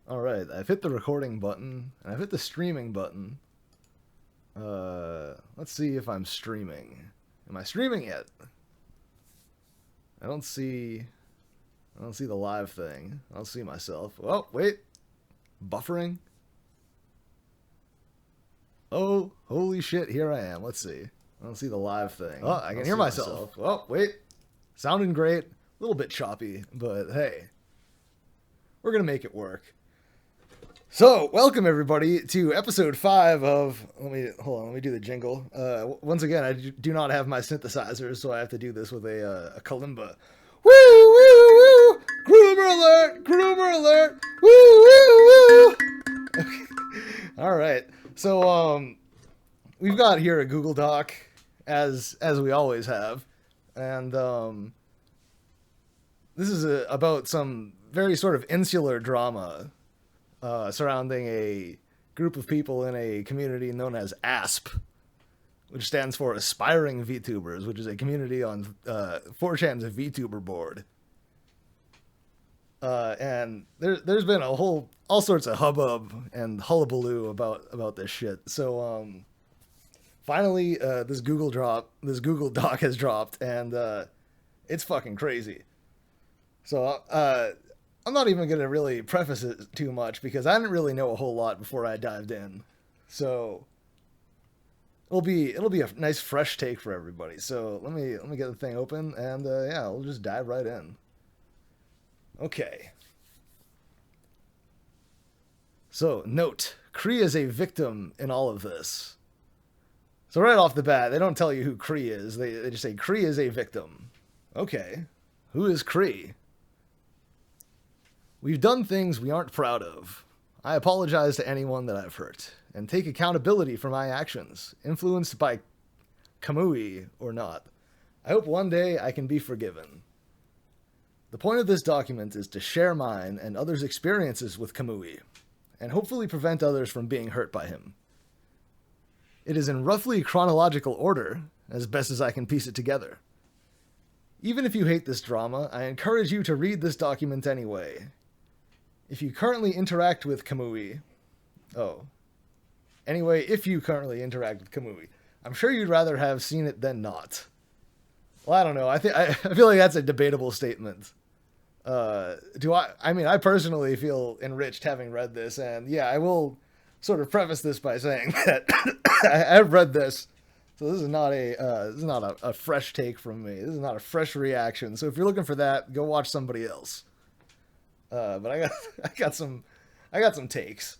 Alright, I've hit the recording button, and I've hit the streaming button. Let's see if I'm streaming. Am I streaming yet? I don't see the live thing. I don't see myself. Oh, wait. Buffering? Oh, holy shit, here I am. Let's see. I don't see the live thing. Oh, I can hear myself. Oh, wait. Sounding great. A little bit choppy, but hey. We're gonna make it work. So, welcome everybody to episode 5 of... Let me do the jingle. Once again, I do not have my synthesizer, so I have to do this with a kalimba. Woo, woo, woo! Groomer alert! Groomer alert! Woo, woo, woo! Okay. Alright, so, we've got here a Google Doc, as we always have, and, this is about some very sort of insular drama surrounding a group of people in a community known as ASP, which stands for Aspiring VTubers, which is a community on 4chan's VTuber board. And there's been all sorts of hubbub and hullabaloo about this shit. So finally, this Google Doc has dropped, and it's fucking crazy. So I'm not even going to really preface it too much because I didn't really know a whole lot before I dived in. So it'll be a nice fresh take for everybody. So let me get the thing open, and yeah, we'll just dive right in. Okay. So note, Kree is a victim in all of this. So right off the bat, they don't tell you who Kree is. They just say Kree is a victim. Okay. Who is Kree? We've done things we aren't proud of. I apologize to anyone that I've hurt, and take accountability for my actions, influenced by Kamui or not. I hope one day I can be forgiven. The point of this document is to share mine and others' experiences with Kamui, and hopefully prevent others from being hurt by him. It is in roughly chronological order, as best as I can piece it together. Even if you hate this drama, I encourage you to read this document anyway. If you currently interact with Kamui... if you currently interact with Kamui, I'm sure you'd rather have seen it than not. Well, I don't know. I feel like that's a debatable statement. I personally feel enriched having read this, and yeah, I will sort of preface this by saying that I've read this, so this is not a fresh take from me. This is not a fresh reaction. So if you're looking for that, go watch somebody else. But I got some takes.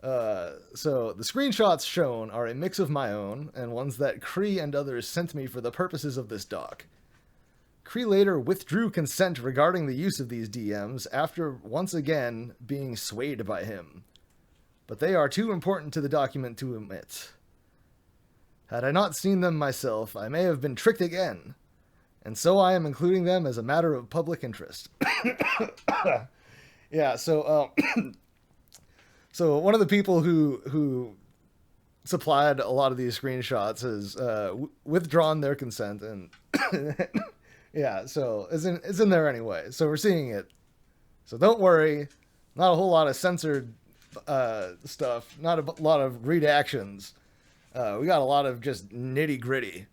So the screenshots shown are a mix of my own and ones that Kree and others sent me for the purposes of this doc. Kree later withdrew consent regarding the use of these DMs after once again being swayed by him. But they are too important to the document to omit. Had I not seen them myself, I may have been tricked again, and so I am including them as a matter of public interest. Yeah, so so one of the people who supplied a lot of these screenshots has withdrawn their consent, and yeah, so it's in there anyway. So we're seeing it. So don't worry, not a whole lot of censored stuff, not a lot of redactions. We got a lot of just nitty gritty.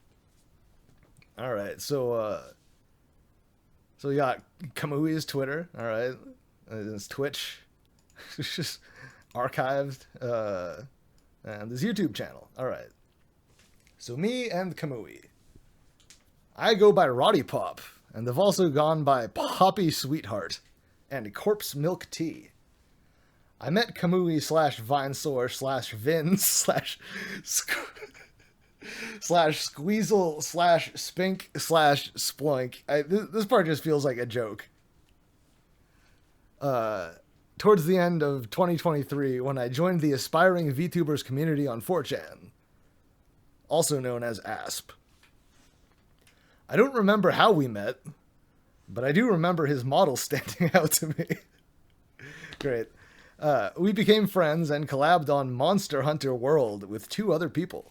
All right, so we got Kamui's Twitter. All right, his Twitch, it's just archived, and his YouTube channel. All right, so me and Kamui. I go by Roddy Pop, and they've also gone by Poppy Sweetheart and Corpse Milk Tea. I met Kamui / Vineosaur / Vin / Squeezel / Spink / Sploink. This part just feels like a joke. Towards the end of 2023, when I joined the Aspiring VTubers community on 4chan, also known as ASP. I don't remember how we met, but I do remember his model standing out to me. Great. We became friends and collabed on Monster Hunter World with 2 other people.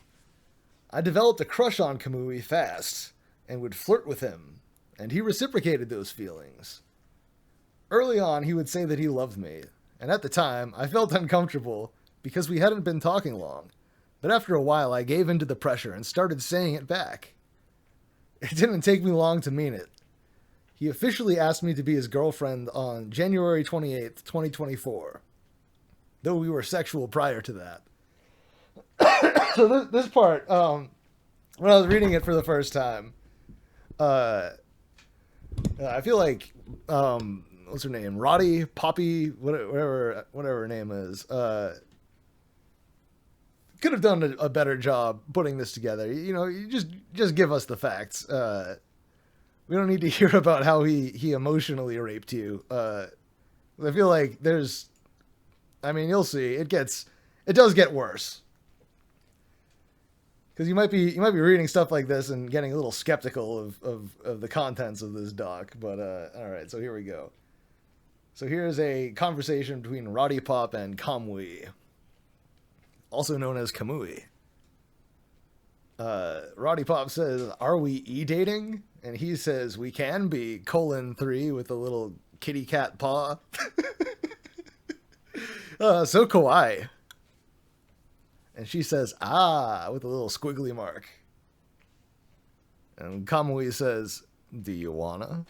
I developed a crush on Kamui fast, and would flirt with him, and he reciprocated those feelings. Early on, he would say that he loved me, and at the time, I felt uncomfortable because we hadn't been talking long. But after a while, I gave in to the pressure and started saying it back. It didn't take me long to mean it. He officially asked me to be his girlfriend on January 28th, 2024, though we were sexual prior to that. So this part, when I was reading it for the first time, I feel like, what's her name? Roddy, Poppy, whatever her name is, could have done a better job putting this together. You know, you just give us the facts. We don't need to hear about how he emotionally raped you. I feel like you'll see, it does get worse. Because you might be reading stuff like this and getting a little skeptical of the contents of this doc. But all right, so here we go. So here's a conversation between Roddy Pop and Kamui, also known as Kamui. Roddy Pop says, "Are we e-dating?" And he says, "We can be, :3 with a little kitty cat paw." So kawaii. And she says, "Ah," with a little squiggly mark. And Kamui says, "Do you wanna?"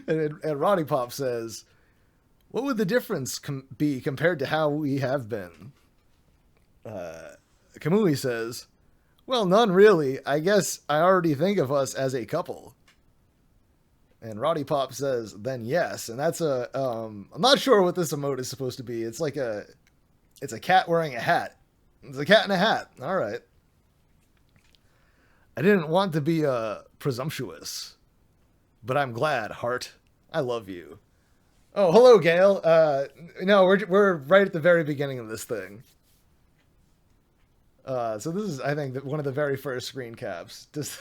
and Roddy Pop says, "What would the difference be compared to how we have been?" Kamui says, "Well, none really. I guess I already think of us as a couple." And Roddy Pop says, "Then yes." And that's I'm not sure what this emote is supposed to be. It's like it's a cat wearing a hat. It's a cat in a hat. All right. "I didn't want to be presumptuous, but I'm glad, heart. I love you." Oh, hello, Gail. No, we're right at the very beginning of this thing. So this is, I think, one of the very first screen caps. Does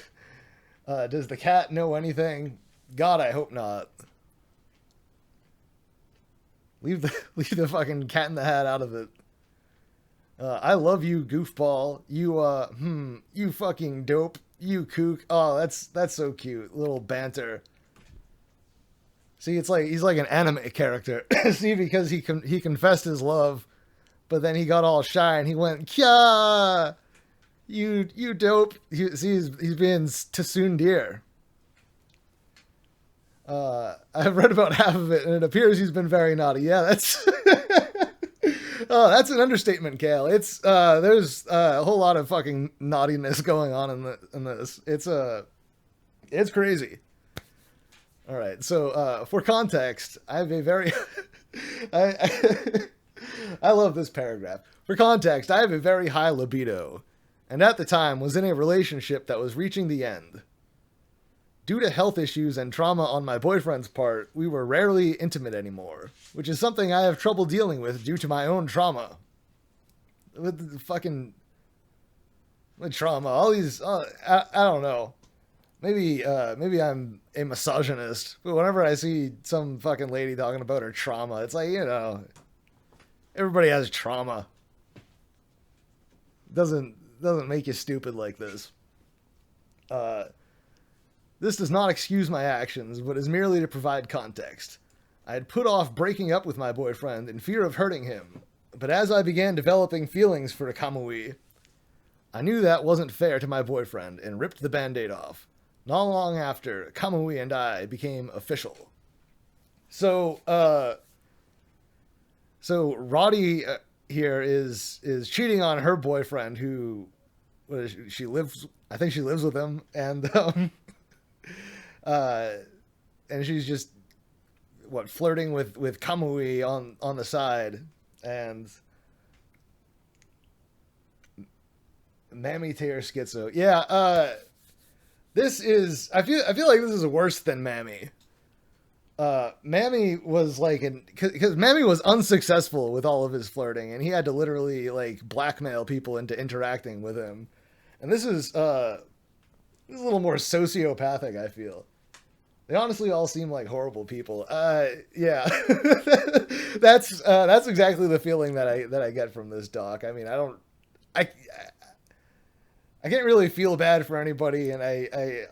the cat know anything? God, I hope not. Leave the fucking cat in the hat out of it. "I love you, goofball. You fucking dope. You kook." Oh, that's so cute. Little banter. See, it's like he's like an anime character. See, because he confessed his love, but then he got all shy and he went, "Kya, you dope." He's being tsundere. I've read about half of it, and it appears he's been very naughty. Yeah, that's oh, that's an understatement, Kale. It's there's a whole lot of fucking naughtiness going on in this. It's crazy. All right, so for context, I have a very I love this paragraph. For context, I have a very high libido, and at the time was in a relationship that was reaching the end. Due to health issues and trauma on my boyfriend's part, we were rarely intimate anymore, which is something I have trouble dealing with due to my own trauma. With trauma, all these, I don't know. Maybe I'm a misogynist, but whenever I see some fucking lady talking about her trauma, it's like, everybody has trauma. Doesn't make you stupid like this. This does not excuse my actions, but is merely to provide context. I had put off breaking up with my boyfriend in fear of hurting him, but as I began developing feelings for Kamui, I knew that wasn't fair to my boyfriend and ripped the band-aid off. Not long after, Kamui and I became official. So Roddy here is cheating on her boyfriend, who she lives. I think she lives with him, and and she's just flirting with Kamui on the side, and Mammy Tear Schizo. Yeah, this is, I feel like this is worse than Mammy. Mammy was because Mammy was unsuccessful with all of his flirting, and he had to literally blackmail people into interacting with him. And this is a little more sociopathic, I feel. They honestly all seem like horrible people. Yeah, that's exactly the feeling that I get from this doc. I mean, I can't really feel bad for anybody, and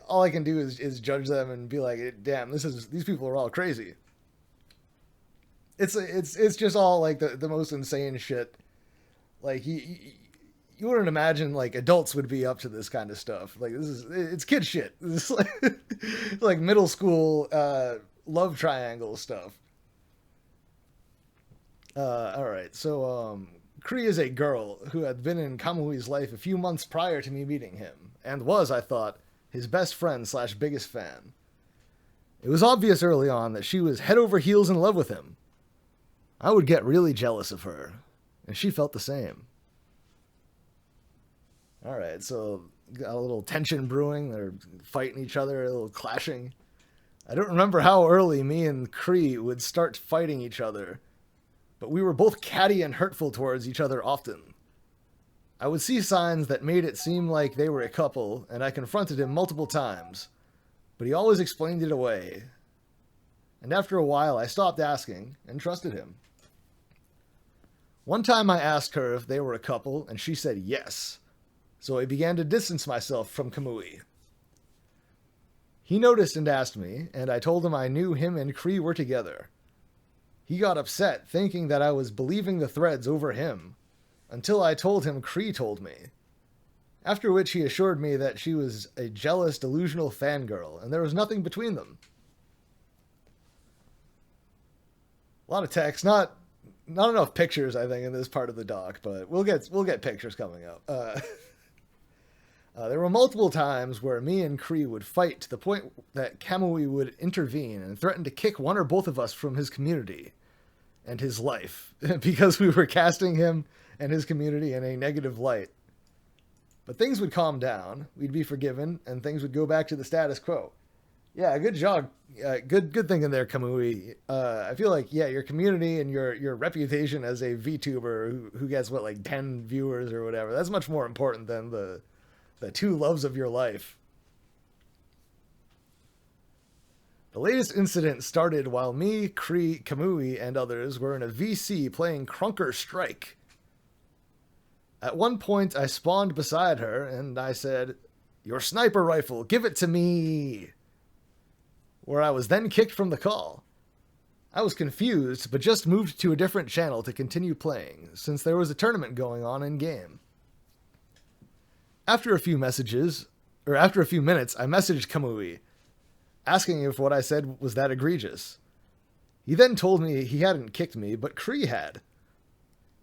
all I can do is judge them and be like, damn, these people are all crazy. it's just all like the most insane shit. Like you wouldn't imagine like adults would be up to this kind of stuff. Like it's kid shit. This is like middle school love triangle stuff. All right, so Kree is a girl who had been in Kamui's life a few months prior to me meeting him, and was, I thought, his best friend / biggest fan. It was obvious early on that she was head over heels in love with him. I would get really jealous of her, and she felt the same. All right, so got a little tension brewing. They're fighting each other, a little clashing. I don't remember how early me and Kree would start fighting each other, but we were both catty and hurtful towards each other often. I would see signs that made it seem like they were a couple, and I confronted him multiple times, but he always explained it away. And after a while, I stopped asking and trusted him. One time I asked her if they were a couple, and she said yes, so I began to distance myself from Kamui. He noticed and asked me, and I told him I knew him and Kree were together. He got upset, thinking that I was believing the threads over him, until I told him Kree told me. After which he assured me that she was a jealous, delusional fangirl, and there was nothing between them. A lot of text, not enough pictures, I think, in this part of the doc, but we'll get pictures coming up. There were multiple times where me and Kree would fight to the point that Kamui would intervene and threaten to kick one or both of us from his community and his life because we were casting him and his community in a negative light. But things would calm down, we'd be forgiven, and things would go back to the status quo. Yeah, good job. Good thinking there, Kamui. I feel like, yeah, your community and your reputation as a VTuber who gets, what, like 10 viewers or whatever, that's much more important than the two loves of your life. The latest incident started while me, Kree, Kamui, and others were in a VC playing Crunker Strike. At one point, I spawned beside her, and I said, "Your sniper rifle, give it to me!" Where I was then kicked from the call. I was confused, but just moved to a different channel to continue playing, since there was a tournament going on in-game. After a few minutes, I messaged Kamui, asking if what I said was that egregious. He then told me he hadn't kicked me, but Kree had.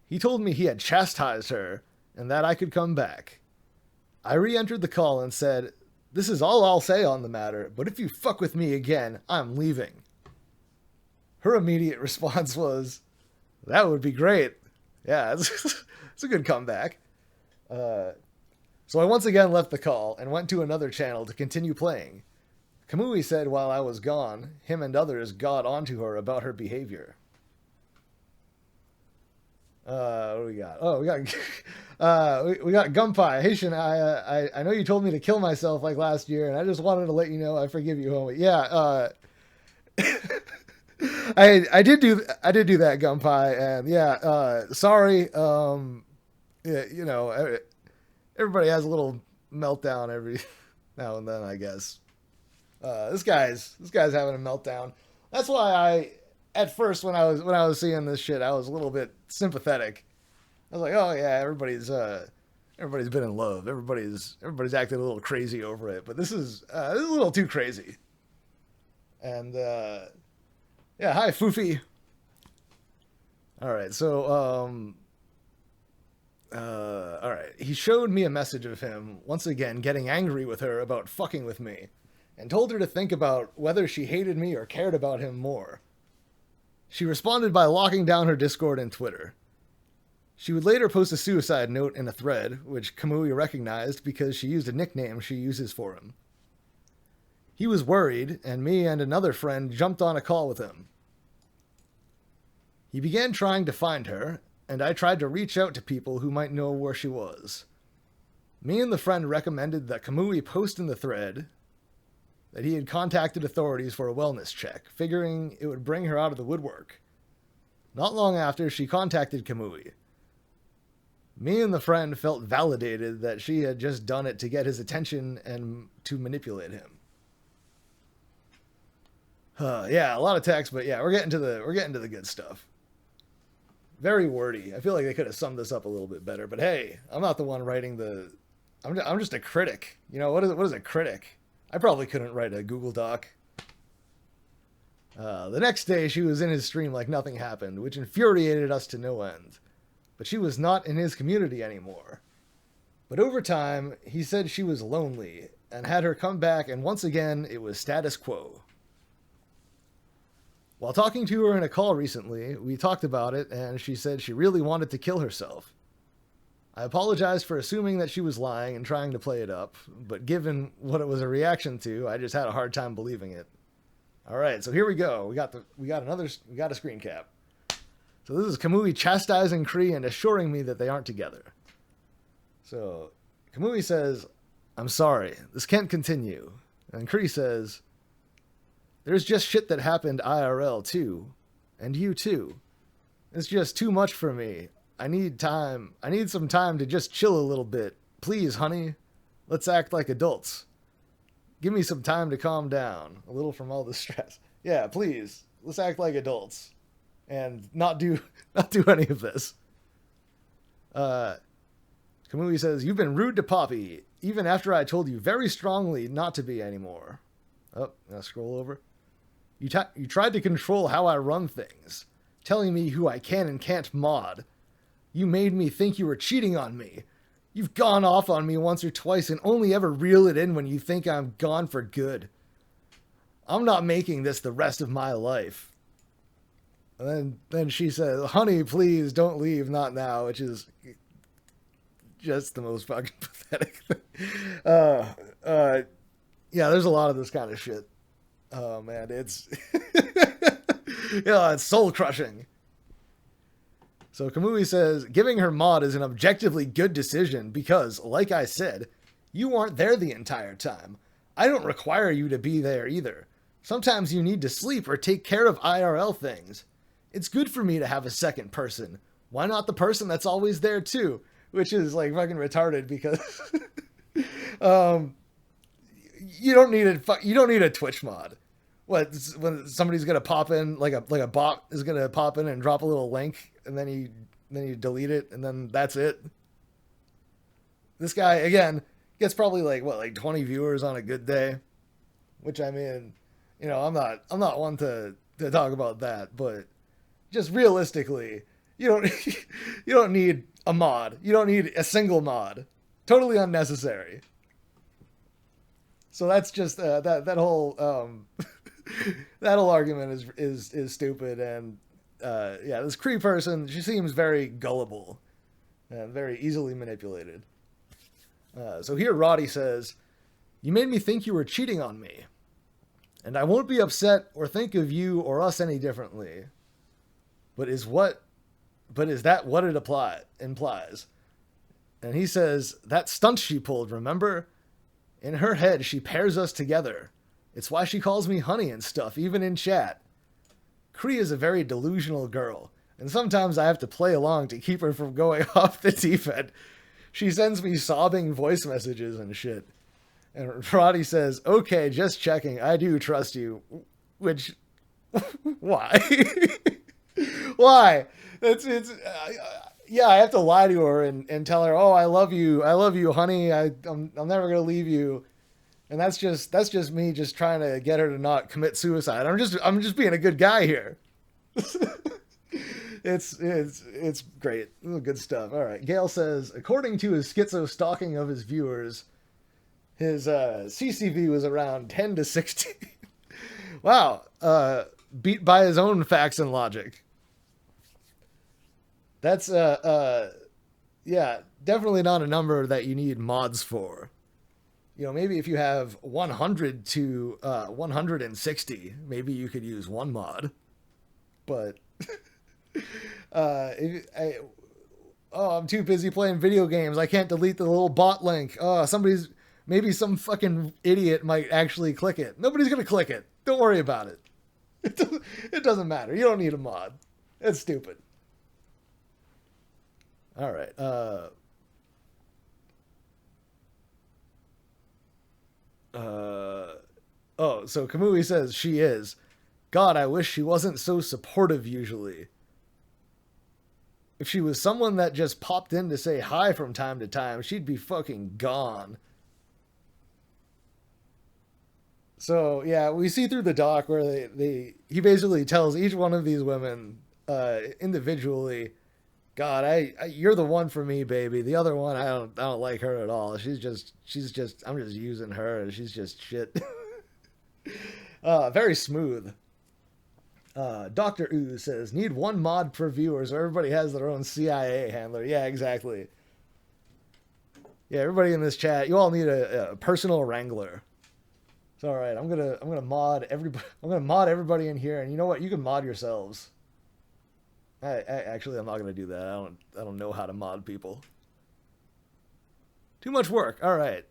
He told me he had chastised her, and that I could come back. I re-entered the call and said, "This is all I'll say on the matter, but if you fuck with me again, I'm leaving." Her immediate response was, "That would be great." Yeah, it's a good comeback. So I once again left the call and went to another channel to continue playing. Kamui said while I was gone, him and others got onto her about her behavior. What do we got? Oh, we got Gunpie. Haitian, I know you told me to kill myself like last year, and I just wanted to let you know I forgive you, homie. Yeah, I did do that, Gunpie, and yeah, sorry. Yeah, you know, everybody has a little meltdown every now and then, I guess. This guy's having a meltdown. That's why at first when I was seeing this shit, I was a little bit sympathetic. I was like, oh yeah, everybody's been in love. Everybody's acting a little crazy over it. But this is a little too crazy. And yeah, hi Foofy. All right, so all right. He showed me a message of him once again getting angry with her about fucking with me, and told her to think about whether she hated me or cared about him more. She responded by locking down her Discord and Twitter. She would later post a suicide note in a thread, which Kamui recognized because she used a nickname she uses for him. He was worried, and me and another friend jumped on a call with him. He began trying to find her, and I tried to reach out to people who might know where she was. Me and the friend recommended that Kamui post in the thread that he had contacted authorities for a wellness check, figuring it would bring her out of the woodwork. Not long after, she contacted Kamui. Me and the friend felt validated that she had just done it to get his attention and to manipulate him. Yeah, a lot of text, but yeah, we're getting to the good stuff. Very wordy. I feel like they could have summed this up a little bit better, but hey, I'm not the one writing the. I'm just a critic. You know what is a critic? I probably couldn't write a Google Doc. The next day, she was in his stream like nothing happened, which infuriated us to no end. But she was not in his community anymore. But over time, he said she was lonely and had her come back, and once again, it was status quo. While talking to her in a call recently, we talked about it, and she said she really wanted to kill herself. I apologized for assuming that she was lying and trying to play it up, but given what it was a reaction to, I just had a hard time believing it. All right, so here we go. We got a screen cap. So this is Kamui chastising Kree and assuring me that they aren't together. So Kamui says, "I'm sorry, this can't continue." And Kree says, "There's just shit that happened IRL too, and you too. It's just too much for me. I need time. I need some time to just chill a little bit. Please, honey, let's act like adults. Give me some time to calm down a little from all the stress. Yeah, please, let's act like adults and not do any of this." Kamui says, "You've been rude to Poppy, even after I told you very strongly not to be anymore." Oh, now scroll over. You tried to control how I run things, telling me who I can and can't mod. You made me think you were cheating on me. You've gone off on me once or twice and only ever reel it in when you think I'm gone for good. I'm not making this the rest of my life. And then she says, "Honey, please don't leave, not now," which is just the most fucking pathetic thing. Yeah, there's a lot of this kind of shit. Oh man, it's it's soul crushing. So Kamui says, "Giving her mod is an objectively good decision because, like I said, you weren't there the entire time. I don't require you to be there either. Sometimes you need to sleep or take care of IRL things. It's good for me to have a second person. Why not the person that's always there too?" Which is like fucking retarded because you don't need a Twitch mod. What, when somebody's gonna pop in, like a bot is gonna pop in and drop a little link, and then you delete it, and then that's it. This guy again gets probably like 20 viewers on a good day, which I mean, I'm not one to talk about that, but just realistically, you don't need a mod. You don't need a single mod. Totally unnecessary. So that's just that whole that whole argument is stupid. And yeah, this Kree person, she seems very gullible and very easily manipulated. So here Roddy says, "You made me think you were cheating on me, and I won't be upset or think of you or us any differently. But is that what it implies?" And he says, "That stunt she pulled, remember? In her head, she pairs us together. It's why she calls me honey and stuff, even in chat. Kree is a very delusional girl, and sometimes I have to play along to keep her from going off the deep end. She sends me sobbing voice messages and shit." And Roddy says, "Okay, just checking. I do trust you." Which, why? Why? Yeah, I have to lie to her and tell her, "Oh, I love you, honey. I'm never gonna leave you." And that's just me just trying to get her to not commit suicide. I'm just being a good guy here. It's great. Good stuff. All right. Gail says, according to his schizo stalking of his viewers, his CCV was around 10 to 16. Wow. Beat by his own facts and logic. That's yeah, definitely not a number that you need mods for. Maybe if you have 100 to 160, maybe you could use one mod. But I'm too busy playing video games. I can't delete the little bot link. Maybe some fucking idiot might actually click it. Nobody's gonna click it. Don't worry about it. It doesn't matter. You don't need a mod. It's stupid. All right. So Kamui says she is. God, I wish she wasn't so supportive usually. If she was someone that just popped in to say hi from time to time, she'd be fucking gone. So, yeah, we see through the doc where he basically tells each one of these women individually, God, you're the one for me, baby. The other one, I don't like her at all. I'm just using her, and she's just shit. Very smooth. Dr. Ooze says, need one mod per viewer so everybody has their own CIA handler. Yeah, exactly. Yeah, everybody in this chat, you all need a personal wrangler. It's all right. I'm gonna mod everybody. I'm gonna mod everybody in here, and you know what? You can mod yourselves. Actually, I'm not gonna do that. I don't know how to mod people. Too much work. All right.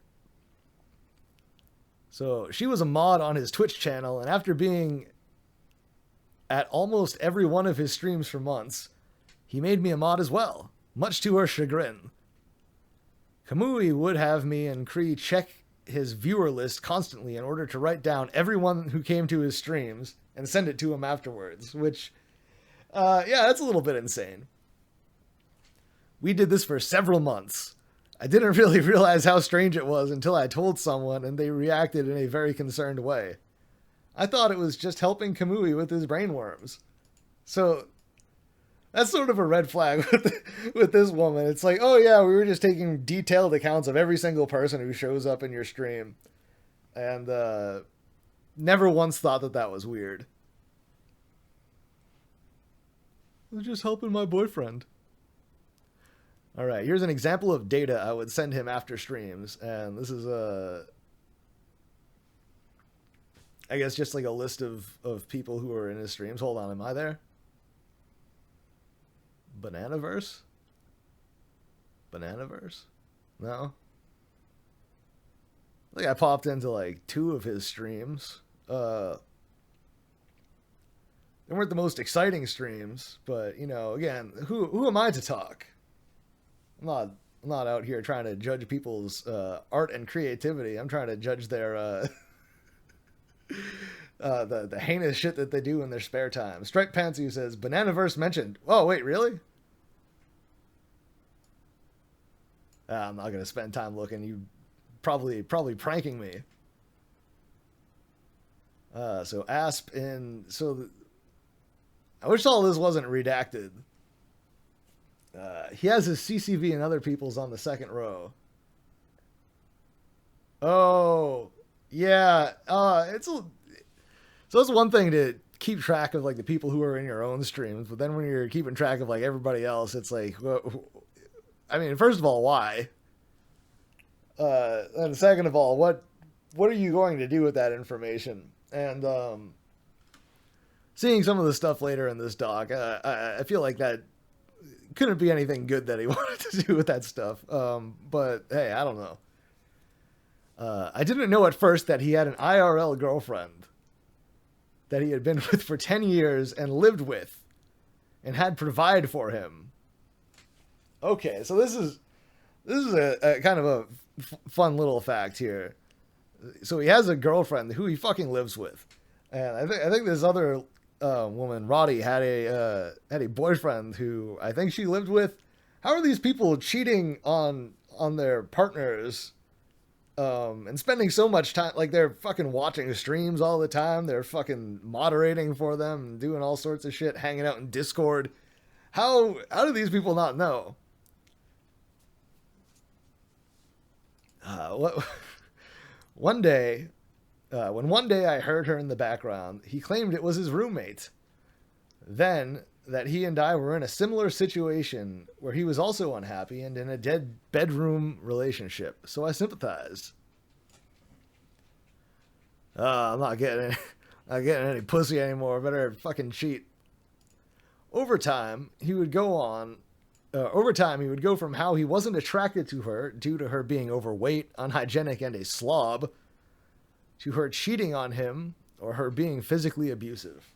So she was a mod on his Twitch channel, and after being at almost every one of his streams for months, he made me a mod as well, much to her chagrin. Kamui would have me and Kree check his viewer list constantly in order to write down everyone who came to his streams and send it to him afterwards, which, yeah, that's a little bit insane. We did this for several months. I didn't really realize how strange it was until I told someone and they reacted in a very concerned way. I thought it was just helping Kamui with his brainworms. So that's sort of a red flag with this woman. It's like, oh yeah, we were just taking detailed accounts of every single person who shows up in your stream. And never once thought that was weird. I was just helping my boyfriend. All right, here's an example of data I would send him after streams. And this is I guess just like a list of people who are in his streams. Hold on, am I there? Bananaverse? Bananaverse? No? I think I popped into like 2 of his streams. They weren't the most exciting streams, but you know, again, who am I to talk? I'm not out here trying to judge people's art and creativity. I'm trying to judge their the heinous shit that they do in their spare time. Strike Pantsu says, Bananaverse mentioned. Oh, wait, really? I'm not going to spend time looking. You probably pranking me. So Asp in... So I wish all this wasn't redacted. He has his CCV and other people's on the second row. Oh, yeah. So it's one thing to keep track of like the people who are in your own streams, but then when you're keeping track of like everybody else, it's like, well, I mean, first of all, why? And second of all, what are you going to do with that information? And seeing some of the stuff later in this doc, I feel like that couldn't be anything good that he wanted to do with that stuff. But hey, I don't know. I didn't know at first that he had an IRL girlfriend that he had been with for 10 years and lived with and had provide for him. Okay, so this is a kind of a fun little fact here. So he has a girlfriend who he fucking lives with. And I think this other woman, Roddy, had a boyfriend who I think she lived with. How are these people cheating on their partners? And spending so much time, like they're fucking watching streams all the time. They're fucking moderating for them and doing all sorts of shit, hanging out in Discord. How do these people not know? One day I heard her in the background, he claimed it was his roommate. Then that he and I were in a similar situation where he was also unhappy and in a dead bedroom relationship. So I sympathized. I'm not getting any pussy anymore. Better fucking cheat. Over time, he would go from how he wasn't attracted to her due to her being overweight, unhygienic, and a slob, to her cheating on him or her being physically abusive.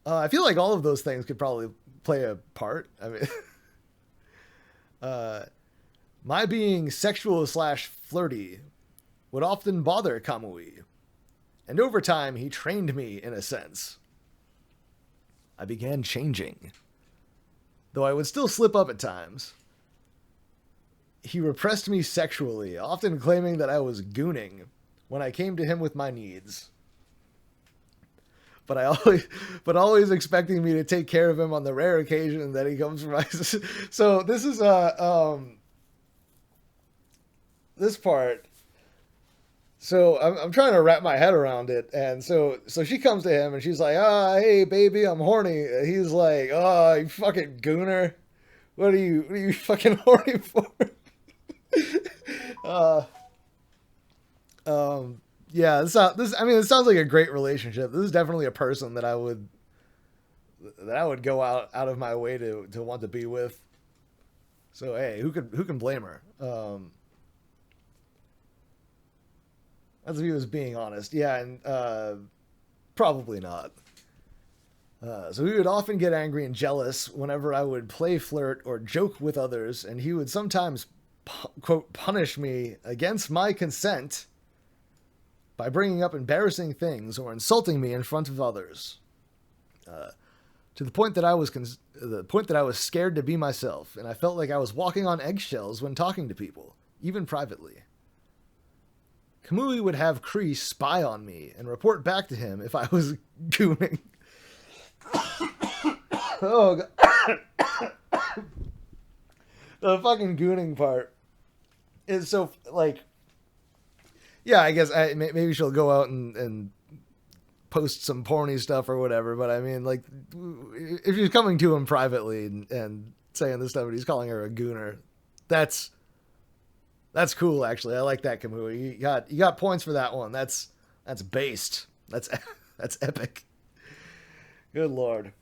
I feel like all of those things could probably play a part. I mean, my being sexual / flirty would often bother Kamui, and over time he trained me in a sense. I began changing, though I would still slip up at times. He repressed me sexually, often claiming that I was gooning when I came to him with my needs. But always expecting me to take care of him on the rare occasion that he comes from my... So this is this part. So I'm trying to wrap my head around it, and so she comes to him and she's like, hey baby, I'm horny. And he's like, you fucking gooner. What are you fucking horny for? Yeah, it sounds like a great relationship. This is definitely a person that I would go out of my way to want to be with. So hey, who can blame her? That's if he was being honest. Yeah, and probably not. So he would often get angry and jealous whenever I would play flirt or joke with others, and he would sometimes quote, punish me against my consent by bringing up embarrassing things or insulting me in front of others, to the point that I was scared to be myself, and I felt like I was walking on eggshells when talking to people, even privately. Kamui would have Kree spy on me and report back to him if I was gooning. Oh, God. The fucking gooning part is so, like, yeah, I guess maybe she'll go out and post some porny stuff or whatever, but I mean, like, if she's coming to him privately and saying this stuff and he's calling her a gooner, that's cool, actually. I like that, Kamui. You got points for that one. That's based. That's epic. Good lord.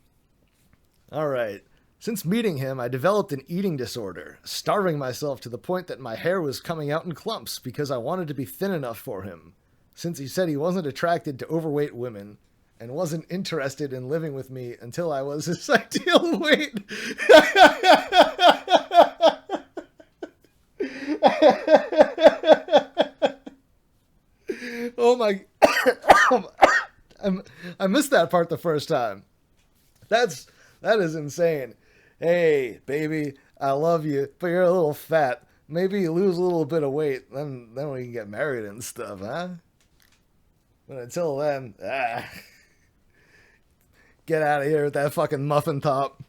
All right. Since meeting him, I developed an eating disorder, starving myself to the point that my hair was coming out in clumps because I wanted to be thin enough for him, since he said he wasn't attracted to overweight women and wasn't interested in living with me until I was his ideal weight. Oh my... I missed that part the first time. That is insane. Hey, baby, I love you, but you're a little fat. Maybe you lose a little bit of weight, then we can get married and stuff, huh? But until then, get out of here with that fucking muffin top.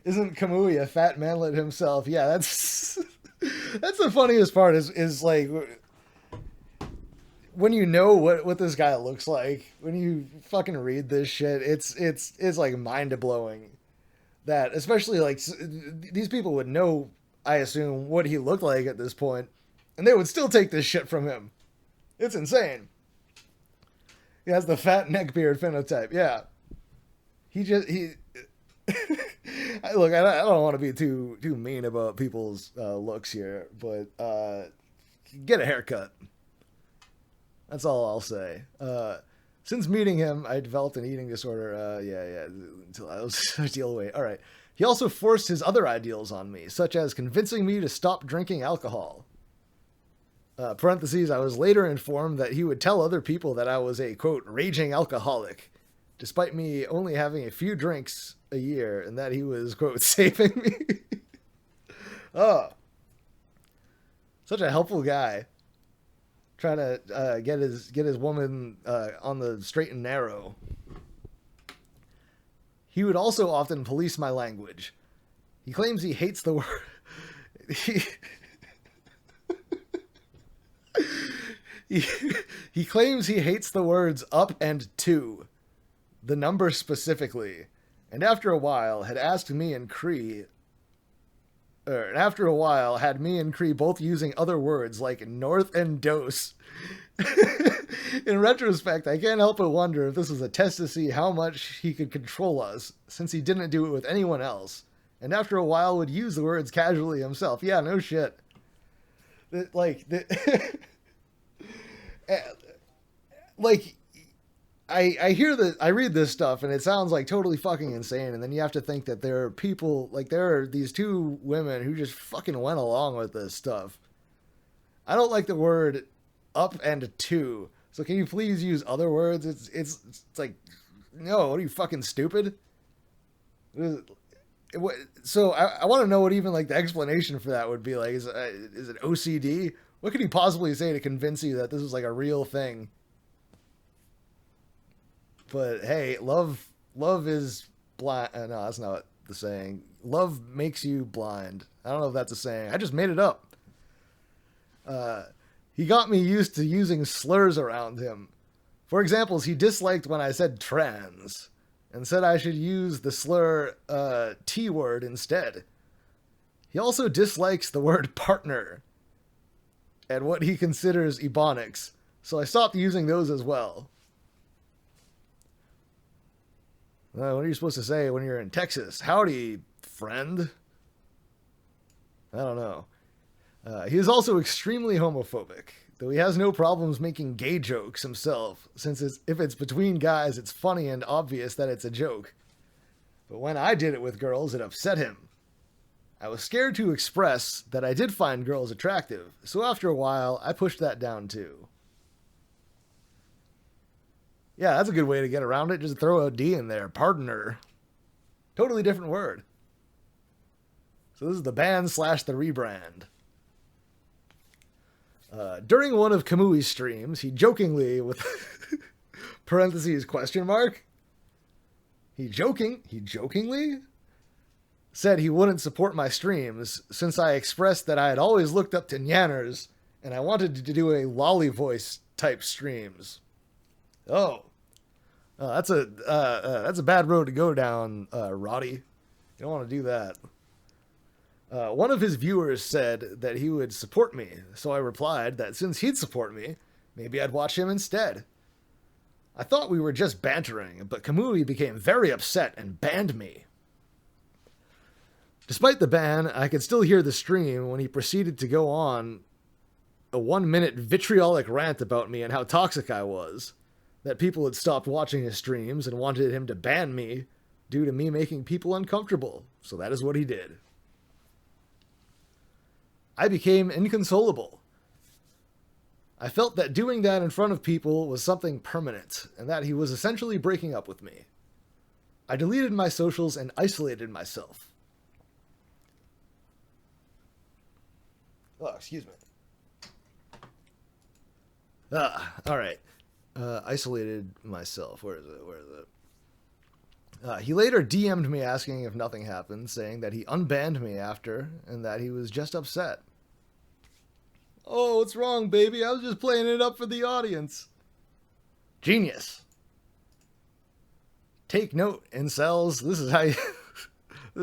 Isn't Kamui a fat manlet himself? Yeah, that's the funniest part is like, when you know what this guy looks like, when you fucking read this shit, it's like mind-blowing. That, especially, like, these people would know, I assume, what he looked like at this point, and they would still take this shit from him. It's insane. He has the fat neckbeard phenotype, yeah. Look, I don't want to be too mean about people's looks here, but get a haircut. That's all I'll say. Since meeting him, I developed an eating disorder. Until I was ideal weight. All right. He also forced his other ideals on me, such as convincing me to stop drinking alcohol. Parentheses, I was later informed that he would tell other people that I was a, quote, raging alcoholic, despite me only having a few drinks a year, and that he was, quote, saving me. Oh. Such a helpful guy. Trying to get his woman on the straight and narrow. He would also often police my language. He claims he hates the word... He claims he hates the words up and to, the number specifically, and after a while had me and Kree both using other words like north and dose. In retrospect, I can't help but wonder if this was a test to see how much he could control us, since he didn't do it with anyone else, and after a while would use the words casually himself. Yeah, no shit. I hear that, I read this stuff, and it sounds like totally fucking insane, and then you have to think that there are people, like, there are these two women who just fucking went along with this stuff. I don't like the word up and to, So can you please use other words? It's like, no, what are you, fucking stupid? So I want to know what even like the explanation for that would be. Like, is it OCD? What could he possibly say to convince you that this is like a real thing? But hey, love is blind. No, that's not the saying. Love makes you blind. I don't know if that's a saying. I just made it up. He got me used to using slurs around him. For example, he disliked when I said trans and said I should use the slur T word instead. He also dislikes the word partner and what he considers ebonics, so I stopped using those as well. What are you supposed to say when you're in Texas? Howdy, friend. I don't know. He is also extremely homophobic, though he has no problems making gay jokes himself, since if it's between guys, it's funny and obvious that it's a joke. But when I did it with girls, it upset him. I was scared to express that I did find girls attractive, so after a while, I pushed that down too. Yeah, that's a good way to get around it. Just throw a D in there. Partner. Totally different word. So this is the ban / the rebrand. During one of Camui's streams, he jokingly, with parentheses question mark, he jokingly said he wouldn't support my streams since I expressed that I had always looked up to Nyanners and I wanted to do a lolly voice type streams. Oh, that's a bad road to go down, Roddy. You don't want to do that. One of his viewers said that he would support me, so I replied that since he'd support me, maybe I'd watch him instead. I thought we were just bantering, but Camui became very upset and banned me. Despite the ban, I could still hear the stream when he proceeded to go on a 1-minute vitriolic rant about me and how toxic I was, that people had stopped watching his streams and wanted him to ban me due to me making people uncomfortable, so that is what he did. I became inconsolable. I felt that doing that in front of people was something permanent, and that he was essentially breaking up with me. I deleted my socials and isolated myself. Oh, excuse me. Alright. Isolated myself. Where is it? He later DM'd me asking if nothing happened, saying that he unbanned me after, and that he was just upset. Oh, what's wrong, baby? I was just playing it up for the audience. Genius. Take note, incels. This is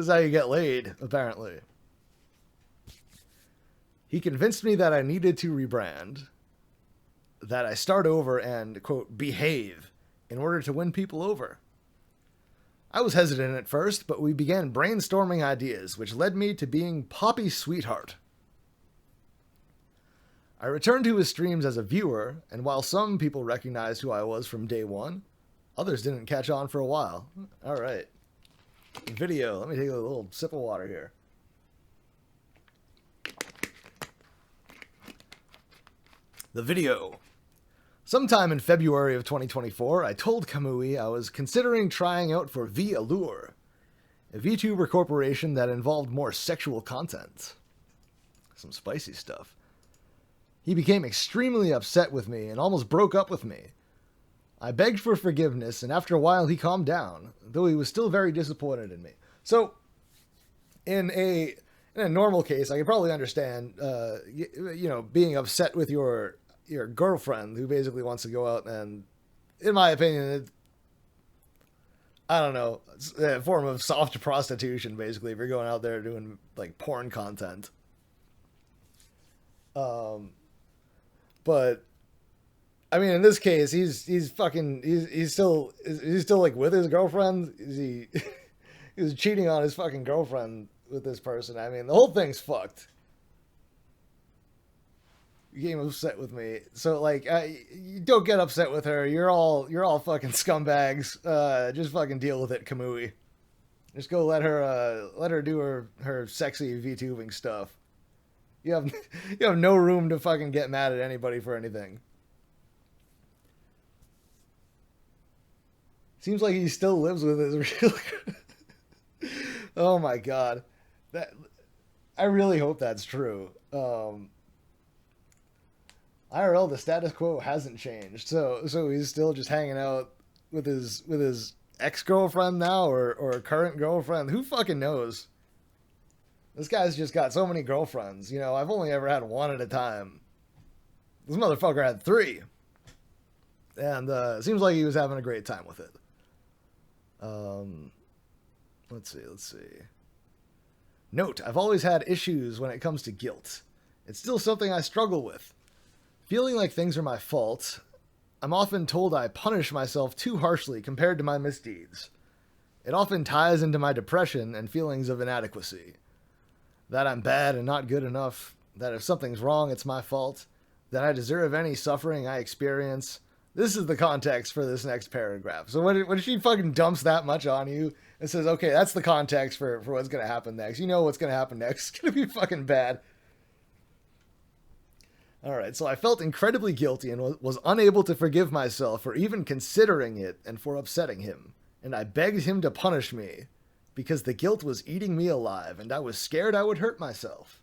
how you get laid, apparently. He convinced me that I needed to rebrand, that I start over and, quote, behave in order to win people over. I was hesitant at first, but we began brainstorming ideas, which led me to being Poppy Sweetheart. I returned to his streams as a viewer, and while some people recognized who I was from day one, others didn't catch on for a while. Alright. Video. Let me take a little sip of water here. The video. Sometime in February of 2024, I told Camui I was considering trying out for V-Allure, a VTuber corporation that involved more sexual content. Some spicy stuff. He became extremely upset with me and almost broke up with me. I begged for forgiveness, and after a while he calmed down, though he was still very disappointed in me. So, in a normal case, I could probably understand, being upset with your girlfriend who basically wants to go out and, in my opinion, I don't know, it's a form of soft prostitution, basically, if you're going out there doing, like, porn content. But, I mean, in this case, he's still like with his girlfriend. He's cheating on his fucking girlfriend with this person. I mean, the whole thing's fucked. You became upset with me, so like, you don't get upset with her. You're all fucking scumbags. Just fucking deal with it, Camui. Just go let her do her sexy VTubing stuff. You have no room to fucking get mad at anybody for anything. Seems like he still lives with his real. Oh my god, that I really hope that's true. IRL, the status quo hasn't changed, so he's still just hanging out with his ex-girlfriend now, or current girlfriend. Who fucking knows? This guy's just got so many girlfriends. You know, I've only ever had one at a time. This motherfucker had 3. And it seems like he was having a great time with it. Let's see. Note, I've always had issues when it comes to guilt. It's still something I struggle with. Feeling like things are my fault, I'm often told I punish myself too harshly compared to my misdeeds. It often ties into my depression and feelings of inadequacy. That I'm bad and not good enough, that if something's wrong, it's my fault, that I deserve any suffering I experience. This is the context for this next paragraph. So when she fucking dumps that much on you and says, okay, that's the context for what's going to happen next. You know what's going to happen next. It's going to be fucking bad. All right, so I felt incredibly guilty and was unable to forgive myself for even considering it and for upsetting him. And I begged him to punish me because the guilt was eating me alive and I was scared I would hurt myself.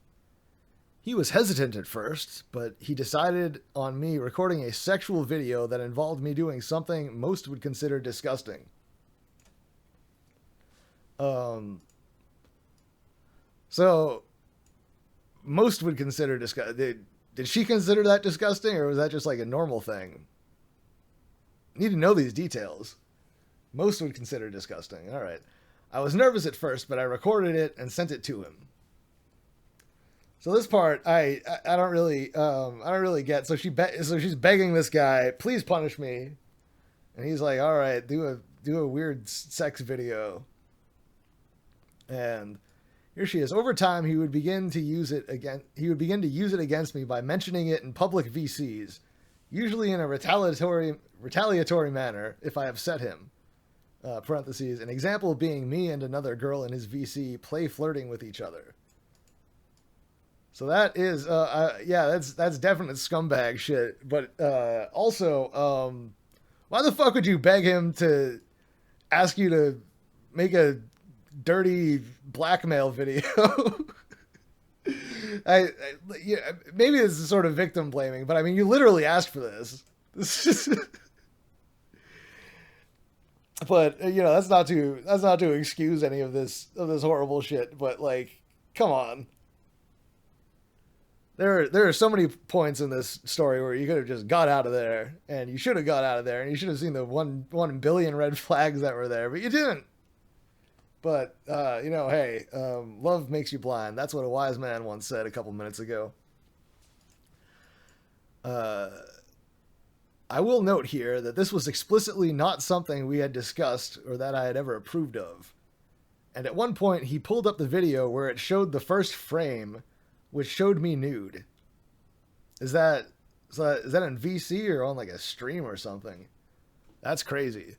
He was hesitant at first, but he decided on me recording a sexual video that involved me doing something most would consider disgusting. So most would consider disgusting. Did she consider that disgusting, or was that just like a normal thing? Need to know these details. Most would consider disgusting. All right. I was nervous at first, but I recorded it and sent it to him. So this part, I don't really get. So she's begging this guy, please punish me, and he's like, all right, do a weird sex video. And here she is. Over time, he would begin to use it against me by mentioning it in public VCs, usually in a retaliatory manner if I upset him. Parentheses, an example being me and another girl in his VC play flirting with each other. So that is, yeah, that's definite scumbag shit. But also, why the fuck would you beg him to ask you to make a dirty blackmail video? Yeah, maybe this is sort of victim blaming, but I mean, you literally asked for this. But you know, that's not to excuse any of this horrible shit. But like, come on. There are so many points in this story where you could have just got out of there, and you should have got out of there, and you should have seen the 1 billion red flags that were there, but you didn't. But, you know, hey, love makes you blind. That's what a wise man once said a couple minutes ago. I will note here that this was explicitly not something we had discussed or that I had ever approved of. And at one point, he pulled up the video where it showed the first frame, which showed me nude. Is that in VC or on like a stream or something? That's crazy.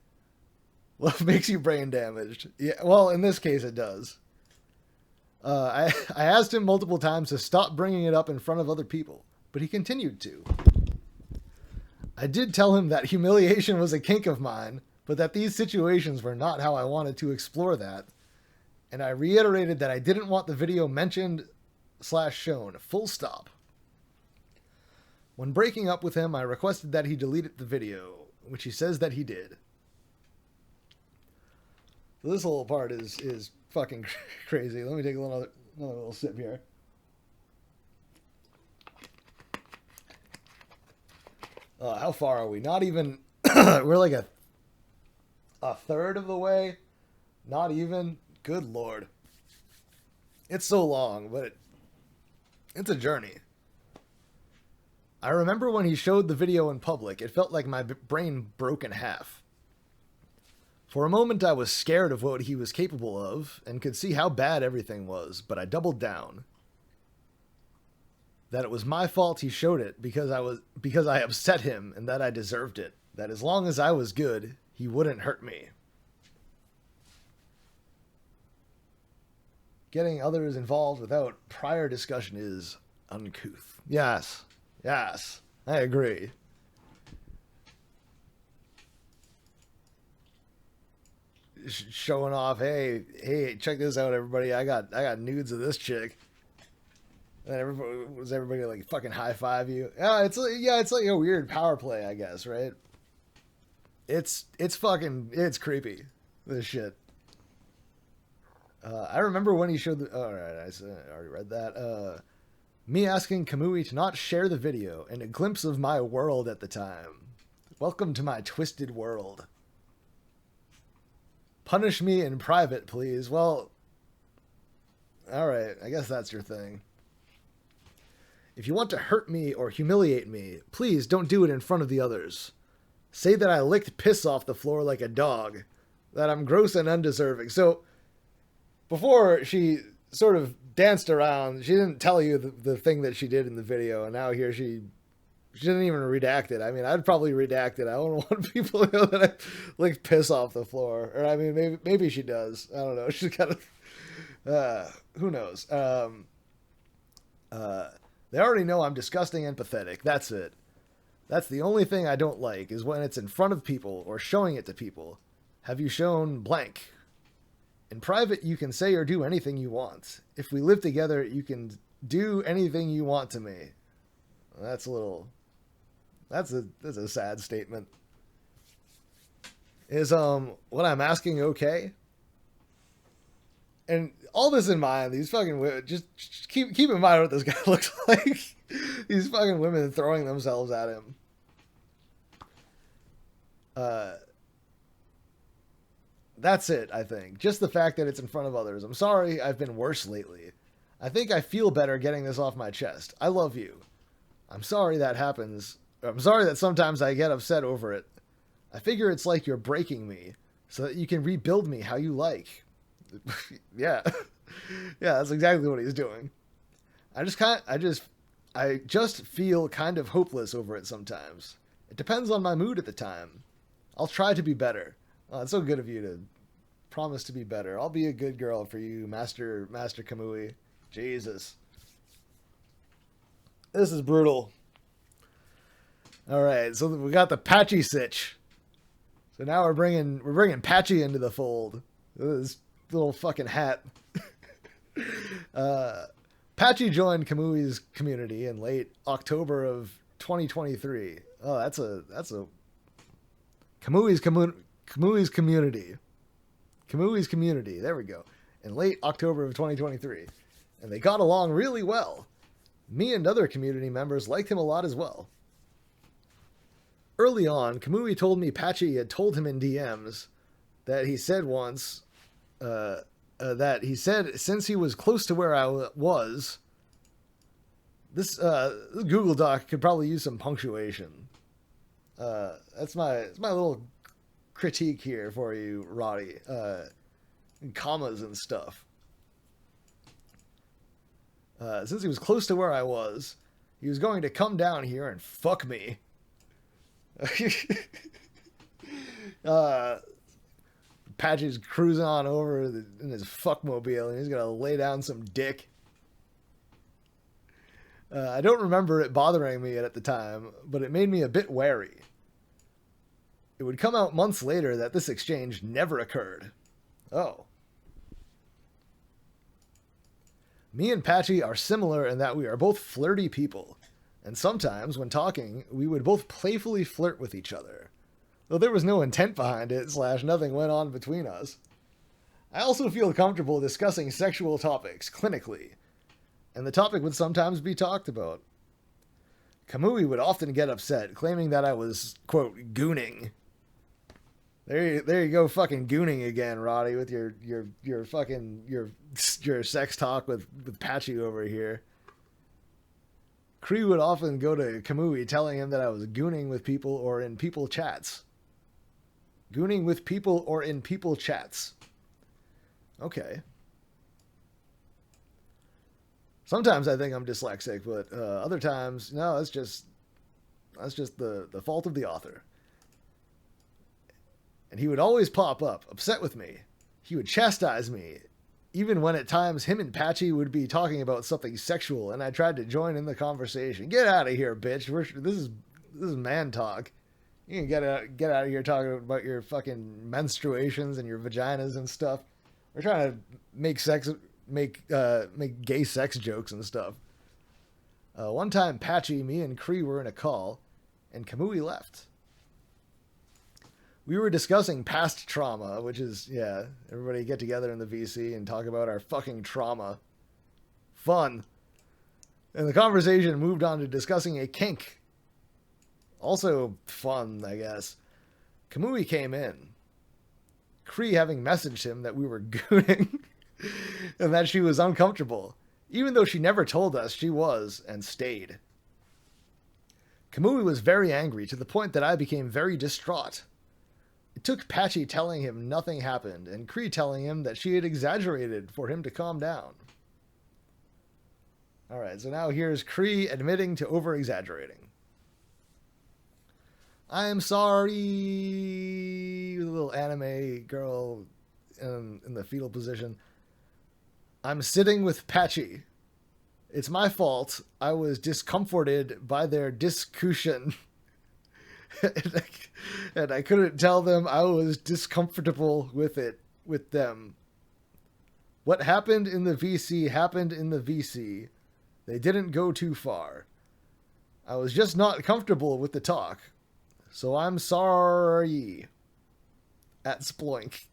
Love makes you brain damaged. Yeah, well, in this case, it does. I asked him multiple times to stop bringing it up in front of other people, but he continued to. I did tell him that humiliation was a kink of mine, but that these situations were not how I wanted to explore that. And I reiterated that I didn't want the video mentioned / shown, full stop. When breaking up with him, I requested that he delete the video, which he says that he did. So this whole part is fucking crazy. Let me take another little sip here. How far are we? Not even. We're like a third of the way. Not even. Good lord. It's so long, but it's a journey. I remember when he showed the video in public, it felt like my brain broke in half. For a moment, I was scared of what he was capable of and could see how bad everything was, but I doubled down. That it was my fault he showed it because I upset him and that I deserved it. That as long as I was good, he wouldn't hurt me. Getting others involved without prior discussion is uncouth. Yes, I agree. showing off. Hey, check this out, everybody. I got nudes of this chick. And everybody like fucking high five you? It's like a weird power play, I guess, right? It's creepy. This shit. I remember when he showed the. Oh, all right, I already read that. Me asking Kamui to not share the video and a glimpse of my world at the time. Welcome to my twisted world. Punish me in private, please. Well, all right, I guess that's your thing. If you want to hurt me or humiliate me, please don't do it in front of the others. Say that I licked piss off the floor like a dog, that I'm gross and undeserving. So, before she sort of danced around, she didn't tell you the thing that she did in the video, and now here she didn't even redact it. I mean, I'd probably redact it. I don't want people to know that I licked piss off the floor. Or, I mean, maybe she does. I don't know. She's kind of... who knows? They already know I'm disgusting and pathetic. That's it. That's the only thing I don't like, is when it's in front of people or showing it to people. Have you shown blank? In private, you can say or do anything you want. If we live together, you can do anything you want to me. That's a little... That's a sad statement. Is what I'm asking okay? And all this in mind, these fucking women, just keep in mind what this guy looks like. These fucking women throwing themselves at him. That's it, I think. Just the fact that it's in front of others. I'm sorry I've been worse lately. I think I feel better getting this off my chest. I love you. I'm sorry that happens. I'm sorry that sometimes I get upset over it. I figure it's like you're breaking me so that you can rebuild me how you like. Yeah. Yeah, that's exactly what he's doing. I just feel kind of hopeless over it sometimes. It depends on my mood at the time. I'll try to be better. Oh, it's so good of you to promise to be better. I'll be a good girl for you, Master Kamui. Jesus. This is brutal. All right, so we got the Patchy sitch. So now we're bringing Patchy into the fold. This little fucking hat. Patchy joined Kamui's community in late October of 2023. Oh, that's a Kamui's community. Kamui's community. There we go. In late October of 2023. And they got along really well. Me and other community members liked him a lot as well. Early on, Kamui told me Patchy had told him in DMs that he said once, that he said since he was close to where I was, this Google Doc could probably use some punctuation. That's my little critique here for you, Roddy. Commas and stuff. Since he was close to where I was, he was going to come down here and fuck me. Patchy's cruising on over in his fuckmobile and he's gonna lay down some dick. I don't remember it bothering me at the time, but it made me a bit wary. It would come out months later that this exchange never occurred. Oh. Me and Patchy are similar in that we are both flirty people, and sometimes, when talking, we would both playfully flirt with each other, though there was no intent behind it, / nothing went on between us. I also feel comfortable discussing sexual topics clinically, and the topic would sometimes be talked about. Kamui would often get upset, claiming that I was, quote, gooning. There you go, fucking gooning again, Roddy, with your sex talk with Patchy over here. Kree would often go to Kamui telling him that I was gooning with people or in people chats. Gooning with people or in people chats. Okay. Sometimes I think I'm dyslexic, but other times, no, that's just the fault of the author. And he would always pop up, upset with me. He would chastise me, even when at times him and Patchy would be talking about something sexual, and I tried to join in the conversation. Get out of here, bitch. This is man talk. You can get out of here talking about your fucking menstruations and your vaginas and stuff. We're trying to make gay sex jokes and stuff. One time, Patchy, me, and Cree were in a call, and Kamui left. We were discussing past trauma, which is, yeah, everybody get together in the VC and talk about our fucking trauma. Fun. And the conversation moved on to discussing a kink. Also fun, I guess. Kamui came in. Cree having messaged him that we were gooning and that she was uncomfortable, even though she never told us she was, and stayed. Kamui was very angry to the point that I became very distraught. It took Patchy telling him nothing happened and Cree telling him that she had exaggerated for him to calm down. Alright, so now here's Cree admitting to over-exaggerating. I am sorry, with a little anime girl in the fetal position. I'm sitting with Patchy. It's my fault. I was discomforted by their discussion. And I couldn't tell them I was discomfortable with them. What happened in the VC happened in the VC. They didn't go too far. I was just not comfortable with the talk. So I'm sorry. At Sploink.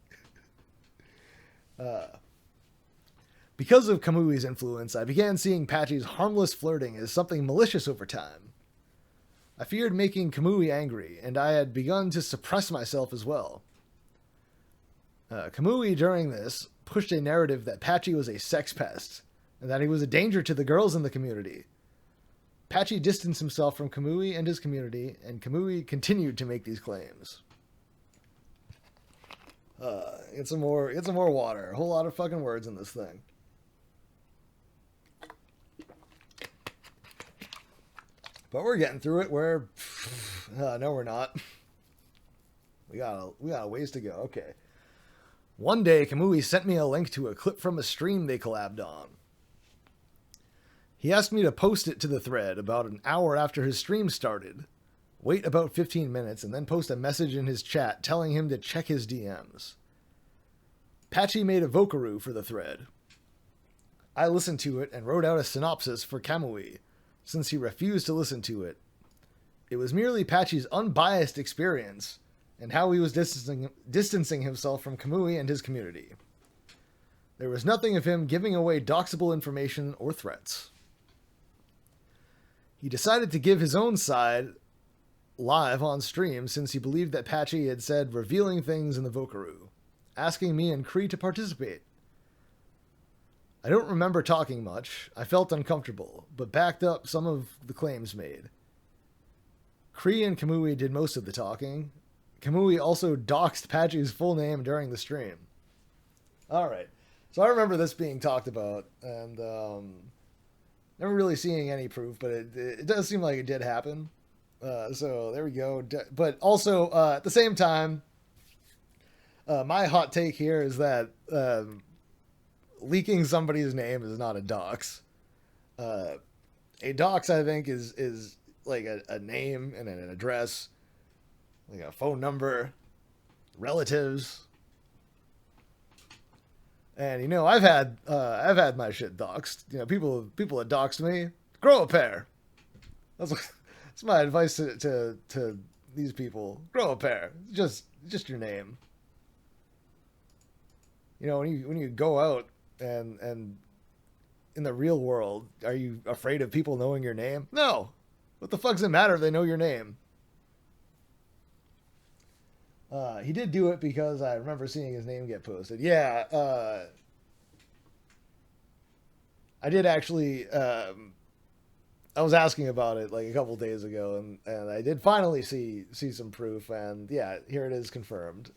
Because of Kamui's influence, I began seeing Patchy's harmless flirting as something malicious over time. I feared making Kamui angry, and I had begun to suppress myself as well. Kamui, during this, pushed a narrative that Patchy was a sex pest, and that he was a danger to the girls in the community. Patchy distanced himself from Kamui and his community, and Kamui continued to make these claims. Get some more water. A whole lot of fucking words in this thing. But we're getting through it. No, we're not. We got a ways to go. Okay. One day, Kamui sent me a link to a clip from a stream they collabed on. He asked me to post it to the thread about an hour after his stream started, wait about 15 minutes, and then post a message in his chat telling him to check his DMs. Patchy made a Vocaroo for the thread. I listened to it and wrote out a synopsis for Kamui, since he refused to listen to it. It was merely Patchy's unbiased experience and how he was distancing himself from Kamui and his community. There was nothing of him giving away doxable information or threats. He decided to give his own side live on stream since he believed that Patchy had said revealing things in the Vocaroo, asking me and Cree to participate. I don't remember talking much. I felt uncomfortable, but backed up some of the claims made. Cree and Kamui did most of the talking. Kamui also doxed Patchy's full name during the stream. Alright, so I remember this being talked about, and never really seeing any proof, but it does seem like it did happen. So there we go. But also, at the same time, my hot take here is that leaking somebody's name is not a dox. A dox, I think, is like a name and an address, like a phone number, relatives. And you know, I've had my shit doxed. You know, people that doxed me, grow a pair. That's my advice to these people. Grow a pair. Just your name. You know, when you go out and in the real world, are you afraid of people knowing your name? No. What the fuck does it matter if they know your name? He did do it because I remember seeing his name get posted. Yeah, I did actually. I was asking about it like a couple days ago, and I did finally see some proof, and yeah, here it is confirmed.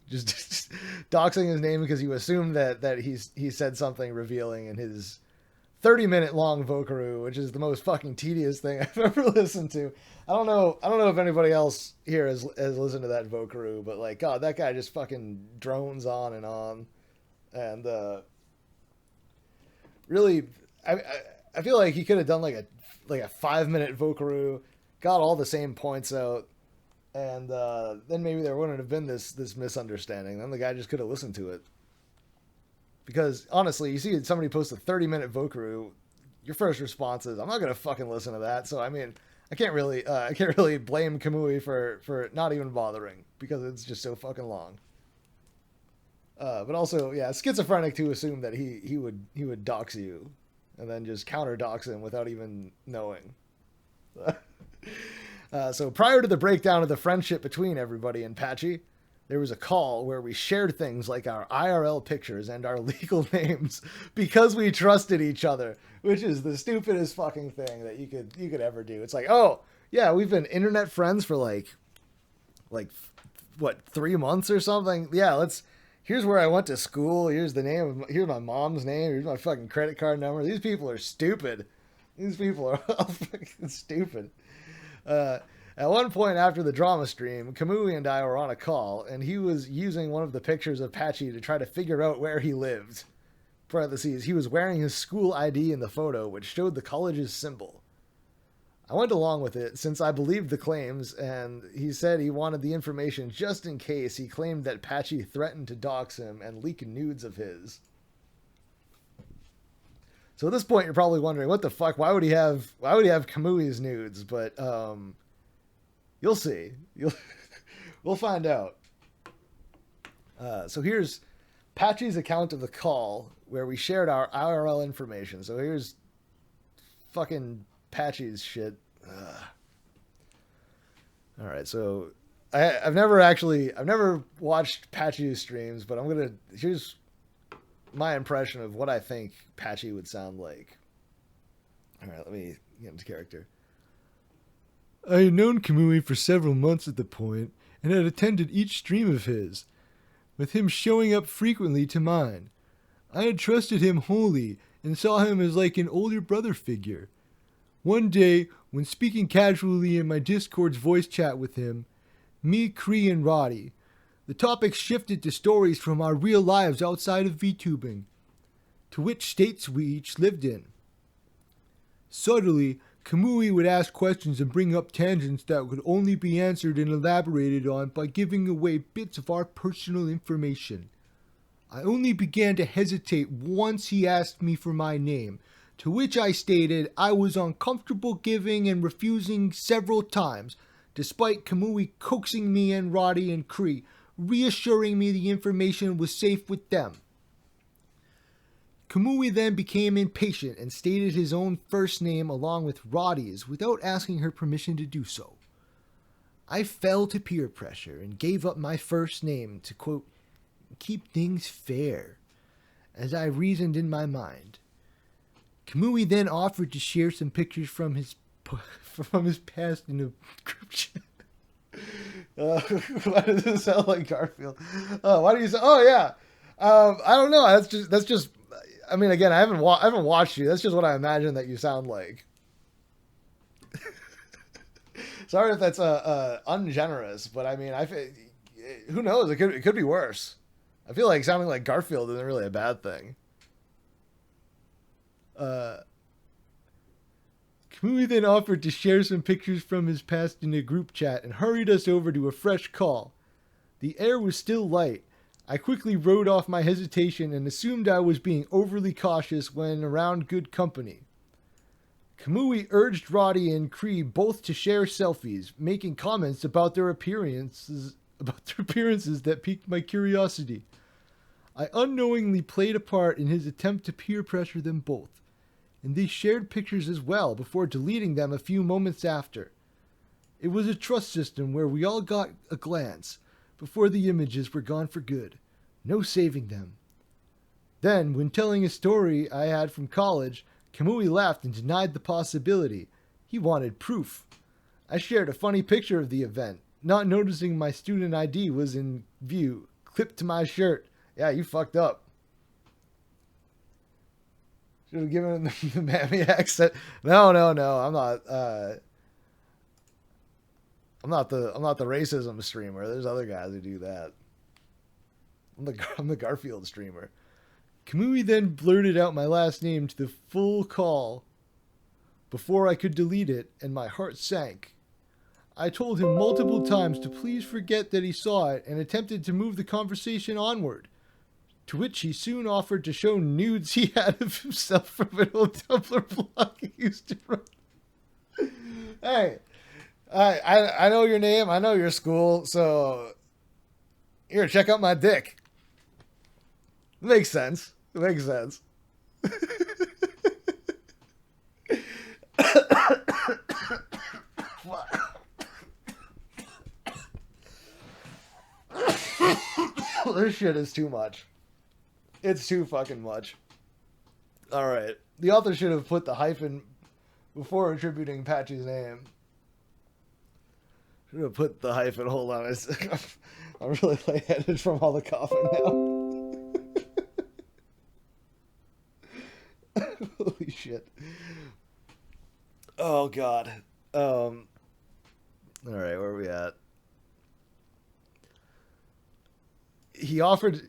Just doxing his name because you assumed that he said something revealing in his 30-minute long Vocaroo, which is the most fucking tedious thing I've ever listened to. I don't know if anybody else here has listened to that Vocaroo, but like, God, that guy just fucking drones on, and really, I feel like he could have done like a 5-minute Vocaroo, got all the same points out, And then maybe there wouldn't have been this misunderstanding. Then the guy just could have listened to it. Because honestly, you see somebody post a 30-minute Vokaroo, your first response is, "I'm not gonna fucking listen to that." So I mean, I can't really blame Kamui for not even bothering because it's just so fucking long. But also, yeah, schizophrenic to assume that he would dox you, and then just counter dox him without even knowing. So prior to the breakdown of the friendship between everybody and Patchy, there was a call where we shared things like our IRL pictures and our legal names because we trusted each other, which is the stupidest fucking thing that you could ever do. It's like, oh yeah, we've been internet friends for like what, 3 months or something. Yeah, here's where I went to school. Here's the name. Here's my mom's name. Here's my fucking credit card number. These people are stupid. These people are all fucking stupid. At one point after the drama stream, Kamui and I were on a call, and he was using one of the pictures of Patchy to try to figure out where he lived. Parentheses, he was wearing his school ID in the photo, which showed the college's symbol. I went along with it since I believed the claims, and he said he wanted the information just in case he claimed that Patchy threatened to dox him and leak nudes of his. So at this point, you're probably wondering, what the fuck? Why would he have Kamui's nudes? But you'll see. We'll find out. So here's Patchy's account of the call where we shared our IRL information. So here's fucking Patchy's shit. All right, so I've never watched Patchy's streams, but here's my impression of what I think Patchy would sound like. All right, let me get into character. I had known Kamui for several months at the point and had attended each stream of his, with him showing up frequently to mine. I had trusted him wholly and saw him as like an older brother figure. One day, when speaking casually in my Discord's voice chat with him, me, Kree, and Roddy, the topic shifted to stories from our real lives outside of VTubing, to which states we each lived in. Subtly, Kamui would ask questions and bring up tangents that could only be answered and elaborated on by giving away bits of our personal information. I only began to hesitate once he asked me for my name, to which I stated I was uncomfortable giving and refusing several times, despite Kamui coaxing me and Roddy and Kree, reassuring me the information was safe with them. Kamui then became impatient and stated his own first name along with Roddy's without asking her permission to do so. I fell to peer pressure and gave up my first name to, quote, keep things fair, as I reasoned in my mind. Kamui then offered to share some pictures from his past in a group chat. Why does it sound like Garfield? Why do you say? Oh yeah, I don't know. That's just. I mean, again, I haven't watched you. That's just what I imagine that you sound like. Sorry if that's ungenerous, but I mean, who knows? It could be worse. I feel like sounding like Garfield isn't really a bad thing. Kamui then offered to share some pictures from his past in a group chat and hurried us over to a fresh call. The air was still light. I quickly wrote off my hesitation and assumed I was being overly cautious when around good company. Kamui urged Roddy and Kree both to share selfies, making comments about their appearances that piqued my curiosity. I unknowingly played a part in his attempt to peer pressure them both, and they shared pictures as well before deleting them a few moments after. It was a trust system where we all got a glance before the images were gone for good. No saving them. Then, when telling a story I had from college, Kamui laughed and denied the possibility. He wanted proof. I shared a funny picture of the event, not noticing my student ID was in view, clipped to my shirt. Yeah, you fucked up. Should have given him the mammy accent. No, I'm not the racism streamer. There's other guys who do that. I'm the Garfield streamer. Kamui then blurted out my last name to the full call before I could delete it, and my heart sank. I told him multiple times to please forget that he saw it and attempted to move the conversation onward. To which he soon offered to show nudes he had of himself from an old Tumblr blog he used to run. Hey, I know your name, I know your school, so here, check out my dick. It makes sense. It makes sense. This shit is too much. It's too fucking much. Alright. The author should have put the hyphen before attributing Patchy's name. Should have put the hyphen. Hold on. I'm really lightheaded from all the coughing now. Holy shit. Oh, God. Alright, where are we at? He offered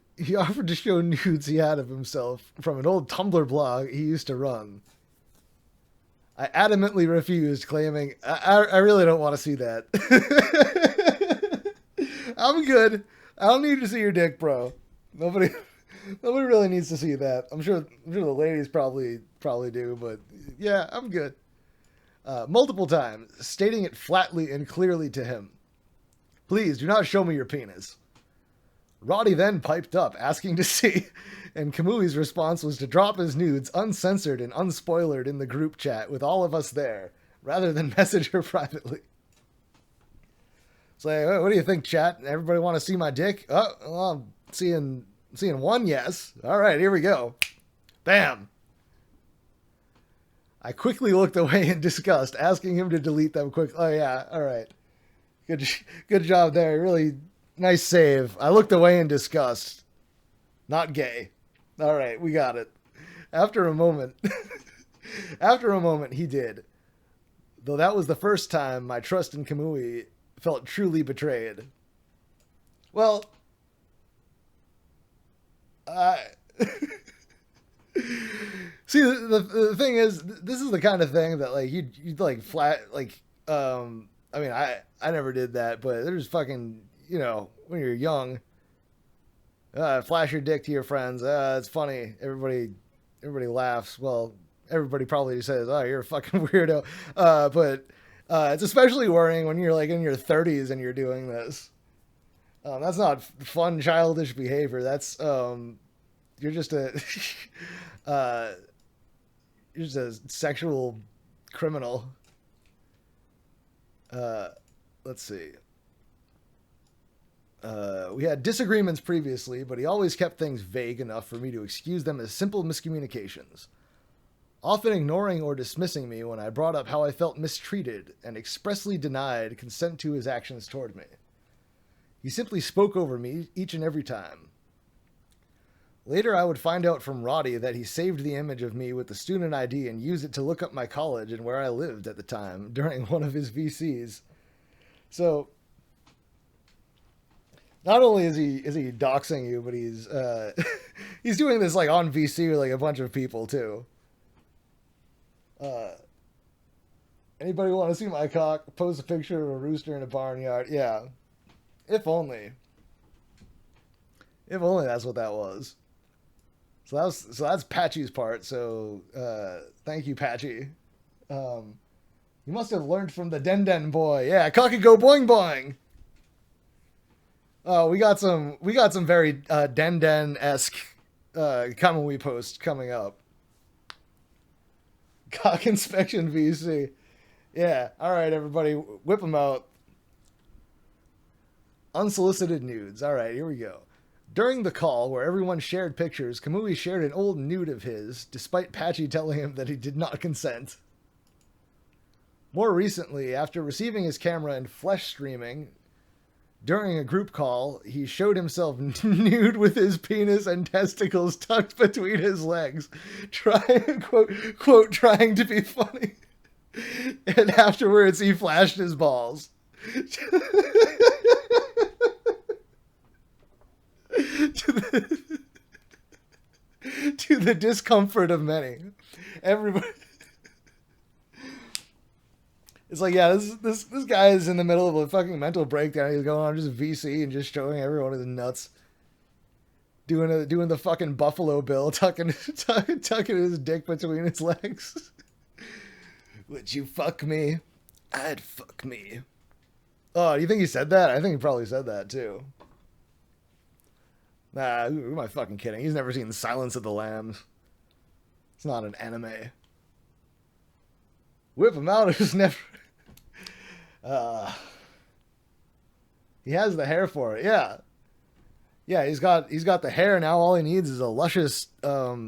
to show nudes he had of himself from an old Tumblr blog he used to run. I adamantly refused, claiming, I really don't want to see that. I'm good. I don't need to see your dick, bro. Nobody really needs to see that. I'm sure the ladies probably do, but yeah, I'm good. Multiple times, stating it flatly and clearly to him. Please, do not show me your penis. Roddy then piped up, asking to see, and Camui's response was to drop his nudes uncensored and unspoilered in the group chat with all of us there, rather than message her privately. It's like, what do you think, chat? Everybody want to see my dick? Oh, well, I'm seeing one yes. All right, here we go. Bam. I quickly looked away in disgust, asking him to delete them quickly. Oh, yeah, all right. Good job there. Really nice save. I looked away in disgust. Not gay. All right, we got it. After a moment, he did. Though that was the first time my trust in Camui felt truly betrayed. Well, see, the thing is, this is the kind of thing that like you'd like flat like I mean, I never did that, but there's fucking, you know, when you're young, flash your dick to your friends. It's funny. Everybody laughs. Well, everybody probably says, "Oh, you're a fucking weirdo." But it's especially worrying when you're like in your 30s and you're doing this. That's not fun, childish behavior. That's you're just a you're just a sexual criminal. Let's see. We had disagreements previously, but he always kept things vague enough for me to excuse them as simple miscommunications, often ignoring or dismissing me when I brought up how I felt mistreated and expressly denied consent to his actions toward me. He simply spoke over me each and every time. Later, I would find out from Roddy that he saved the image of me with the student ID and used it to look up my college and where I lived at the time during one of his VCs. So, not only is he doxing you, but he's he's doing this like on VC with like a bunch of people too. Anybody want to see my cock? Post a picture of a rooster in a barnyard. Yeah, if only. If only that's what that was. So that's Patchy's part. So thank you, Patchy. You must have learned from the Den boy. Yeah, cocky go boing boing. Oh, we got some very Den-esque Kamui post coming up. Cock inspection VC. Yeah, all right, everybody, whip them out. Unsolicited nudes. All right, here we go. During the call, where everyone shared pictures, Kamui shared an old nude of his, despite Patchy telling him that he did not consent. More recently, after receiving his camera and flesh streaming, during a group call, he showed himself nude with his penis and testicles tucked between his legs, trying to be funny. And afterwards, he flashed his balls. To the discomfort of many. Everybody. It's like, yeah, this guy is in the middle of a fucking mental breakdown. He's going on just VC and just showing everyone his nuts. Doing the fucking Buffalo Bill, tucking his dick between his legs. Would you fuck me? I'd fuck me. Oh, you think he said that? I think he probably said that too. Nah, who am I fucking kidding? He's never seen Silence of the Lambs. It's not an anime. Whip him out is never... he has the hair for it, yeah. Yeah, he's got the hair now. All he needs is a luscious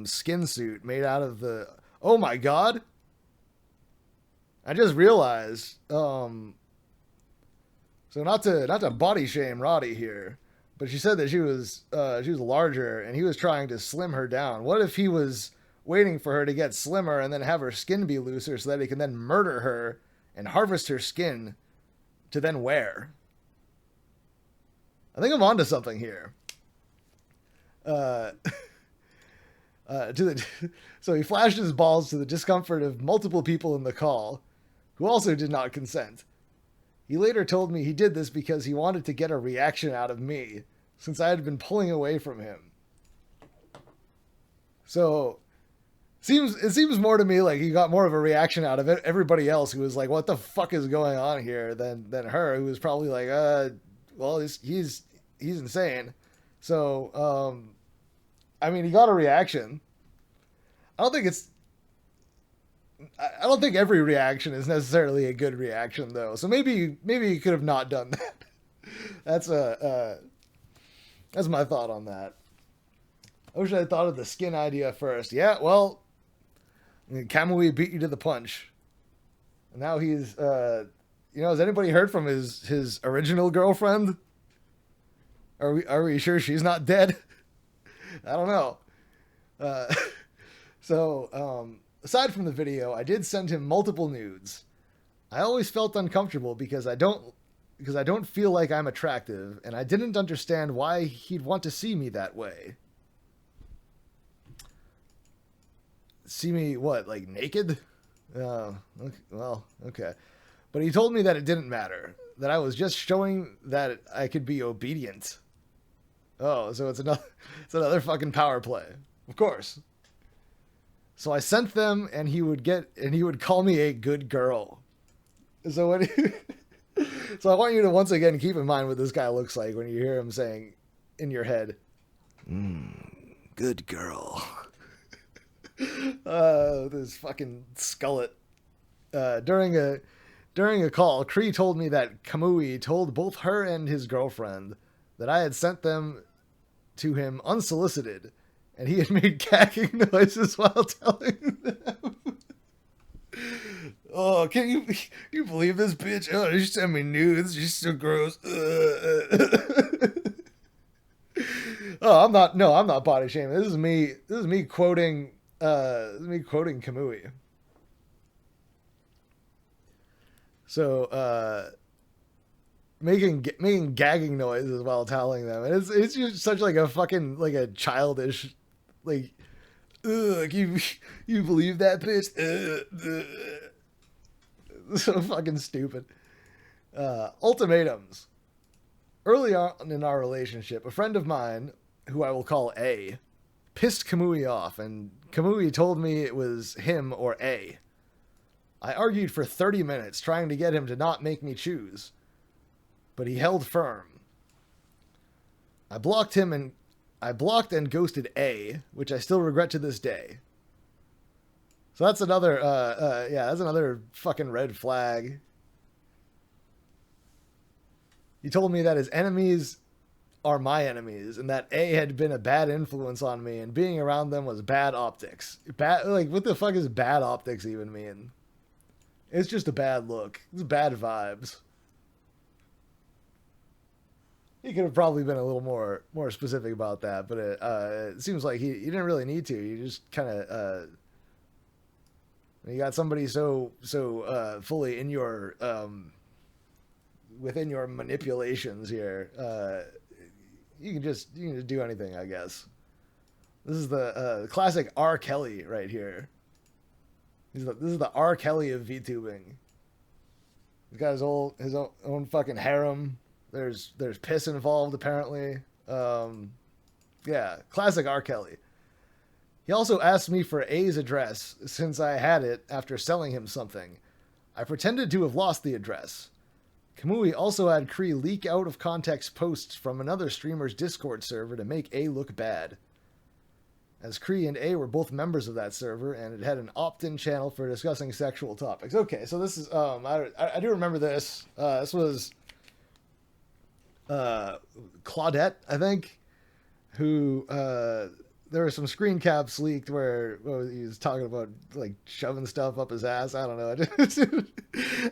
skin suit made out of the... Oh my god! I just realized... So not to body shame Roddy here, but she said that she was larger and he was trying to slim her down. What if he was waiting for her to get slimmer and then have her skin be looser so that he can then murder her and harvest her skin to then wear? I think I'm onto something here. So he flashed his balls to the discomfort of multiple people in the call, who also did not consent. He later told me he did this because he wanted to get a reaction out of me, since I had been pulling away from him. So, it seems more to me like he got more of a reaction out of it. Everybody else who was like, "What the fuck is going on here?" than her, who was probably like, well, he's insane." So, I mean, he got a reaction. I don't think every reaction is necessarily a good reaction, though. So maybe he could have not done that. That's my thought on that. I wish I had thought of the skin idea first. Yeah, well, Kamui beat you to the punch. And now he's, has anybody heard from his original girlfriend? Are we sure she's not dead? I don't know. Aside from the video, I did send him multiple nudes. I always felt uncomfortable because I don't feel like I'm attractive, and I didn't understand why he'd want to see me that way. See me, what, like naked? Okay, well, okay. But he told me that it didn't matter, that I was just showing that I could be obedient. Oh, so it's another fucking power play. Of course. So I sent them, and he would call me a good girl. So so I want you to once again keep in mind what this guy looks like when you hear him saying in your head, good girl. This fucking skullet. During a call, Kree told me that Kamui told both her and his girlfriend that I had sent them to him unsolicited, and he had made gagging noises while telling them. Oh, can you believe this bitch? Oh, she sent me nudes. She's so gross. Oh, I'm not body shaming. This is me quoting Kamui. So, making gagging noises while telling them, and it's just such like a fucking like a childish like, ugh, you believe that bitch? So fucking stupid. Ultimatums. Early on in our relationship, a friend of mine, who I will call A, pissed Kamui off, and Kamui told me it was him or A. I argued for 30 minutes trying to get him to not make me choose, but he held firm. I blocked and ghosted A, which I still regret to this day. So that's another, that's another fucking red flag. He told me that his enemies are my enemies, and that A had been a bad influence on me, and being around them was bad optics. Like, what the fuck does bad optics even mean? It's just a bad look. It's bad vibes. He could have probably been a little more specific about that, but it seems like he didn't really need to. You just kind of you got somebody so fully in your within your manipulations here. You can just do anything, I guess. This is the classic R. Kelly right here. This is the R. Kelly of VTubing. He's got his own fucking harem. There's piss involved apparently. Yeah, classic R. Kelly. He also asked me for A's address since I had it after selling him something. I pretended to have lost the address. Kamui also had Kree leak out of context posts from another streamer's Discord server to make A look bad. As Kree and A were both members of that server, and it had an opt-in channel for discussing sexual topics. Okay, so this is, I do remember this. This was Claudette, I think, who, there were some screen caps leaked where he was talking about like shoving stuff up his ass. I don't know.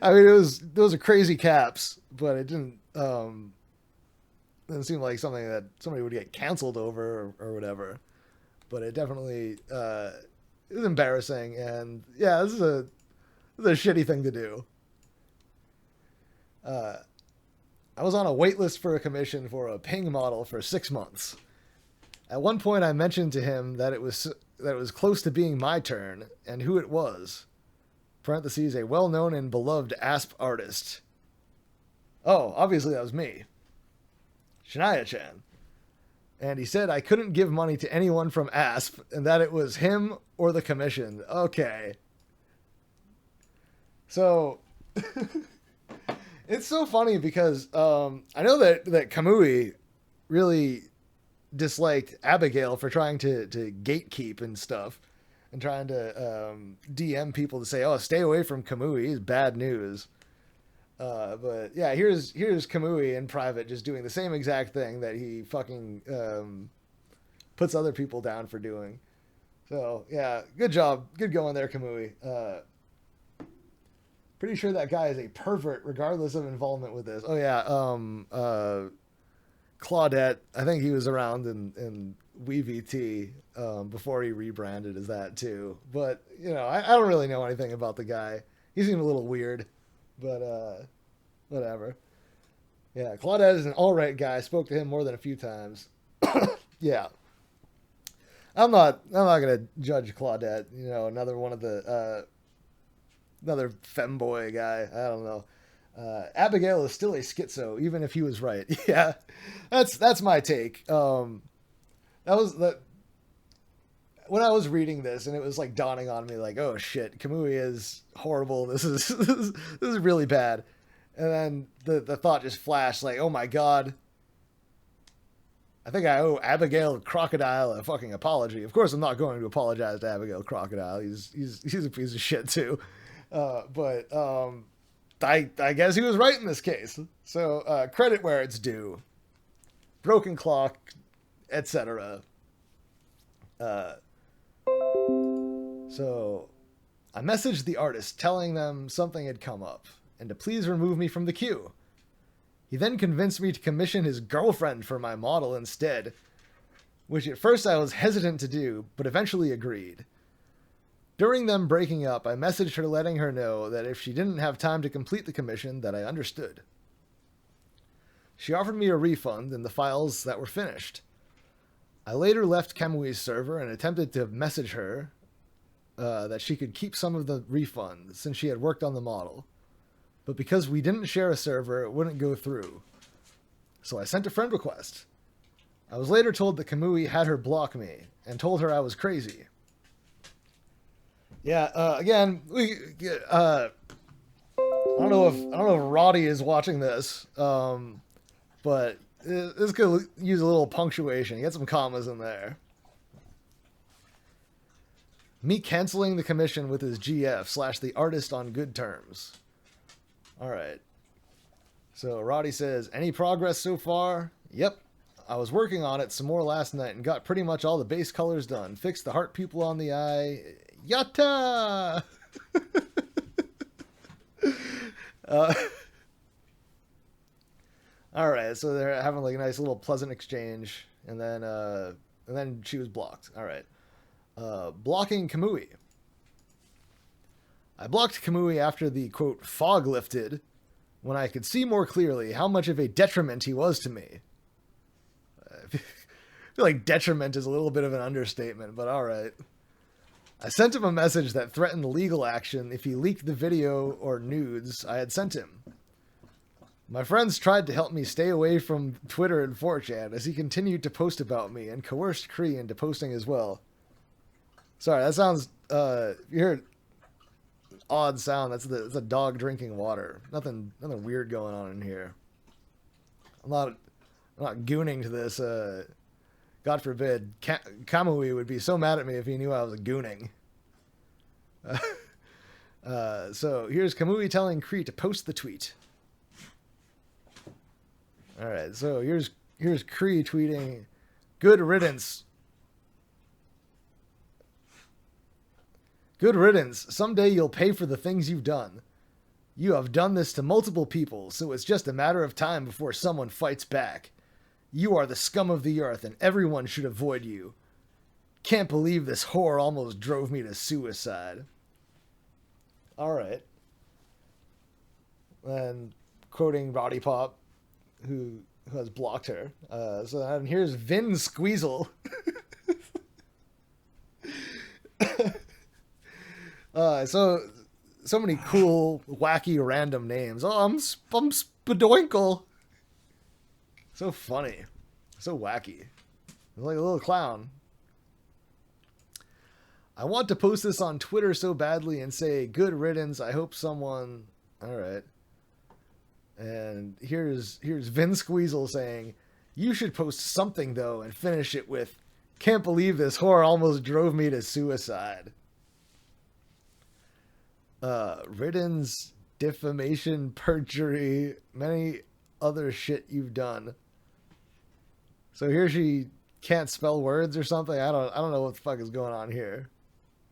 I mean, those are crazy caps, but it didn't seem like something that somebody would get canceled over or whatever. But it definitely it was embarrassing, and yeah, this is a shitty thing to do. I was on a wait list for a commission for a Ping model for 6 months. At one point, I mentioned to him that it was close to being my turn, and who it was. Parentheses, a well-known and beloved ASP artist. Oh, obviously that was me. Shania-chan. And he said I couldn't give money to anyone from ASP, and that it was him or the commission. Okay. So, it's so funny because I know that Kamui really disliked Abigail for trying to gatekeep and stuff, and trying to DM people to say, "Oh, stay away from Kamui. He's bad news." But yeah, here's Kamui in private just doing the same exact thing that he fucking puts other people down for doing. So yeah, good job, good going there, Kamui. Pretty sure that guy is a pervert, regardless of involvement with this. Oh yeah, Claudette, I think he was around in CamuiVT before he rebranded as that too. But, you know, I don't really know anything about the guy. He seemed a little weird, but whatever. Yeah, Claudette is an alright guy. I spoke to him more than a few times. Yeah. I'm not gonna judge Claudette, you know, another one of the another femboy guy. I don't know. Abigail is still a schizo, even if he was right. Yeah, that's my take. That was when I was reading this, and it was like dawning on me, like, oh shit, Kamui is horrible. This is really bad. And then the thought just flashed, like, oh my god, I think I owe Abigail Crocodile a fucking apology. Of course, I'm not going to apologize to Abigail Crocodile. He's a piece of shit too. But I guess he was right in this case. So credit where it's due. Broken clock, etc. So I messaged the artist telling them something had come up and to please remove me from the queue. He then convinced me to commission his girlfriend for my model instead, which at first I was hesitant to do, but eventually agreed. During them breaking up, I messaged her letting her know that if she didn't have time to complete the commission, that I understood. She offered me a refund in the files that were finished. I later left Kamui's server and attempted to message her that she could keep some of the refund since she had worked on the model. But because we didn't share a server, it wouldn't go through. So I sent a friend request. I was later told that Kamui had her block me and told her I was crazy. Yeah, again, I don't know if Roddy is watching this, but this could use a little punctuation. Get some commas in there. Me canceling the commission with his GF / the artist on good terms. All right. So Roddy says, any progress so far? Yep. I was working on it some more last night and got pretty much all the base colors done. Fixed the heart pupil on the eye. Yatta! All right, so they're having like a nice little pleasant exchange, and then she was blocked. All right, blocking Kamui. I blocked Kamui after the quote fog lifted, when I could see more clearly how much of a detriment he was to me. I feel like detriment is a little bit of an understatement, but all right. I sent him a message that threatened legal action if he leaked the video or nudes I had sent him. My friends tried to help me stay away from Twitter and 4chan as he continued to post about me and coerced Kree into posting as well. Sorry, that sounds, you hear an odd sound. That's a dog drinking water. Nothing weird going on in here. I'm not gooning to this, God forbid. Kamui would be so mad at me if he knew I was gooning. So here's Kamui telling Kree to post the tweet. Alright, so here's Kree tweeting, "Good riddance. Good riddance. Someday you'll pay for the things you've done. You have done this to multiple people, so it's just a matter of time before someone fights back. You are the scum of the earth, and everyone should avoid you. Can't believe this whore almost drove me to suicide." Alright. And quoting Roddy Pop, who has blocked her. So and here's Vin Squeezle. So many cool, wacky, random names. Oh, I'm Spadoinkle. So funny. So wacky. Like a little clown. "I want to post this on Twitter so badly and say, good riddance. I hope someone..." Alright. And here's Vin Squeezle saying, "You should post something, though, and finish it with, can't believe this whore almost drove me to suicide." Riddance, defamation, perjury, many other shit you've done. So here she can't spell words or something. I don't know what the fuck is going on here.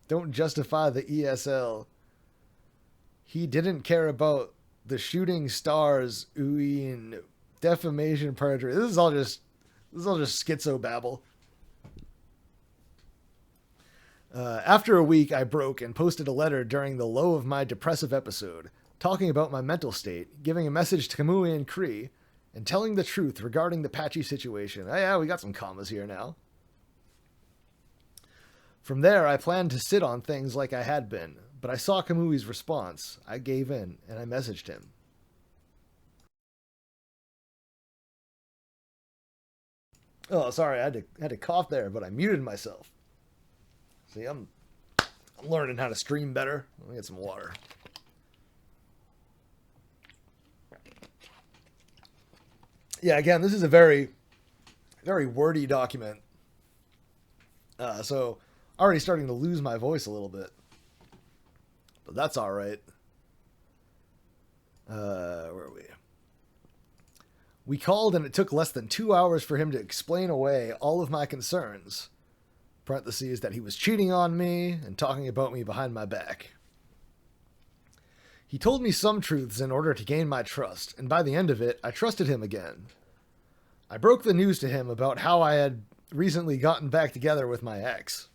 Don't justify the ESL. He didn't care about the shooting stars. Ooh, defamation, perjury. This is all just schizo babble. After a week, I broke and posted a letter during the low of my depressive episode, talking about my mental state, giving a message to Kamui and Kree, and telling the truth regarding the Patchy situation. Oh yeah, we got some commas here now. From there, I planned to sit on things like I had been, but I saw Kamui's response. I gave in, and I messaged him. Oh, sorry, I had to cough there, but I muted myself. See, I'm learning how to stream better. Let me get some water. Yeah, again, this is a very, very wordy document. So already starting to lose my voice a little bit. But that's all right. Where are we? We called and it took less than 2 hours for him to explain away all of my concerns. Parentheses, that he was cheating on me and talking about me behind my back. He told me some truths in order to gain my trust, and by the end of it, I trusted him again. I broke the news to him about how I had recently gotten back together with my ex.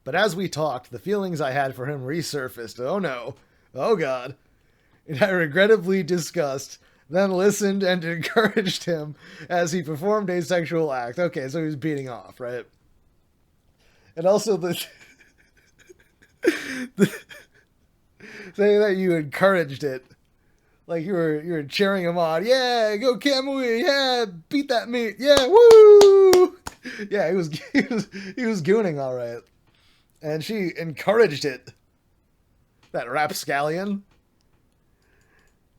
But as we talked, the feelings I had for him resurfaced. Oh no. Oh god. And I regrettably discussed, then listened and encouraged him as he performed a sexual act. Okay, so he was beating off, right? And also saying that you encouraged it. Like you were cheering him on. Yeah, go Kamui. Yeah, beat that meat. Yeah, woo! Yeah, he was gooning all right. And she encouraged it. That rapscallion.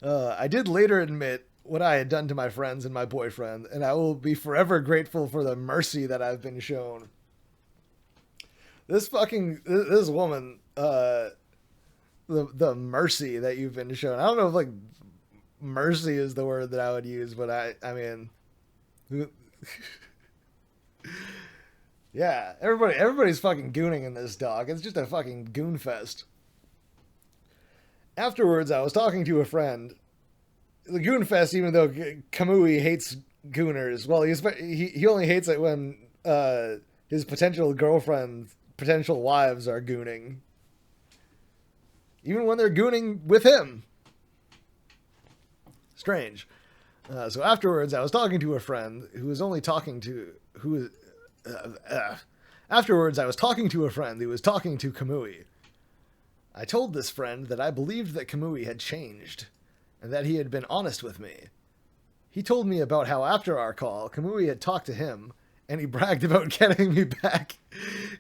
I did later admit what I had done to my friends and my boyfriend, and I will be forever grateful for the mercy that I've been shown. This woman, the mercy that you've been shown. I don't know if like mercy is the word that I would use, but I mean, yeah, everybody's fucking gooning in this, dog. It's just a fucking goon fest. Afterwards, I was talking to a friend. The goon fest, even though Kamui hates gooners, well, he only hates it when his potential girlfriends, potential wives are gooning. Even when they're gooning with him. Strange. So afterwards, I was talking to a friend who was talking to Kamui. I told this friend that I believed that Kamui had changed, and that he had been honest with me. He told me about how after our call, Kamui had talked to him, and he bragged about getting me back.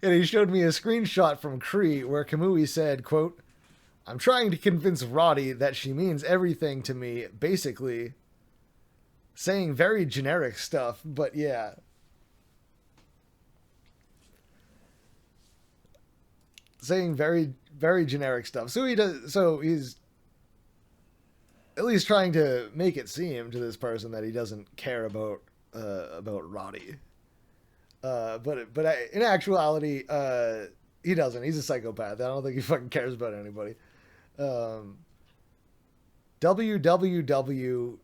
And he showed me a screenshot from Kree where Kamui said, quote, "I'm trying to convince Roddy that she means everything to me, basically saying very generic stuff, but yeah." Saying very, very generic stuff. So he's at least trying to make it seem to this person that he doesn't care about Roddy. But in actuality, he doesn't. He's a psychopath. I don't think he fucking cares about anybody. WWW.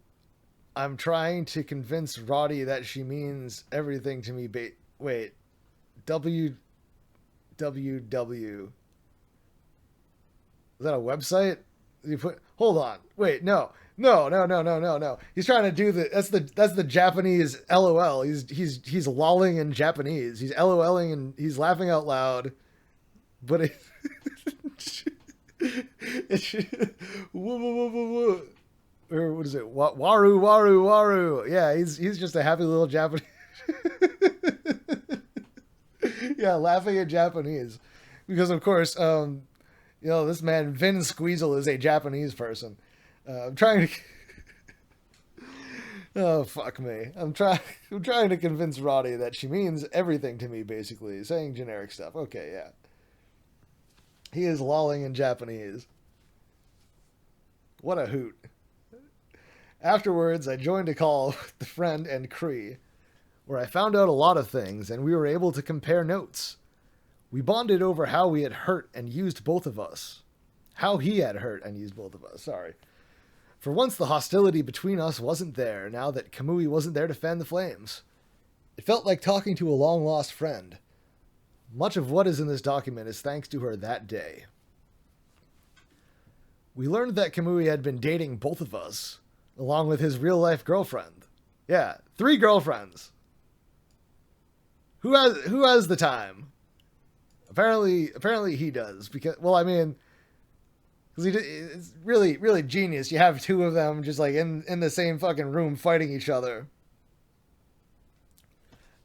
I'm trying to convince Roddy that she means everything to me. Wait. WWW. Is that a website? You put. Hold on. Wait. No. He's trying to do that's the Japanese LOL. He's lolling in Japanese. He's LOLing and he's laughing out loud. But or what is it? Waru. Yeah, he's just a happy little Japanese. Yeah, laughing at Japanese. Because of course, this man Vin Squeezle is a Japanese person. I'm trying to. Oh fuck me! I'm trying to convince Roddy that she means everything to me. Basically, saying generic stuff. Okay, yeah. He is lolling in Japanese. What a hoot! Afterwards, I joined a call with the friend and Kree, where I found out a lot of things, and we were able to compare notes. We bonded over how we had hurt and used both of us. How he had hurt and used both of us. Sorry. For once, the hostility between us wasn't there, now that Kamui wasn't there to fan the flames. It felt like talking to a long-lost friend. Much of what is in this document is thanks to her that day. We learned that Kamui had been dating both of us, along with his real-life girlfriend. Yeah, 3 girlfriends. Who has the time? Apparently he does, because, well, I mean, because it's really, really genius. You have 2 of them just like in the same fucking room fighting each other,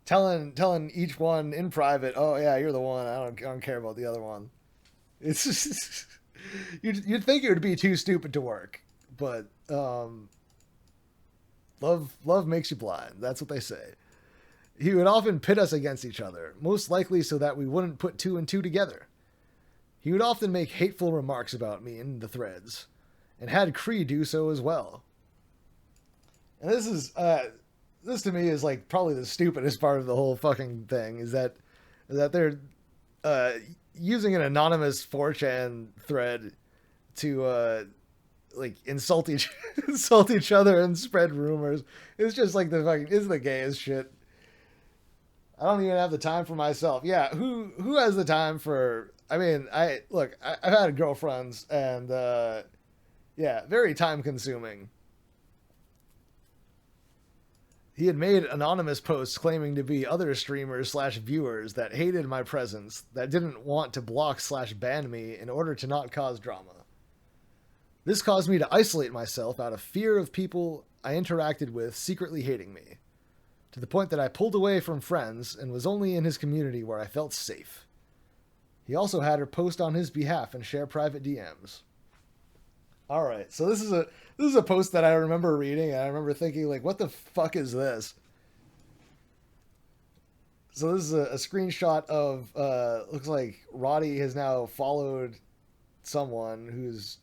telling each one in private, "Oh yeah, you're the one. I don't care about the other one." It's just, you'd think it would be too stupid to work, but love makes you blind. That's what they say. He would often pit us against each other, most likely so that we wouldn't put 2 and 2 together. He would often make hateful remarks about me in the threads, and had Kree do so as well. And this to me is like probably the stupidest part of the whole fucking thing, is that they're using an anonymous 4chan thread to like insult each other and spread rumors. It's just like it's the gayest shit. I don't even have the time for myself. Yeah, who has the time for? I mean, I've had girlfriends, and yeah, very time consuming. He had made anonymous posts claiming to be other streamers / viewers that hated my presence, that didn't want to block / ban me in order to not cause drama. This caused me to isolate myself out of fear of people I interacted with secretly hating me, to the point that I pulled away from friends and was only in his community where I felt safe. He also had her post on his behalf and share private DMs. All right, so this is a post that I remember reading, and I remember thinking, like, what the fuck is this? So this is a screenshot of, looks like Roddy has now followed someone who's...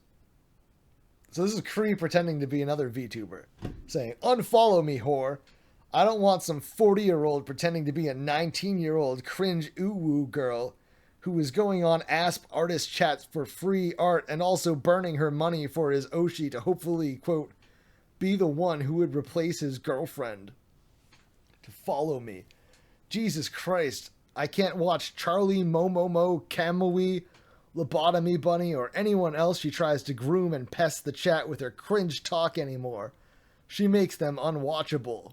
So this is Kree pretending to be another VTuber, saying, "Unfollow me, whore. I don't want some 40-year-old pretending to be a 19-year-old cringe ooh-woo girl who is going on ASP artist chats for free art and also burning her money for his Oshi to hopefully, quote, be the one who would replace his girlfriend. To follow me. Jesus Christ, I can't watch Charlie, Momomo, Kamui, Lobotomy Bunny, or anyone else she tries to groom and pest the chat with her cringe talk anymore. She makes them unwatchable.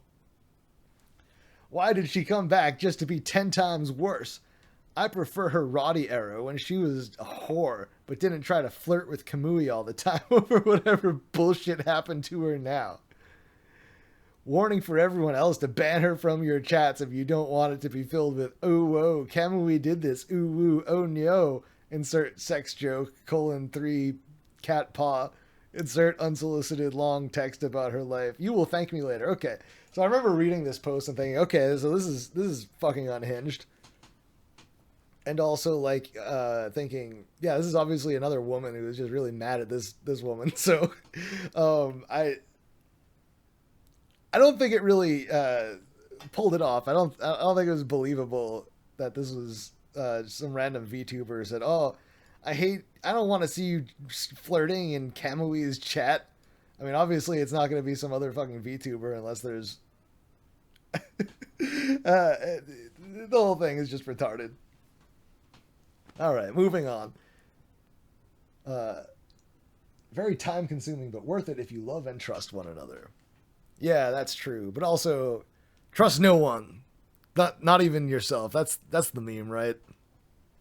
Why did she come back just to be 10 times worse? I prefer her Roddy era when she was a whore, but didn't try to flirt with Kamui all the time over whatever bullshit happened to her now. Warning for everyone else to ban her from your chats if you don't want it to be filled with "oh whoa, Kamui did this, ooh woo, oh no." Insert sex joke, :3, cat paw. Insert unsolicited long text about her life. You will thank me later. Okay. So I remember reading this post and thinking, okay, so this is fucking unhinged. And also like thinking, yeah, this is obviously another woman who is just really mad at this woman. So I don't think it really pulled it off. I don't think it was believable that this was some random VTuber said, "Oh, I don't want to see you flirting in Camui's chat." I mean, obviously it's not going to be some other fucking VTuber unless there's the whole thing is just retarded. All right, moving on. Very time consuming, but worth it if you love and trust one another. Yeah, that's true. But also, trust no one. Not even yourself. That's the meme, right?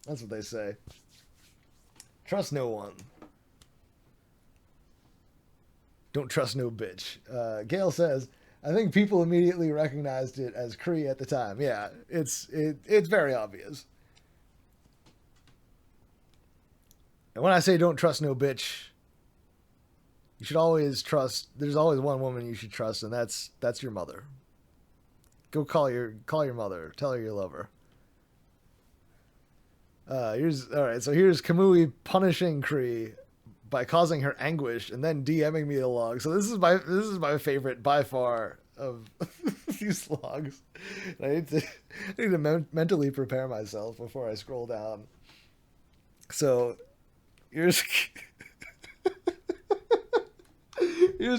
That's what they say. Trust no one. Don't trust no bitch. Gail says, I think people immediately recognized it as Kree at the time. Yeah, it's very obvious. And when I say don't trust no bitch, you should always trust. There's always one woman you should trust, and that's your mother. Go call your mother. Tell her you love her. Here's Kamui punishing Kree by causing her anguish and then DMing me the log. So this is my favorite by far of these logs. I need to mentally prepare myself before I scroll down. So here's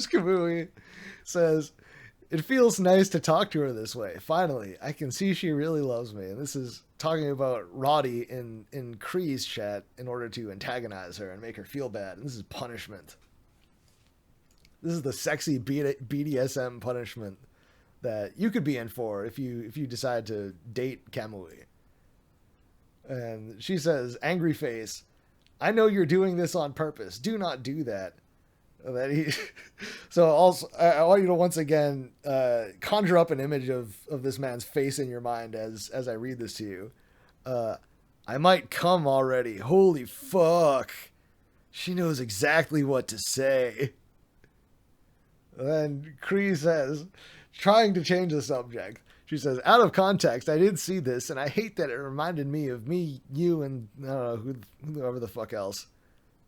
Kamui says, "It feels nice to talk to her this way. Finally, I can see she really loves me." And this is talking about Roddy in Kree's chat in order to antagonize her and make her feel bad. And this is punishment. This is the sexy BDSM punishment that you could be in for if you decide to date Kamui. And she says, angry face, "I know you're doing this on purpose. Do not do that." So also, I want you to once again conjure up an image of this man's face in your mind as I read this to you. I might come already. Holy fuck. She knows exactly what to say. And then Kree says, trying to change the subject. She says, out of context, I did see this, and I hate that it reminded me of me, you, and I don't know, whoever the fuck else.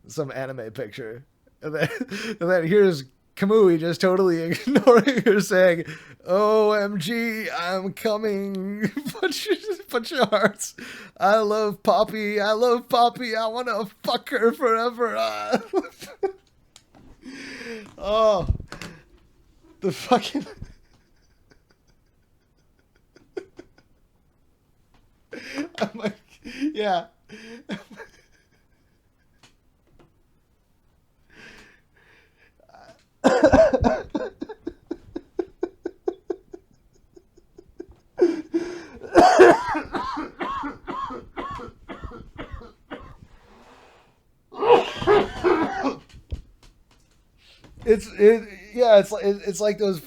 Some anime picture. And then here's Kamui just totally ignoring her, saying, OMG, I'm coming. Bunch of hearts. I love Poppy. I want to fuck her forever. Oh, the fucking... I'm like, yeah. It's like those.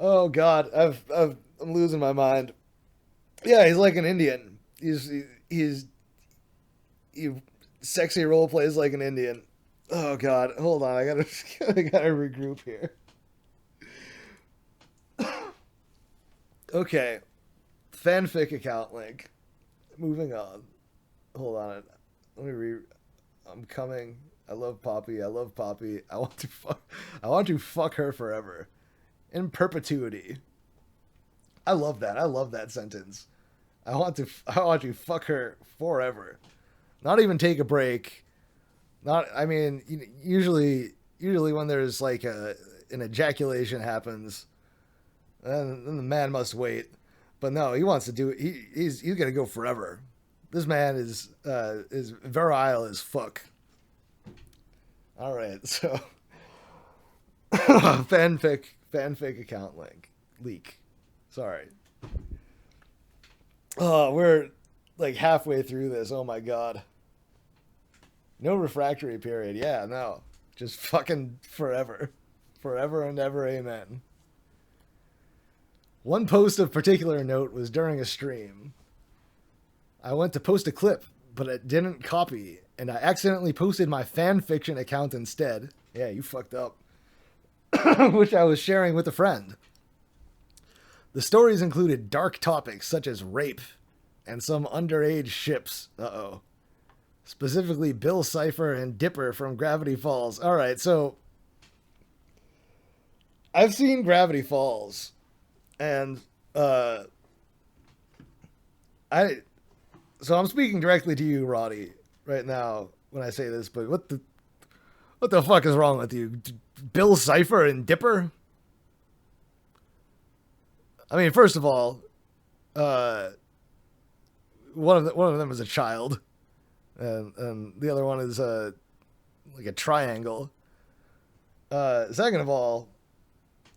Oh God, I'm losing my mind. Yeah, he's like an Indian. He sexy role plays like an Indian. Oh God, hold on, I gotta regroup here. Okay, fanfic account link. Moving on. Hold on, let me read. I'm coming. I love Poppy. I want to fuck her forever, in perpetuity. I love that. I love that sentence. I want to fuck her forever. Not even take a break. Usually when there's like an ejaculation happens, then the man must wait. But no, he wants to do it. He's gonna go forever. This man is virile as fuck. All right, so fanfic account link. leak. Sorry. Oh, we're like halfway through this. Oh my god. No refractory period. Yeah, no. Just fucking forever. Forever and ever, amen. One post of particular note was during a stream. I went to post a clip, but it didn't copy, and I accidentally posted my fanfiction account instead. Yeah, you fucked up. Which I was sharing with a friend. The stories included dark topics such as rape and some underage ships. Uh-oh. Specifically Bill Cipher and Dipper from Gravity Falls. Alright, so I've seen Gravity Falls, and so I'm speaking directly to you, Roddy, right now when I say this, but what the fuck is wrong with you? Bill Cipher and Dipper? I mean, first of all, one of them is a child, and the other one is like a triangle. Second of all,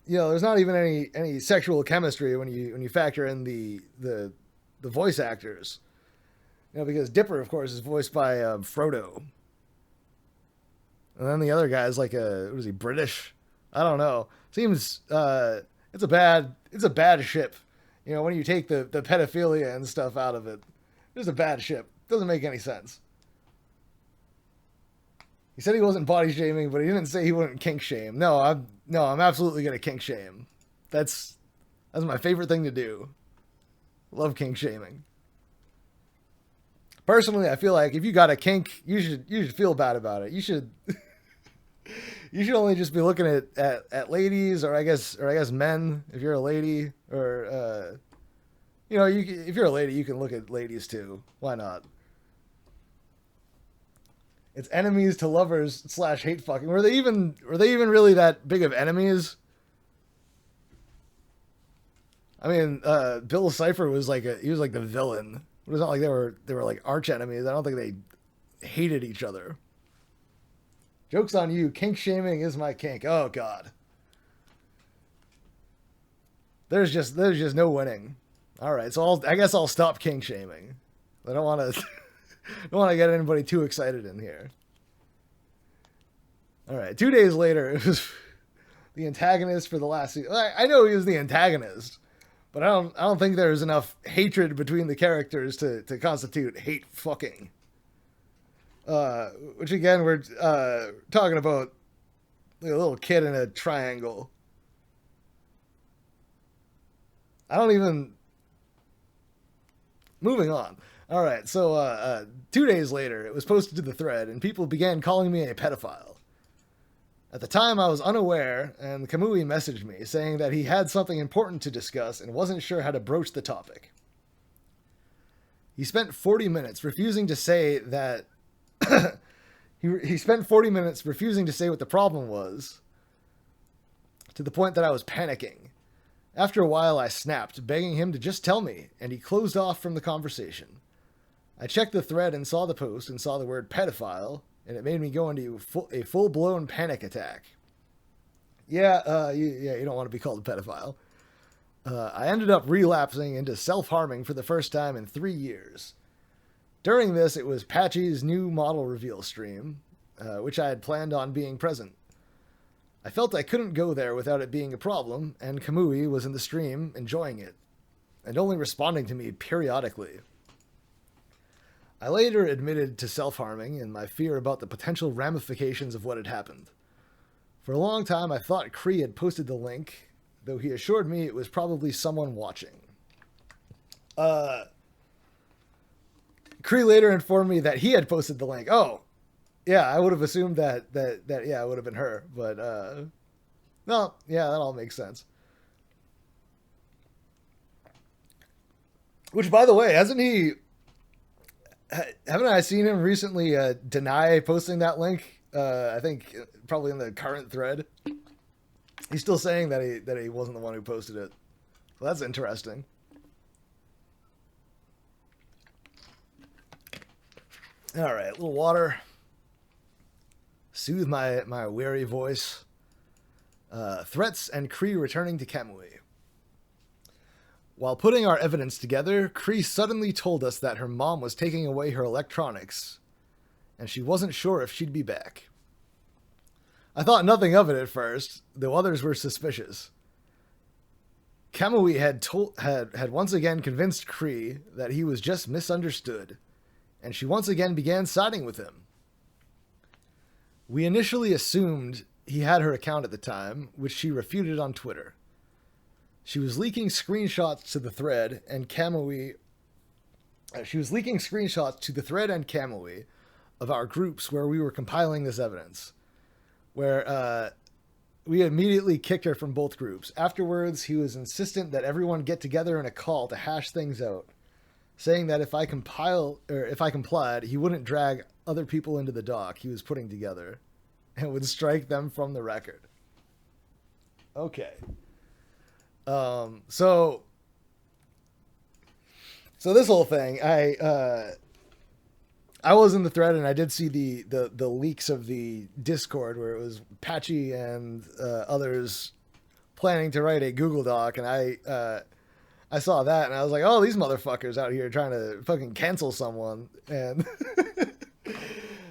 you know, there's not even any sexual chemistry when you factor in the voice actors. You know, because Dipper, of course, is voiced by Frodo, and then the other guy is like what is he, British? I don't know. Seems it's a bad ship. You know, when you take the pedophilia and stuff out of it, it's a bad ship. Doesn't make any sense. He said he wasn't body shaming, but he didn't say he wouldn't kink shame. No, I'm absolutely gonna kink shame. That's my favorite thing to do. Love kink shaming. Personally, I feel like if you got a kink, you should feel bad about it. You should only just be looking at ladies, or I guess men if you're a lady, or you know, if you're a lady, you can look at ladies too. Why not? It's enemies to lovers / hate fucking. Were they even really that big of enemies? I mean, Bill Cipher was he was like the villain. It was not like they were like arch enemies. I don't think they hated each other. Joke's on you. Kink shaming is my kink. Oh god. There's just no winning. All right, so I guess I'll stop kink shaming. I don't want to don't want to get anybody too excited in here. All right, 2 days later, it was the antagonist for the last season. I know he was the antagonist, but I don't think there's enough hatred between the characters to constitute hate fucking. Which again, we're talking about like a little kid in a triangle. Moving on. All right, so 2 days later, it was posted to the thread, and people began calling me a pedophile. At the time, I was unaware, and Kamui messaged me saying that he had something important to discuss and wasn't sure how to broach the topic. He spent 40 minutes refusing to say that... he spent 40 minutes refusing to say what the problem was, to the point that I was panicking. After a while, I snapped, begging him to just tell me, and he closed off from the conversation. I checked the thread and saw the post and saw the word pedophile, and it made me go into a full-blown panic attack. Yeah, you don't want to be called a pedophile. I ended up relapsing into self-harming for the first time in 3 years. During this, it was Patchy's new model reveal stream, which I had planned on being present. I felt I couldn't go there without it being a problem, and Kamui was in the stream enjoying it, and only responding to me periodically. I later admitted to self-harming and my fear about the potential ramifications of what had happened. For a long time, I thought Kree had posted the link, though he assured me it was probably someone watching. Kree later informed me that he had posted the link. Oh, yeah, I would have assumed that yeah, it would have been her, but no, yeah, that all makes sense. Which, by the way, haven't I seen him recently deny posting that link? I think probably in the current thread. He's still saying that he wasn't the one who posted it. So that's interesting. All right, a little water. Soothe my weary voice. Threats and Kree returning to Kamui. While putting our evidence together, Cree suddenly told us that her mom was taking away her electronics, and she wasn't sure if she'd be back. I thought nothing of it at first, though others were suspicious. Kamui had once again convinced Cree that he was just misunderstood, and she once again began siding with him. We initially assumed he had her account at the time, which she refuted on Twitter. She was leaking screenshots to the thread and Kamui. She was leaking screenshots to the thread and Kamui of our groups where we were compiling this evidence, where we immediately kicked her from both groups. Afterwards, he was insistent that everyone get together in a call to hash things out, saying that if I complied, he wouldn't drag other people into the doc he was putting together and would strike them from the record. Okay. So this whole thing, I was in the thread and I did see the leaks of the Discord where it was Patchy and others planning to write a Google Doc, and I saw that and I was like, oh, these motherfuckers out here trying to fucking cancel someone, and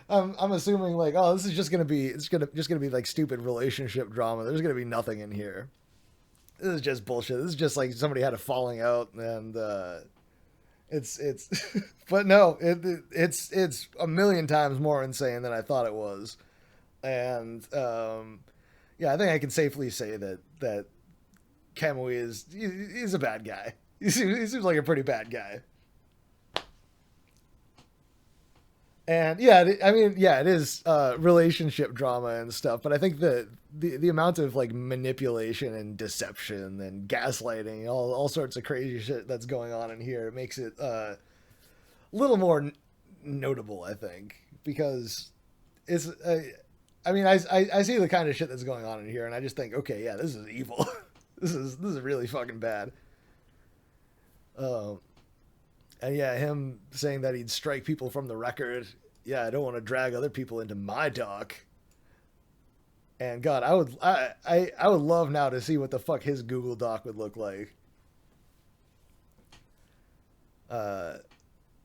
I'm assuming like, oh, this is just gonna be like stupid relationship drama. There's gonna be nothing in here. This is just bullshit. This is just like somebody had a falling out, and it's but no, it's a million times more insane than I thought it was, and yeah, I think I can safely say that Kamui he's a bad guy. He seems like a pretty bad guy. And yeah, I mean, yeah, it is relationship drama and stuff, but I think the amount of like manipulation and deception and gaslighting, all sorts of crazy shit that's going on in here, makes it a little more notable, I think, because it's. I mean, I see the kind of shit that's going on in here, and I just think, okay, yeah, this is evil. This is really fucking bad. And yeah, him saying that he'd strike people from the record. Yeah, I don't want to drag other people into my doc. And God, I would love now to see what the fuck his Google Doc would look like.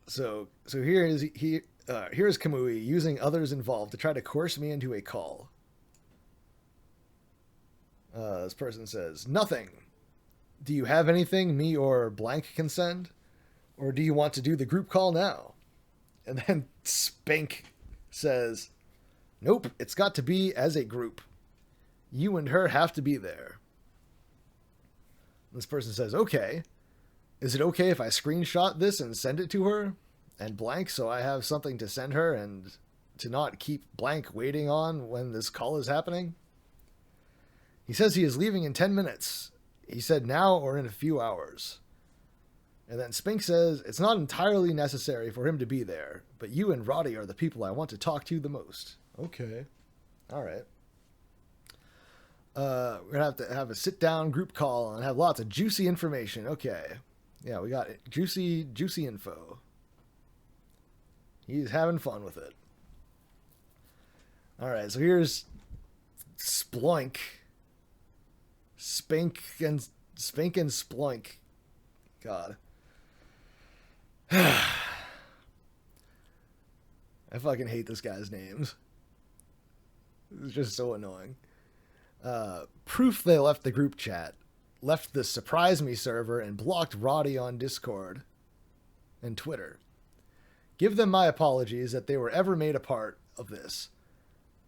So here's Kamui using others involved to try to coerce me into a call. This person says, nothing. Do you have anything me or blank can send? Or do you want to do the group call now? And then Spank says, nope, it's got to be as a group. You and her have to be there. This person says, okay. Is it okay if I screenshot this and send it to her? And blank, so I have something to send her and to not keep blank waiting on when this call is happening? He says he is leaving in 10 minutes. He said now or in a few hours. And then Spink says, it's not entirely necessary for him to be there, but you and Roddy are the people I want to talk to the most. Okay. All right. We're going to have a sit-down group call and have lots of juicy information. Okay. Yeah, we got juicy info. He's having fun with it. All right, so here's Sploink. Spink and Sploink. God. I fucking hate this guy's names. It's just so annoying. Proof they left the group chat, left the Surprise Me server, and blocked Roddy on Discord and Twitter. Give them my apologies that they were ever made a part of this.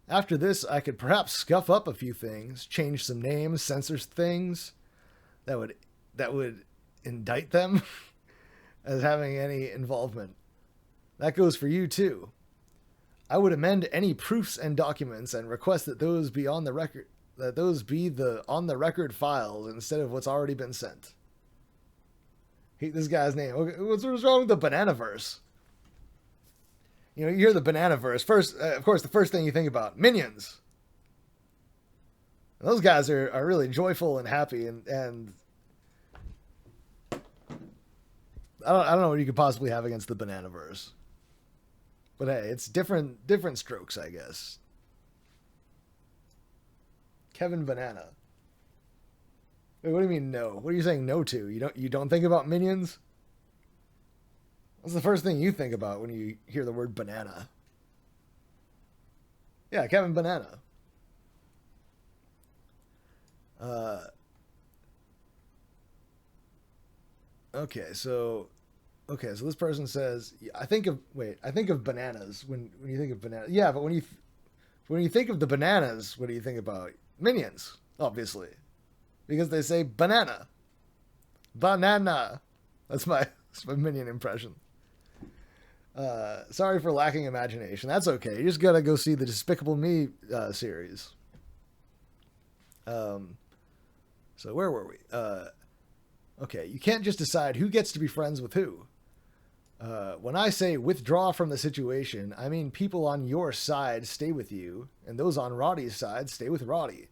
After this, I could perhaps scuff up a few things, change some names, censor things that would indict them as having any involvement. That goes for you too. I would amend any proofs and documents and request that those be on the record, that those be the on the record files instead of what's already been sent. Hate this guy's name. Okay, what's wrong with the Bananaverse? You know, you hear the Bananaverse first. Of course, the first thing you think about, Minions. And those guys are really joyful and happy, and I don't know what you could possibly have against the Bananaverse. But hey, it's different strokes, I guess. Kevin Banana. Wait, what do you mean no? What are you saying no to? You don't think about minions? What's the first thing you think about when you hear the word banana? Yeah, Kevin Banana. Okay, so this person says, I think of bananas when you think of bananas. Yeah, but when you think of the bananas, what do you think about? Minions, obviously, because they say banana. Banana. That's my minion impression. Sorry for lacking imagination. That's okay. You just gotta go see the Despicable Me series. So where were we? Okay, you can't just decide who gets to be friends with who. When I say withdraw from the situation, I mean people on your side stay with you, and those on Roddy's side stay with Roddy.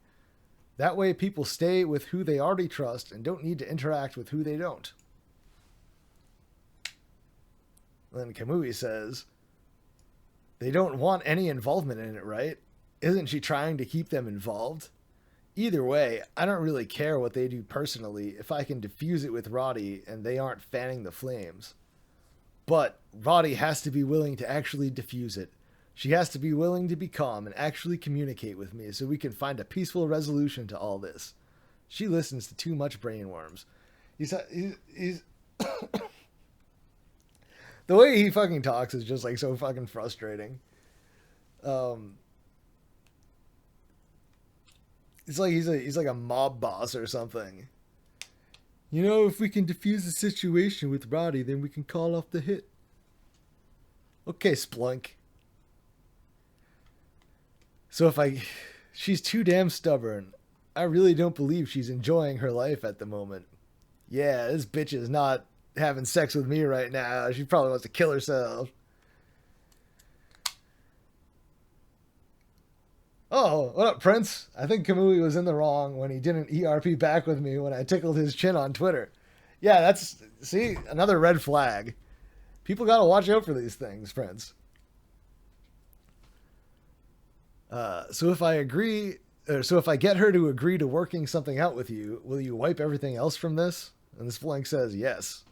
That way people stay with who they already trust and don't need to interact with who they don't. Then Kamui says, they don't want any involvement in it, right? Isn't she trying to keep them involved? Either way, I don't really care what they do personally if I can diffuse it with Roddy and they aren't fanning the flames. But Roddy has to be willing to actually diffuse it. She has to be willing to be calm and actually communicate with me so we can find a peaceful resolution to all this. She listens to too much brainworms. He's the way he fucking talks is just like so fucking frustrating. It's like he's like a mob boss or something. You know, if we can defuse the situation with Roddy, then we can call off the hit. Okay, Splunk. So she's too damn stubborn. I really don't believe she's enjoying her life at the moment. Yeah, this bitch is not having sex with me right now. She probably wants to kill herself. Oh, what up, Prince? I think Kamui was in the wrong when he didn't ERP back with me when I tickled his chin on Twitter. Yeah, see, another red flag. People gotta watch out for these things, Prince. So if I get her to agree to working something out with you, will you wipe everything else from this? And this blank says yes.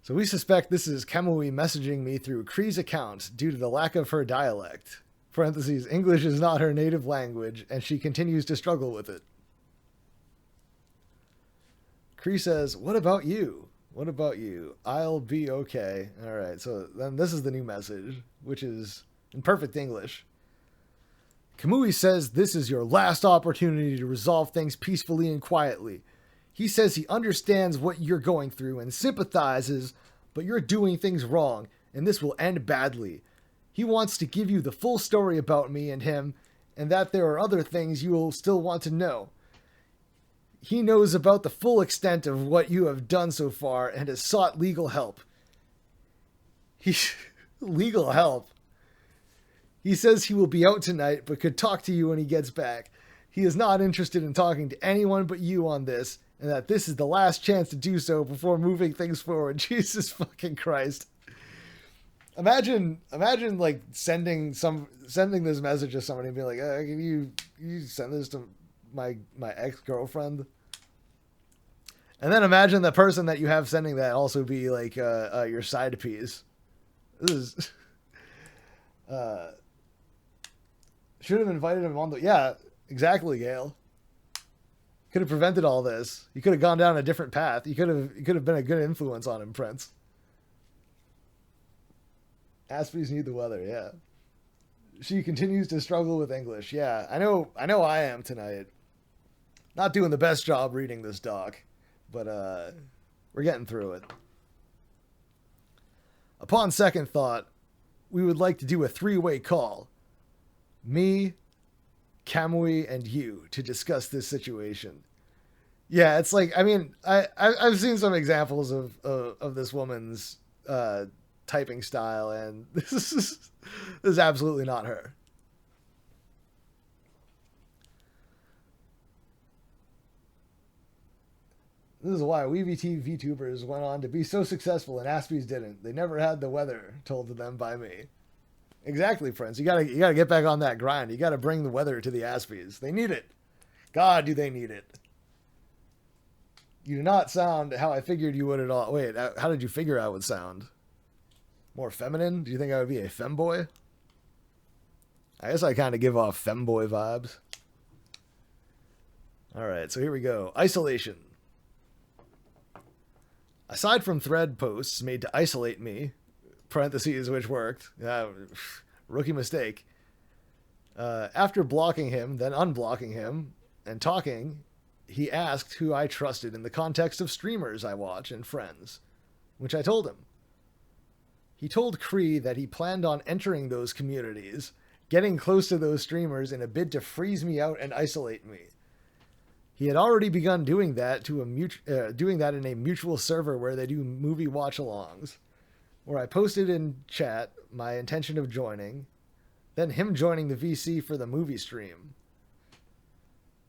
So we suspect this is Kamui messaging me through Kree's account due to the lack of her dialect. Parentheses, English is not her native language, and she continues to struggle with it. Kree says, what about you? What about you? I'll be okay. All right, so then this is the new message, which is in perfect English. Kamui says this is your last opportunity to resolve things peacefully and quietly. He says he understands what you're going through and sympathizes, but you're doing things wrong, and this will end badly. He wants to give you the full story about me and him, and that there are other things you will still want to know. He knows about the full extent of what you have done so far and has sought legal help. Legal help? He says he will be out tonight, but could talk to you when he gets back. He is not interested in talking to anyone but you on this, and that this is the last chance to do so before moving things forward. Jesus fucking Christ. Imagine like sending this message to somebody and being like, can you send this to my ex-girlfriend? And then imagine the person that you have sending that also be like your side piece. This is should have invited him on the... Yeah, exactly, Gail. Could have prevented all this. You could have gone down a different path. You could have been a good influence on him, Prince. Aspies need the weather, yeah. She continues to struggle with English. Yeah, I know I am tonight. Not doing the best job reading this doc, but we're getting through it. Upon second thought, we would like to do a 3-way call. Me, Kamui, and you to discuss this situation. Yeah, it's like, I mean, I've seen some examples of this woman's typing style, and this is absolutely not her. This is why CamuiVT VTubers went on to be so successful and Aspies didn't. They never had the weather told to them by me. Exactly, friends. You gotta get back on that grind. You gotta bring the weather to the Aspies. They need it. God, do they need it. You do not sound how I figured you would at all. Wait, how did you figure I would sound? More feminine? Do you think I would be a femboy? I guess I kind of give off femboy vibes. Alright, so here we go. Isolation. Aside from thread posts made to isolate me, parentheses which worked, rookie mistake, after blocking him, then unblocking him, and talking, he asked who I trusted in the context of streamers I watch and friends, which I told him. He told Cree that he planned on entering those communities, getting close to those streamers in a bid to freeze me out and isolate me. He had already begun doing that doing that in a mutual server where they do movie watch-alongs, where I posted in chat my intention of joining, then him joining the VC for the movie stream.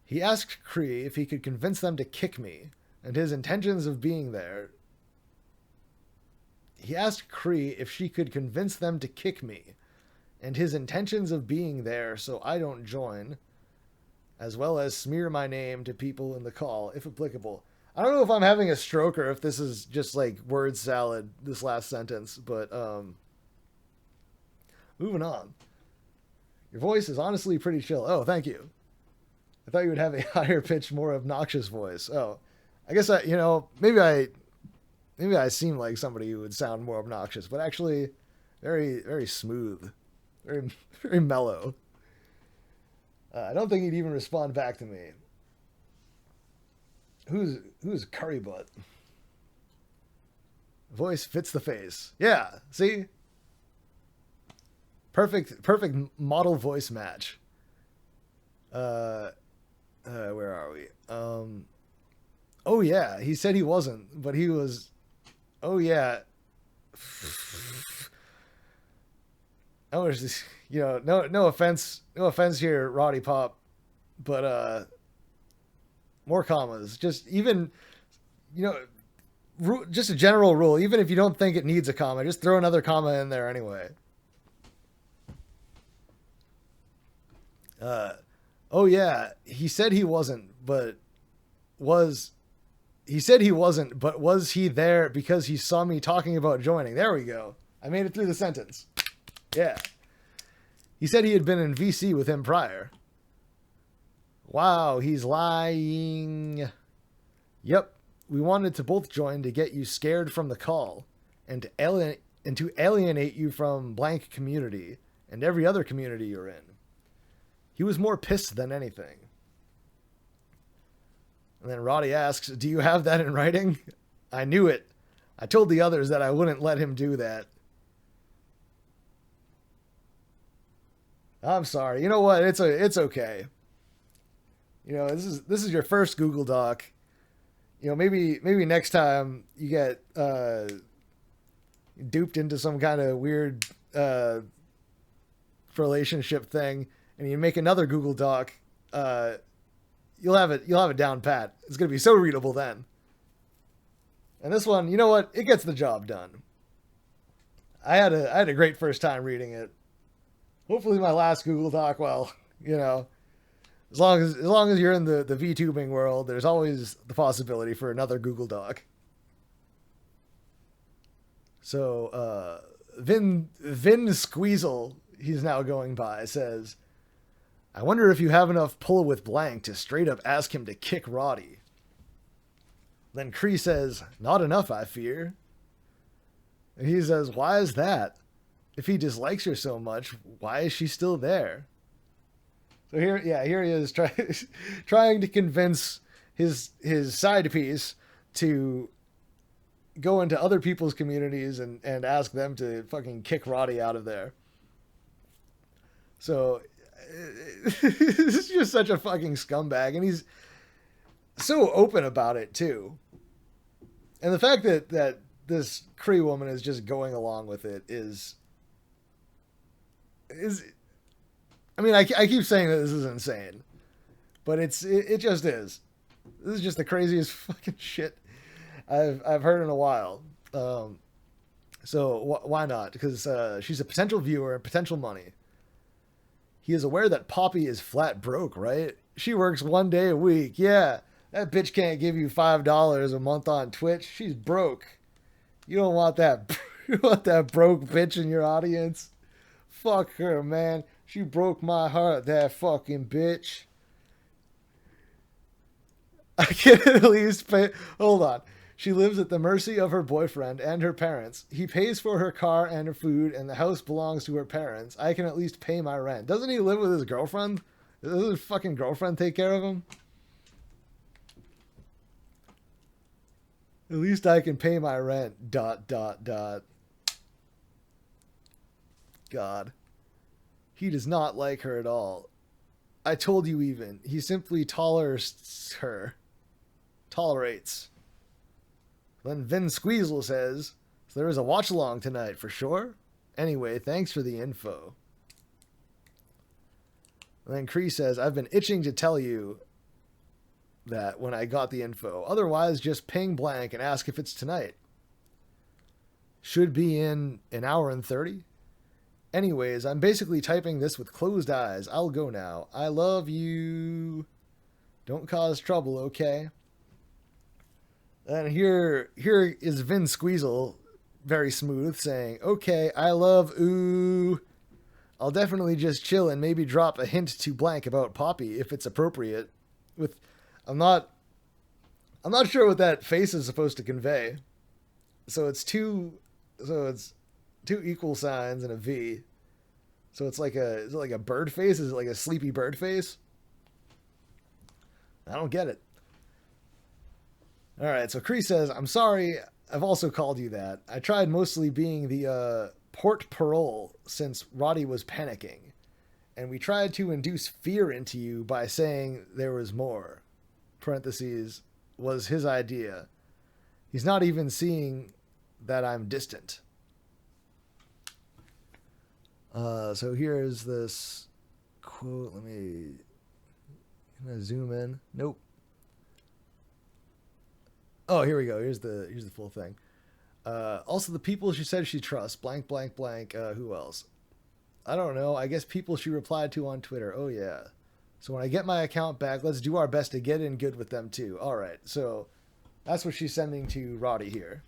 He asked Cree if he could convince them to kick me, and his intentions of being there. He asked Cree if she could convince them to kick me, and his intentions of being there so I don't join, as well as smear my name to people in the call, if applicable. I don't know if I'm having a stroke or if this is just like word salad, this last sentence, but moving on. Your voice is honestly pretty chill. Oh, thank you. I thought you would have a higher pitched, more obnoxious voice. Oh, I guess maybe I seem like somebody who would sound more obnoxious, but actually very, very smooth, very, very mellow. I don't think he'd even respond back to me. Who's Curry Butt? Voice fits the face. Yeah, see? Perfect model voice match. Where are we? Oh yeah, he said he wasn't, but he was. Oh yeah. I was just, no offense here, Roddy Pop, but more commas. Just even, just a general rule. Even if you don't think it needs a comma, just throw another comma in there anyway. Oh yeah, he said he wasn't, but was he there because he saw me talking about joining? There we go. I made it through the sentence. Yeah. He said he had been in VC with him prior. Wow, he's lying. Yep. We wanted to both join to get you scared from the call and to alienate you from blank community and every other community you're in. He was more pissed than anything. And then Roddy asks, do you have that in writing? I knew it. I told the others that I wouldn't let him do that. I'm sorry. You know what? It's okay. This is your first Google Doc. Maybe next time you get duped into some kind of weird relationship thing, and you make another Google Doc, you'll have it down pat. It's gonna be so readable then. And this one, you know what? It gets the job done. I had a great first time reading it. Hopefully my last Google Doc, well, as long as you're in the VTubing world, there's always the possibility for another Google Doc. So Vin Squeezle, he's now going by, says, I wonder if you have enough pull with blank to straight up ask him to kick Roddy. Then Cree says, not enough, I fear. And he says, why is that? If he dislikes her so much, why is she still there? So here he is trying to convince his side piece to go into other people's communities and ask them to fucking kick Roddy out of there. So he's just such a fucking scumbag, and he's so open about it too. And the fact that this Cree woman is just going along with it is I mean, I keep saying that this is insane, but it just is. This is just the craziest fucking shit I've heard in a while. So why not? Because she's a potential viewer and potential money. He is aware that Poppy is flat broke, right? She works 1 day a week. Yeah, that bitch can't give you $5 a month on Twitch. She's broke. You don't want that. You want that broke bitch in your audience. Fuck her, man. She broke my heart, that fucking bitch. I can at least pay. Hold on. She lives at the mercy of her boyfriend and her parents. He pays for her car and her food, and the house belongs to her parents. I can at least pay my rent. Doesn't he live with his girlfriend? Doesn't his fucking girlfriend take care of him? At least I can pay my rent. ... God. He does not like her at all. I told you even. He simply tolerates her. Tolerates. Then Vin Squeezle says, so there is a watch along tonight for sure. Anyway, thanks for the info. And then Cree says, I've been itching to tell you that when I got the info. Otherwise, just ping blank and ask if it's tonight. Should be in an hour and 30. Anyways, I'm basically typing this with closed eyes. I'll go now. I love you. Don't cause trouble, okay? And here is Vin Squeezle, very smooth, saying, okay, I love ooh. I'll definitely just chill and maybe drop a hint to blank about Poppy if it's appropriate. I'm not sure what that face is supposed to convey. So it's two equal signs and a V. So is it like a bird face? Is it like a sleepy bird face? I don't get it. All right, so Cree says, I'm sorry, I've also called you that. I tried mostly being the port parole since Roddy was panicking. And we tried to induce fear into you by saying there was more. Parentheses, was his idea. He's not even seeing that I'm distant. So here's this quote. Can I zoom in? Nope. Oh, here we go. Here's the full thing. Also, the people she said she trusts. Blank, blank, blank. Who else? I don't know. I guess people she replied to on Twitter. Oh, yeah. So when I get my account back, let's do our best to get in good with them, too. All right. So that's what she's sending to Roddy here.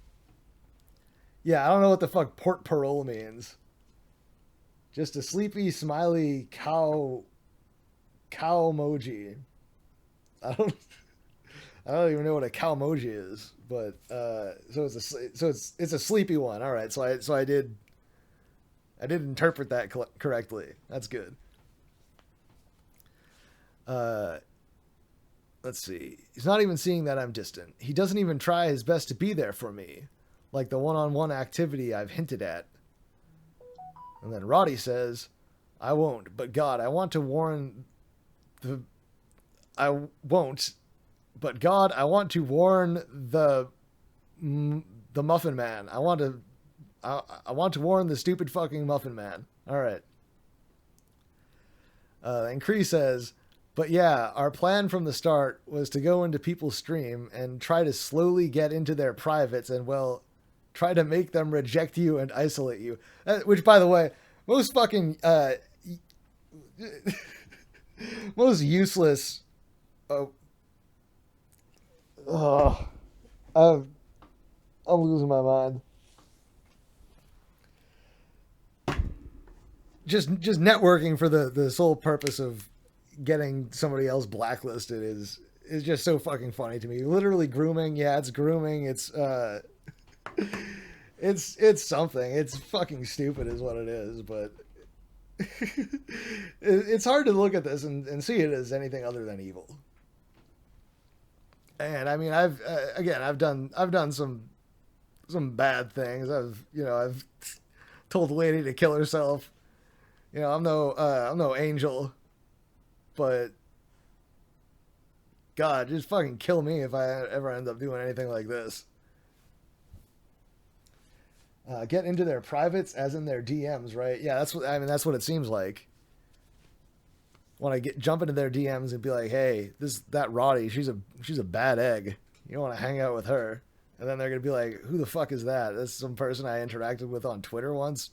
Yeah, I don't know what the fuck port parole means. Just a sleepy, smiley cow emoji. I don't even know what a cow emoji is, but so it's a sleepy one. All right, so I did interpret that correctly. That's good. Let's see. He's not even seeing that I'm distant. He doesn't even try his best to be there for me, like the one-on-one activity I've hinted at. And then Roddy says, I won't, but God, I want to warn the Muffin Man. I want to warn the stupid fucking Muffin Man. All right. And Cree says, but yeah, our plan from the start was to go into people's stream and try to slowly get into their privates and, well, try to make them reject you and isolate you. Which, by the way, most fucking most useless. I'm losing my mind. Just networking for the sole purpose of getting somebody else blacklisted is just so fucking funny to me. Literally grooming, yeah, it's grooming. It's it's something. It's fucking stupid, is what it is. But it's hard to look at this and see it as anything other than evil. And I mean, I've done some bad things. I've told the lady to kill herself. You know, I'm no angel, but God, just fucking kill me if I ever end up doing anything like this. Get into their privates, as in their DMs, right? Yeah, that's what it seems like. When I jump into their DMs and be like, "Hey, that Roddy, she's a bad egg. You don't want to hang out with her." And then they're gonna be like, "Who the fuck is that? That's some person I interacted with on Twitter once.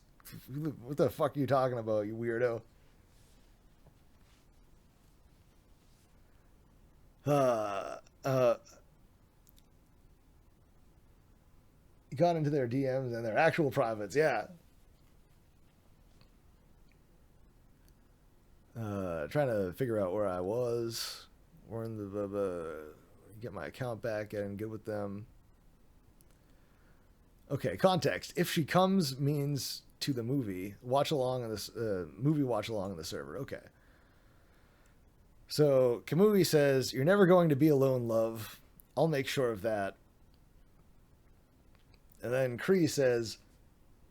What the fuck are you talking about, you weirdo?" Uh, uh, got into their DMs and their actual privates. Yeah. Trying to figure out where I was. We're in the get my account back, getting good with them. Okay, context. If she comes means to the movie watch along on this movie watch along on the server. Okay. So Kamui says, "You're never going to be alone, love. I'll make sure of that." And then Kree says,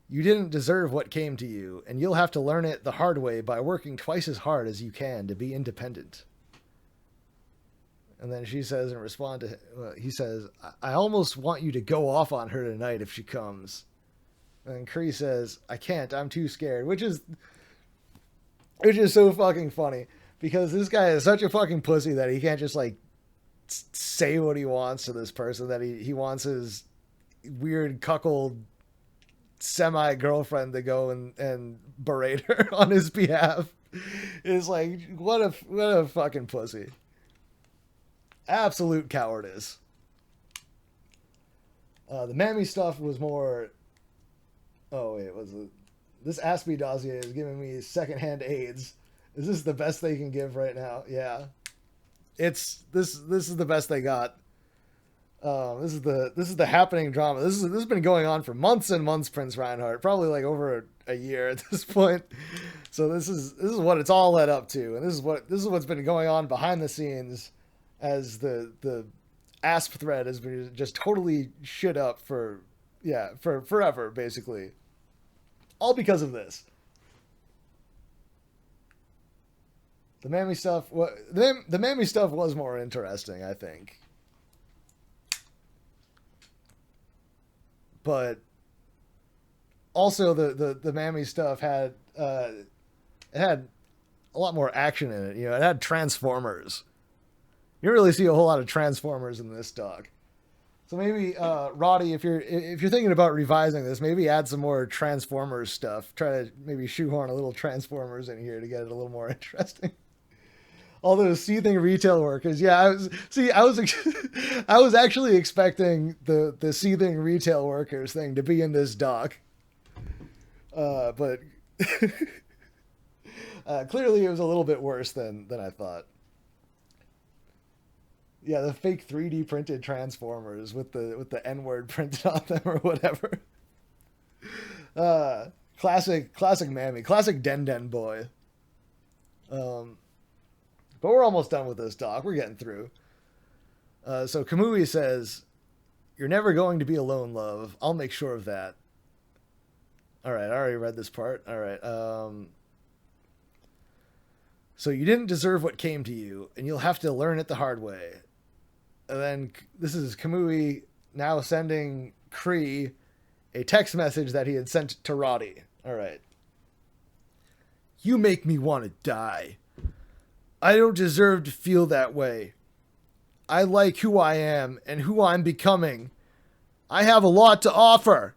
"You didn't deserve what came to you, and you'll have to learn it the hard way by working twice as hard as you can to be independent." And then she says in response to he says, "I almost want you to go off on her tonight if she comes." And Kree says, "I can't. I'm too scared," which is so fucking funny because this guy is such a fucking pussy that he can't just like say what he wants to this person, that he wants his weird cuckold semi-girlfriend to go and berate her on his behalf. It's like, what a fucking pussy. Absolute cowardice. The Mammy stuff was more... Oh, wait, this Aspie dossier is giving me secondhand AIDS. Is this the best they can give right now? Yeah. This is the best they got. This is the happening drama. This has been going on for months and months, Prince Reinhardt. Probably like over a year at this point. So this is what it's all led up to, and this is what's been going on behind the scenes, as the ASP thread has been just totally shit up for forever, basically. All because of this. The Mammy stuff. The Mammy stuff was more interesting, I think. But also the Mammy stuff had it had a lot more action in it. You know, it had Transformers. You don't really see a whole lot of Transformers in this doc. So maybe Roddy, if you're thinking about revising this, maybe add some more Transformers stuff. Try to maybe shoehorn a little Transformers in here to get it a little more interesting. All those seething retail workers. Yeah, I was actually expecting the seething retail workers thing to be in this doc. But clearly it was a little bit worse than I thought. Yeah, the fake 3D printed Transformers with the N-word printed on them or whatever. Classic Mammy, classic Den boy. But we're almost done with this doc. We're getting through. So Kamui says, "You're never going to be alone, love. I'll make sure of that." All right, I already read this part. All right. So you didn't deserve what came to you, and you'll have to learn it the hard way. And then this is Kamui now sending Kree a text message that he had sent to Roddy. All right. "You make me want to die. I don't deserve to feel that way. I like who I am and who I'm becoming. I have a lot to offer,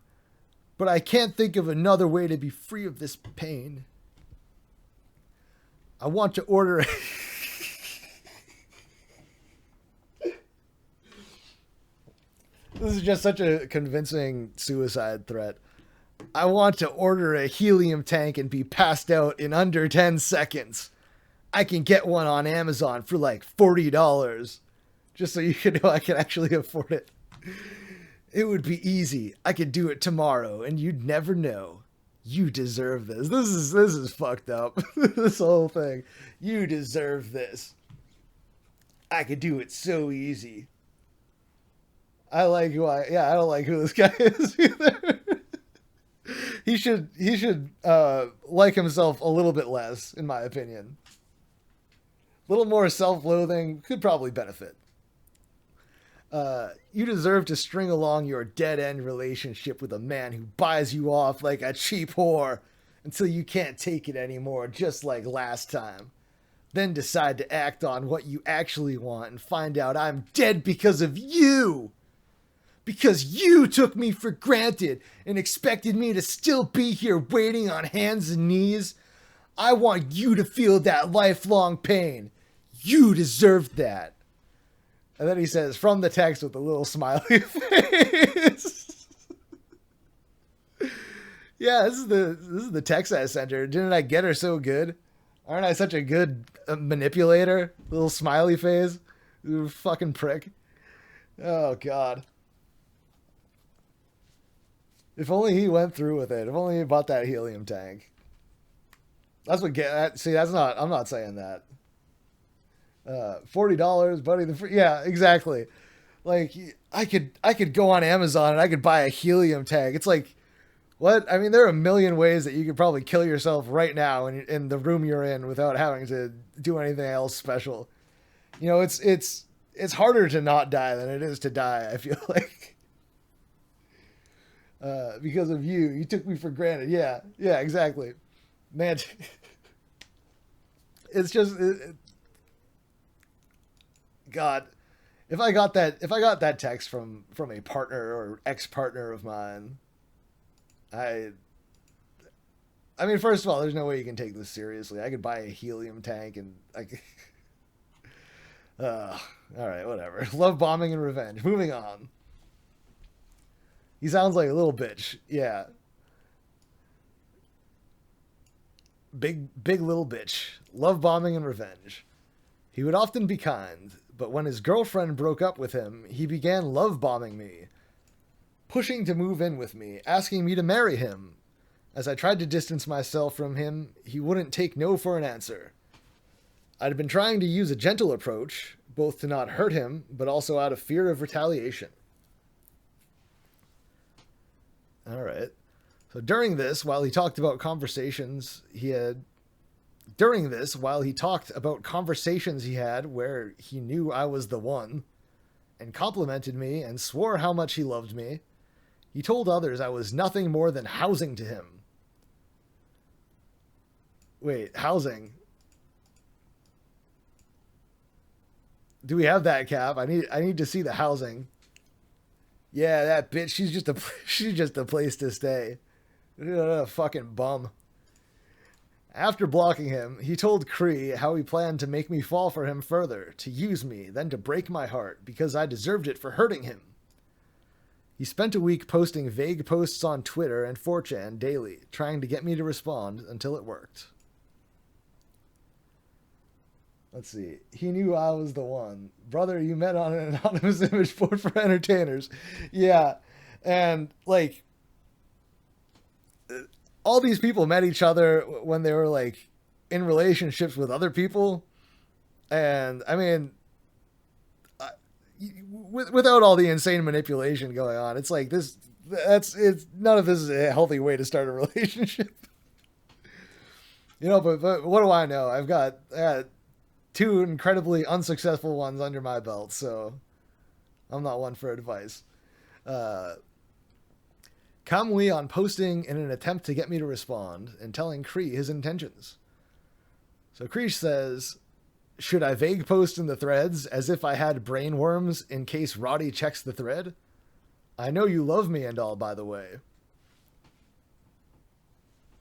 but I can't think of another way to be free of this pain. I want to order..." This is just such a convincing suicide threat. "I want to order a helium tank and be passed out in under 10 seconds. I can get one on Amazon for like $40. Just so you can know I can actually afford it. It would be easy. I could do it tomorrow and you'd never know. You deserve this." This is fucked up. This whole thing. "You deserve this. I could do it so easy." I don't like who this guy is either. He should like himself a little bit less, in my opinion. A little more self-loathing could probably benefit. "You deserve to string along your dead-end relationship with a man who buys you off like a cheap whore until you can't take it anymore, just like last time. Then decide to act on what you actually want and find out I'm dead because of you. Because you took me for granted and expected me to still be here waiting on hands and knees. I want you to feel that lifelong pain. You deserve that. And then he says, from the text with a little smiley face. Yeah, this is the text I sent her. Didn't I get her so good? Aren't I such a good manipulator? Little smiley face. You fucking prick. Oh, God. If only he went through with it. If only he bought that helium tank. That's what get. See, that's not. I'm not saying that. $40, buddy. Yeah, exactly. Like I could go on Amazon and I could buy a helium tank. It's like, what? I mean, there are a million ways that you could probably kill yourself right now in the room you're in without having to do anything else special. You know, it's harder to not die than it is to die. I feel like. Because of you took me for granted. Yeah, exactly, man. It's just, God, if I got that text from a partner or ex-partner of mine, I mean, first of all, there's no way you can take this seriously. I could buy a helium tank and I could. All right, whatever. Love bombing and revenge. Moving on. He sounds like a little bitch. Yeah. Big little bitch. Love bombing and revenge. He would often be kind, but when his girlfriend broke up with him, he began love bombing me, pushing to move in with me, asking me to marry him. As I tried to distance myself from him, he wouldn't take no for an answer. I'd been trying to use a gentle approach, both to not hurt him, but also out of fear of retaliation. All right. So during this, while he talked about conversations he had where he knew I was the one and complimented me and swore how much he loved me, he told others I was nothing more than housing to him. Wait, housing? Do we have that, Cap? I need to see the housing. Yeah, that bitch. She's just a place to stay. Fucking bum. After blocking him, he told Cree how he planned to make me fall for him further, to use me, then to break my heart, because I deserved it for hurting him. He spent a week posting vague posts on Twitter and 4chan daily, trying to get me to respond until it worked. Let's see. He knew I was the one. Brother, you met on an anonymous image board for entertainers. Yeah. And, like, all these people met each other when they were, like, in relationships with other people. And, I mean, without all the insane manipulation going on, it's like none of this is a healthy way to start a relationship. You know, but what do I know? I've got 2 incredibly unsuccessful ones under my belt, so I'm not one for advice. Kamui on posting in an attempt to get me to respond and telling Cree his intentions. So Cree says, should I vague post in the threads as if I had brain worms in case Roddy checks the thread? I know you love me and all, by the way.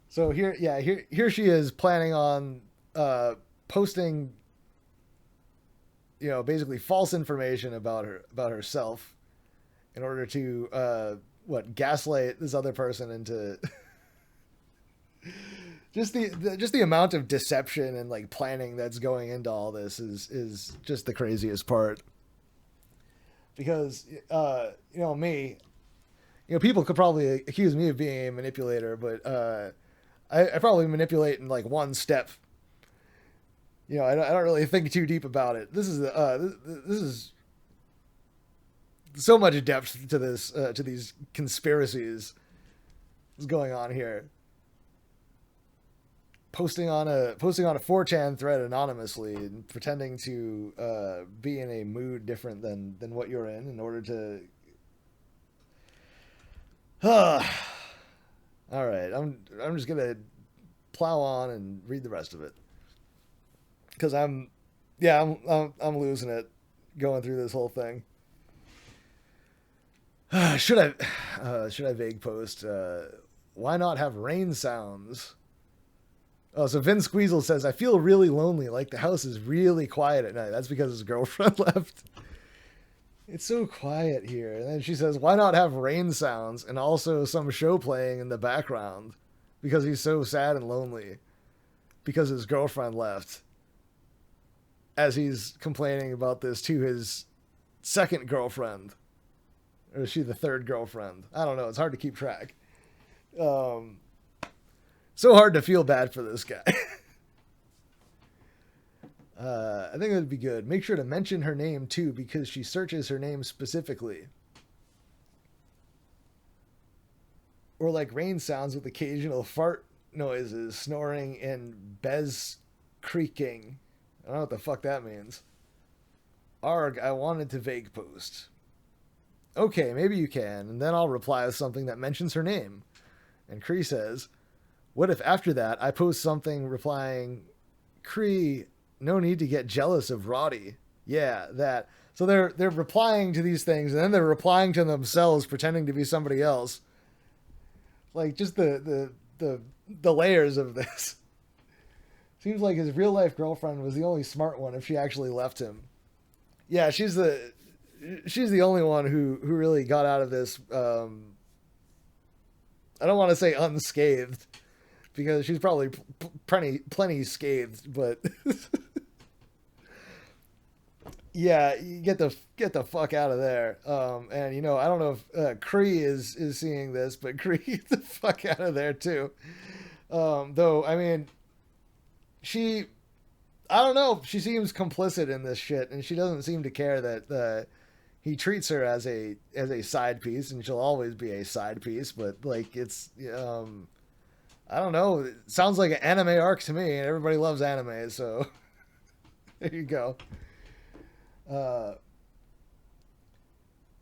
So here she is planning on posting, you know, basically false information about herself in order to gaslight this other person into just the amount of deception and like planning that's going into all this is just the craziest part. Because you know, me, you know, people could probably accuse me of being a manipulator, but I probably manipulate in like one step. You know, I don't really think too deep about it. This is so much depth to this, to these conspiracies that's going on here. Posting on a 4chan thread anonymously and pretending to be in a mood different than what you're in order to. All right, I'm just gonna plow on and read the rest of it. Because I'm losing it going through this whole thing. Should I vague post? Why not have rain sounds? Oh, so Vin Squeezle says, I feel really lonely, like the house is really quiet at night. That's because his girlfriend left. It's so quiet here. And then she says, why not have rain sounds and also some show playing in the background? Because he's so sad and lonely. Because his girlfriend left. As he's complaining about this to his second girlfriend. Or is she the third girlfriend? I don't know. It's hard to keep track. So hard to feel bad for this guy. I think it would be good. Make sure to mention her name too, because she searches her name specifically. Or like rain sounds with occasional fart noises, snoring, and bez creaking. I don't know what the fuck that means. Arg, I wanted to vague post. Okay, maybe you can, and then I'll reply with something that mentions her name. And Cree says, what if after that I post something replying, Cree, no need to get jealous of Roddy. Yeah, that. So they're replying to these things, and then they're replying to themselves, pretending to be somebody else. Like just the layers of this. Seems like his real life girlfriend was the only smart one if she actually left him. Yeah, she's the only one who really got out of this. I don't want to say unscathed, because she's probably plenty scathed, but yeah, you get the fuck out of there. And you know, I don't know if Cree is seeing this, but Cree, get the fuck out of there too. Though, I mean, I don't know, she seems complicit in this shit, and she doesn't seem to care that he treats her as a side piece, and she'll always be a side piece. But like, it's I don't know. It sounds like an anime arc to me, and everybody loves anime, so there you go. I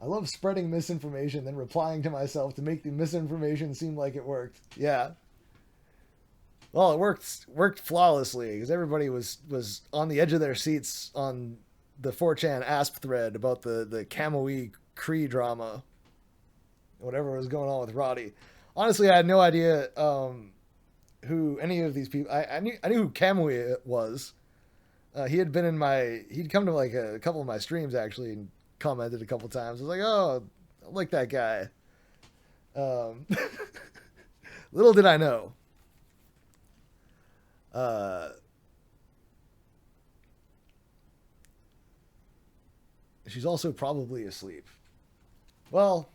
love spreading misinformation, then replying to myself to make the misinformation seem like it worked. Yeah. Well, it worked flawlessly, because everybody was on the edge of their seats on the 4chan ASP thread about the Camui Cree drama, whatever was going on with Roddy. Honestly, I had no idea who any of these people. I knew who Camui was. He'd come to like a couple of my streams actually and commented a couple times. I was like, oh, I like that guy. Little did I know. She's also probably asleep. Well,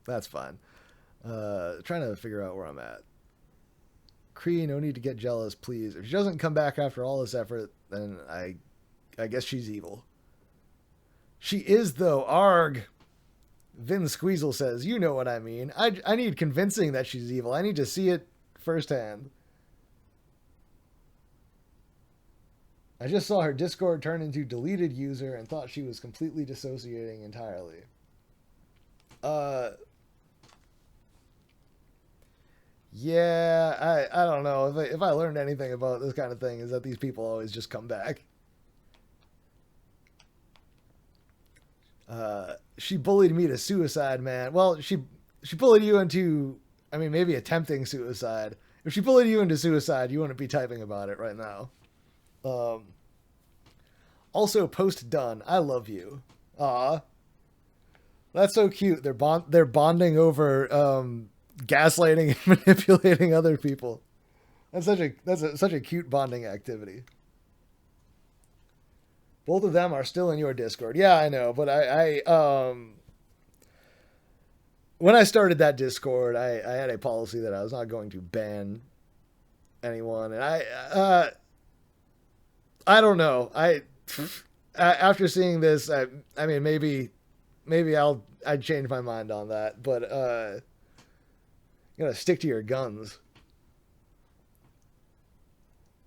that's fine. Trying to figure out where I'm at. Cree, no need to get jealous, please. If she doesn't come back after all this effort, then I guess she's evil. She is, though. Arg. Vin Squeezle says, you know what I mean. I need convincing that she's evil. I need to see it firsthand. I just saw her Discord turn into deleted user and thought she was completely dissociating entirely. Yeah, I don't know. If I learned anything about this kind of thing, is that these people always just come back. She bullied me to suicide, man. Well, she bullied you into, I mean, maybe attempting suicide. If she bullied you into suicide, you wouldn't be typing about it right now. Also, post done. I love you. Aw. That's so cute. They're bonding over gaslighting and manipulating other people. That's such a cute bonding activity. Both of them are still in your Discord. Yeah, I know, but I when I started that Discord, I had a policy that I was not going to ban anyone, and I don't know. After seeing this, I mean, maybe I'd change my mind on that, but you gotta stick to your guns.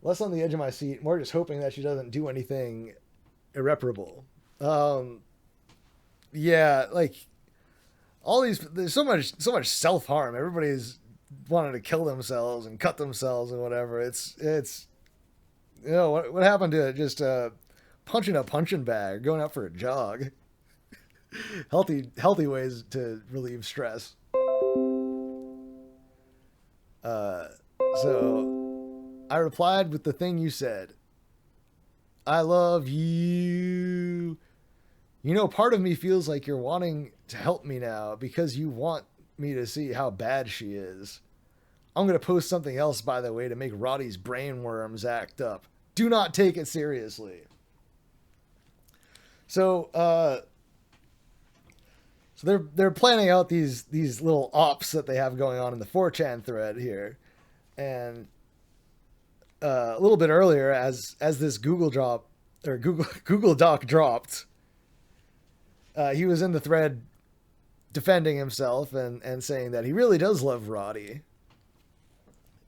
Less on the edge of my seat, more just hoping that she doesn't do anything irreparable. Yeah, like all these, there's so much self-harm. Everybody's wanting to kill themselves and cut themselves and whatever. It's you know, what happened to just punching a punching bag, going out for a jog? healthy ways to relieve stress. So I replied with the thing you said. I love you. You know, part of me feels like you're wanting to help me now because you want me to see how bad she is. I'm going to post something else, by the way, to make Roddy's brainworms act up. Do not take it seriously. So they're planning out these little ops that they have going on in the 4chan thread here. And a little bit earlier, as this Google Doc dropped, he was in the thread defending himself and saying that he really does love Roddy,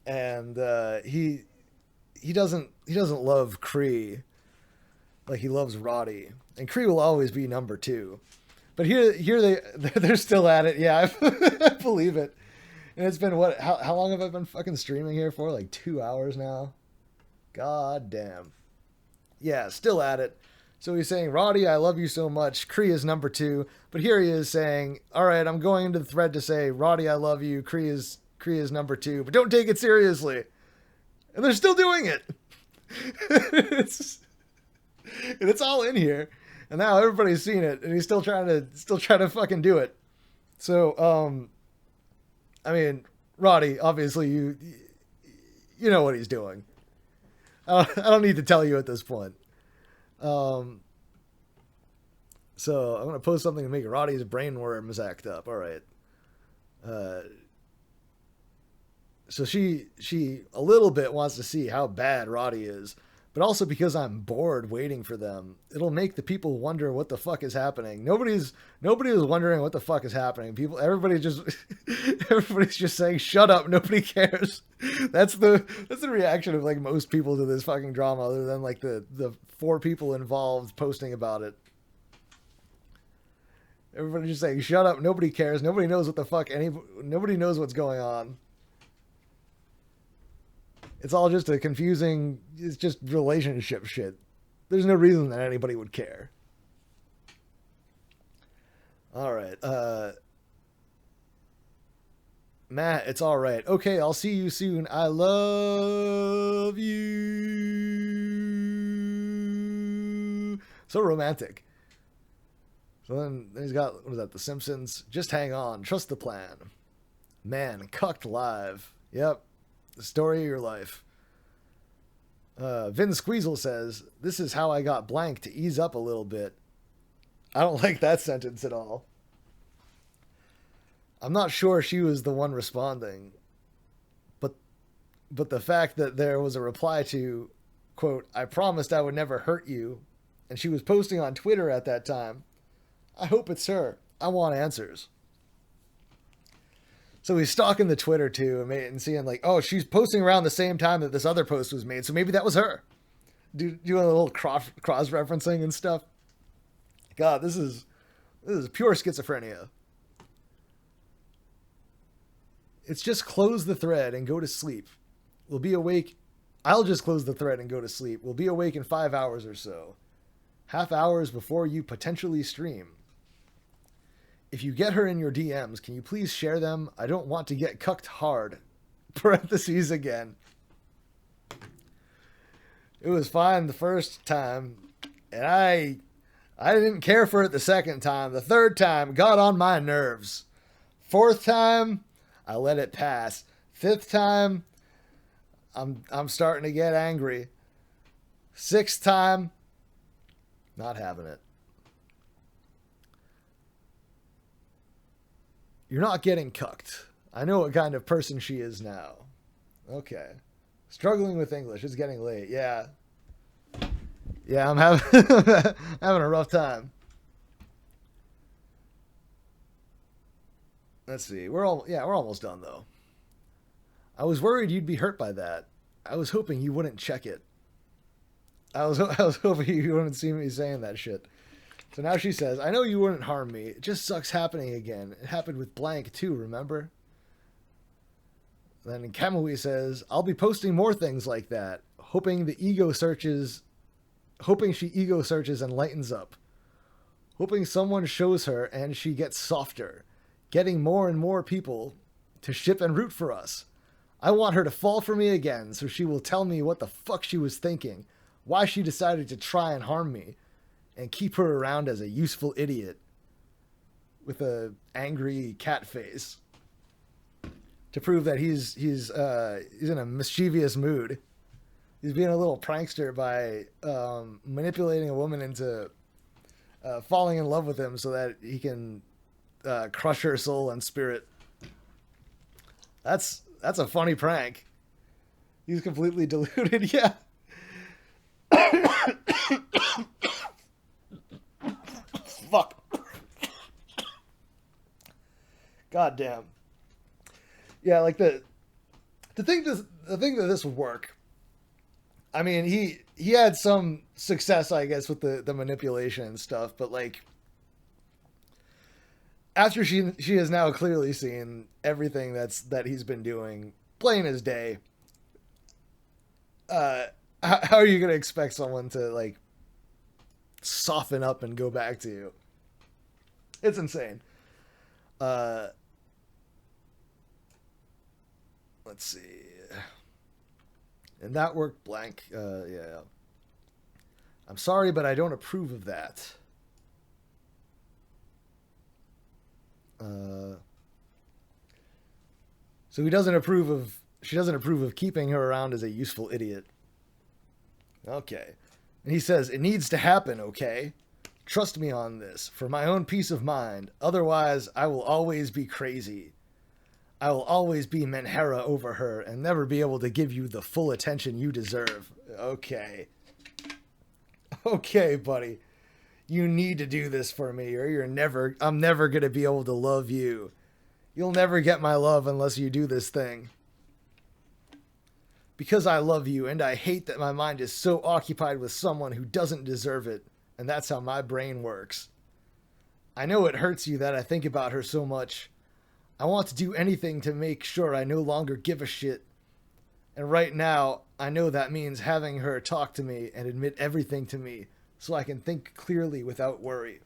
and he doesn't love Kree like he loves Roddy, and Kree will always be number 2. But here they're still at it. Yeah, I believe it. And it's been what? How long have I been fucking streaming here for? Like 2 hours now. God damn. Yeah, still at it. So he's saying, Roddy, I love you so much. Kree is number 2. But here he is saying, all right, I'm going into the thread to say, Roddy, I love you. Kree is number 2. But don't take it seriously. And they're still doing it. It's all in here. And now everybody's seen it. And he's still trying to fucking do it. So, I mean, Roddy, obviously you know what he's doing. I don't need to tell you at this point. So I'm going to post something to make Roddy's brainworms act up. All right. So she a little bit wants to see how bad Roddy is, but also because I'm bored waiting for them. It'll make the people wonder what the fuck is happening. Nobody is wondering what the fuck is happening. Everybody's just saying, shut up. Nobody cares. That's the reaction of like most people to this fucking drama, other than like the 4 people involved posting about it. Everybody's just saying, shut up. Nobody cares. Nobody knows what the fuck. Nobody knows what's going on. It's all just it's just relationship shit. There's no reason that anybody would care. All right. Matt, it's all right. Okay, I'll see you soon. I love you. So romantic. So then he's got, what is that, The Simpsons? Just hang on. Trust the plan. Man, cucked live. Yep. The story of your life. Vin Squeezle says, this is how I got blank to ease up a little bit. I don't like that sentence at all. I'm not sure she was the one responding. But the fact that there was a reply to, quote, I promised I would never hurt you, and she was posting on Twitter at that time. I hope it's her. I want answers. So he's stalking the Twitter too and seeing like, oh, she's posting around the same time that this other post was made. So maybe that was her. Doing a little cross-referencing and stuff. God, this is pure schizophrenia. It's just close the thread and go to sleep. We'll be awake. I'll just close the thread and go to sleep. We'll be awake in 5 hours or so. Half hours before you potentially stream. If you get her in your DMs, can you please share them? I don't want to get cucked hard. Parentheses again. It was fine the first time, and I didn't care for it the second time. The third time got on my nerves. Fourth time, I let it pass. Fifth time, I'm starting to get angry. Sixth time, not having it. You're not getting cucked. I know what kind of person she is now. Okay. Struggling with English. It's getting late. Yeah. Yeah, I'm having having a rough time. Let's see. We're almost done though. I was worried you'd be hurt by that. I was hoping you wouldn't check it. I was hoping you wouldn't see me saying that shit. So now she says, I know you wouldn't harm me. It just sucks happening again. It happened with blank too, remember? Then CamuiVT says, I'll be posting more things like that, hoping she ego searches and lightens up. Hoping someone shows her and she gets softer, getting more and more people to ship and root for us. I want her to fall for me again so she will tell me what the fuck she was thinking. why she decided to try and harm me and keep her around as a useful idiot with a angry cat face to prove that he's in a mischievous mood. He's being a little prankster by manipulating a woman into falling in love with him so that he can crush her soul and spirit. That's a funny prank. He's completely deluded. Yeah. Fuck. God damn. Yeah, like the thing that this would work. I mean, he had some success, I guess, with the manipulation and stuff, but like after she has now clearly seen everything that he's been doing, plain as day. How are you gonna expect someone to like soften up and go back to you? It's insane. Let's see. And that worked blank. Yeah. I'm sorry, but I don't approve of that. So she doesn't approve of keeping her around as a useful idiot. Okay. And he says, it needs to happen, okay? Trust me on this, for my own peace of mind. Otherwise, I will always be crazy. I will always be Menhera over her and never be able to give you the full attention you deserve. Okay. Okay, buddy. You need to do this for me or I'm never going to be able to love you. You'll never get my love unless you do this thing. Because I love you and I hate that my mind is so occupied with someone who doesn't deserve it, and that's how my brain works. I know it hurts you that I think about her so much. I want to do anything to make sure I no longer give a shit. And right now, I know that means having her talk to me and admit everything to me so I can think clearly without worry.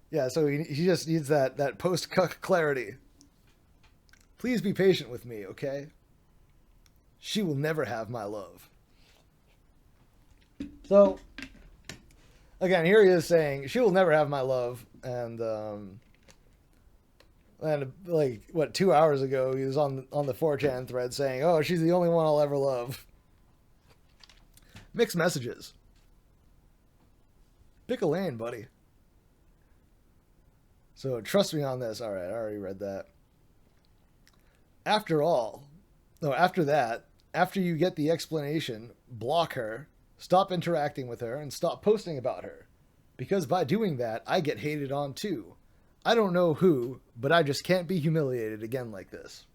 Yeah, so he just needs that post-cuck clarity. Please be patient with me, okay? She will never have my love. So, again, here he is saying, she will never have my love, and like, what, 2 hours ago, he was on the 4chan thread saying, oh, she's the only one I'll ever love. Mixed messages. Pick a lane, buddy. So, trust me on this. All right, I already read that. After that, after you get the explanation, block her, stop interacting with her, and stop posting about her. Because by doing that, I get hated on too. I don't know who, but I just can't be humiliated again like this.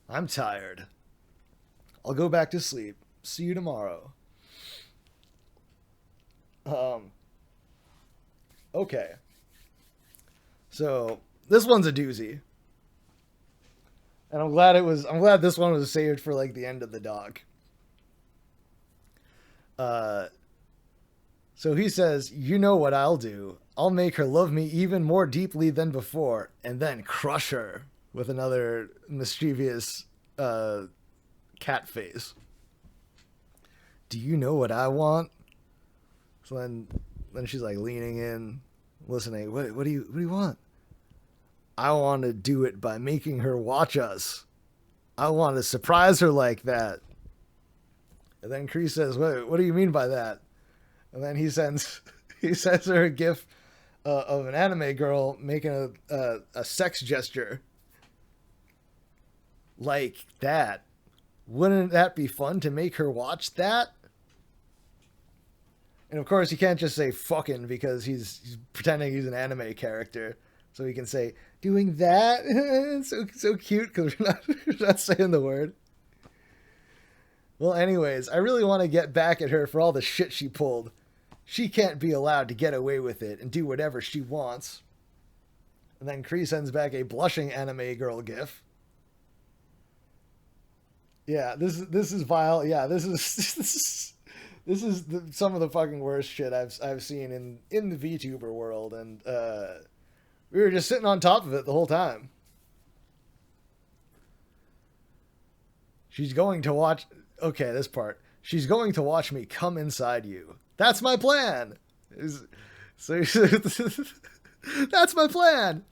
I'm tired. I'll go back to sleep. See you tomorrow. Okay. So, this one's a doozy. And I'm glad this one was saved for like the end of the doc. So he says, you know what I'll do. I'll make her love me even more deeply than before and then crush her with another mischievous cat face. Do you know what I want? So then she's like leaning in, listening. What do you want? I want to do it by making her watch us. I want to surprise her like that. And then Kree says, what do you mean by that? And then he sends her a gif of an anime girl making a sex gesture. Like that. Wouldn't that be fun to make her watch that? And of course, you can't just say fucking because he's pretending he's an anime character. So he can say, doing that? so cute because we're not saying the word. Well, anyways, I really want to get back at her for all the shit she pulled. She can't be allowed to get away with it and do whatever she wants. And then Kree sends back a blushing anime girl gif. Yeah, this is vile. Yeah, this is some of the fucking worst shit I've seen in the VTuber world, and we were just sitting on top of it the whole time. She's going to watch. Okay, this part. She's going to watch me come inside you. That's my plan. So that's my plan.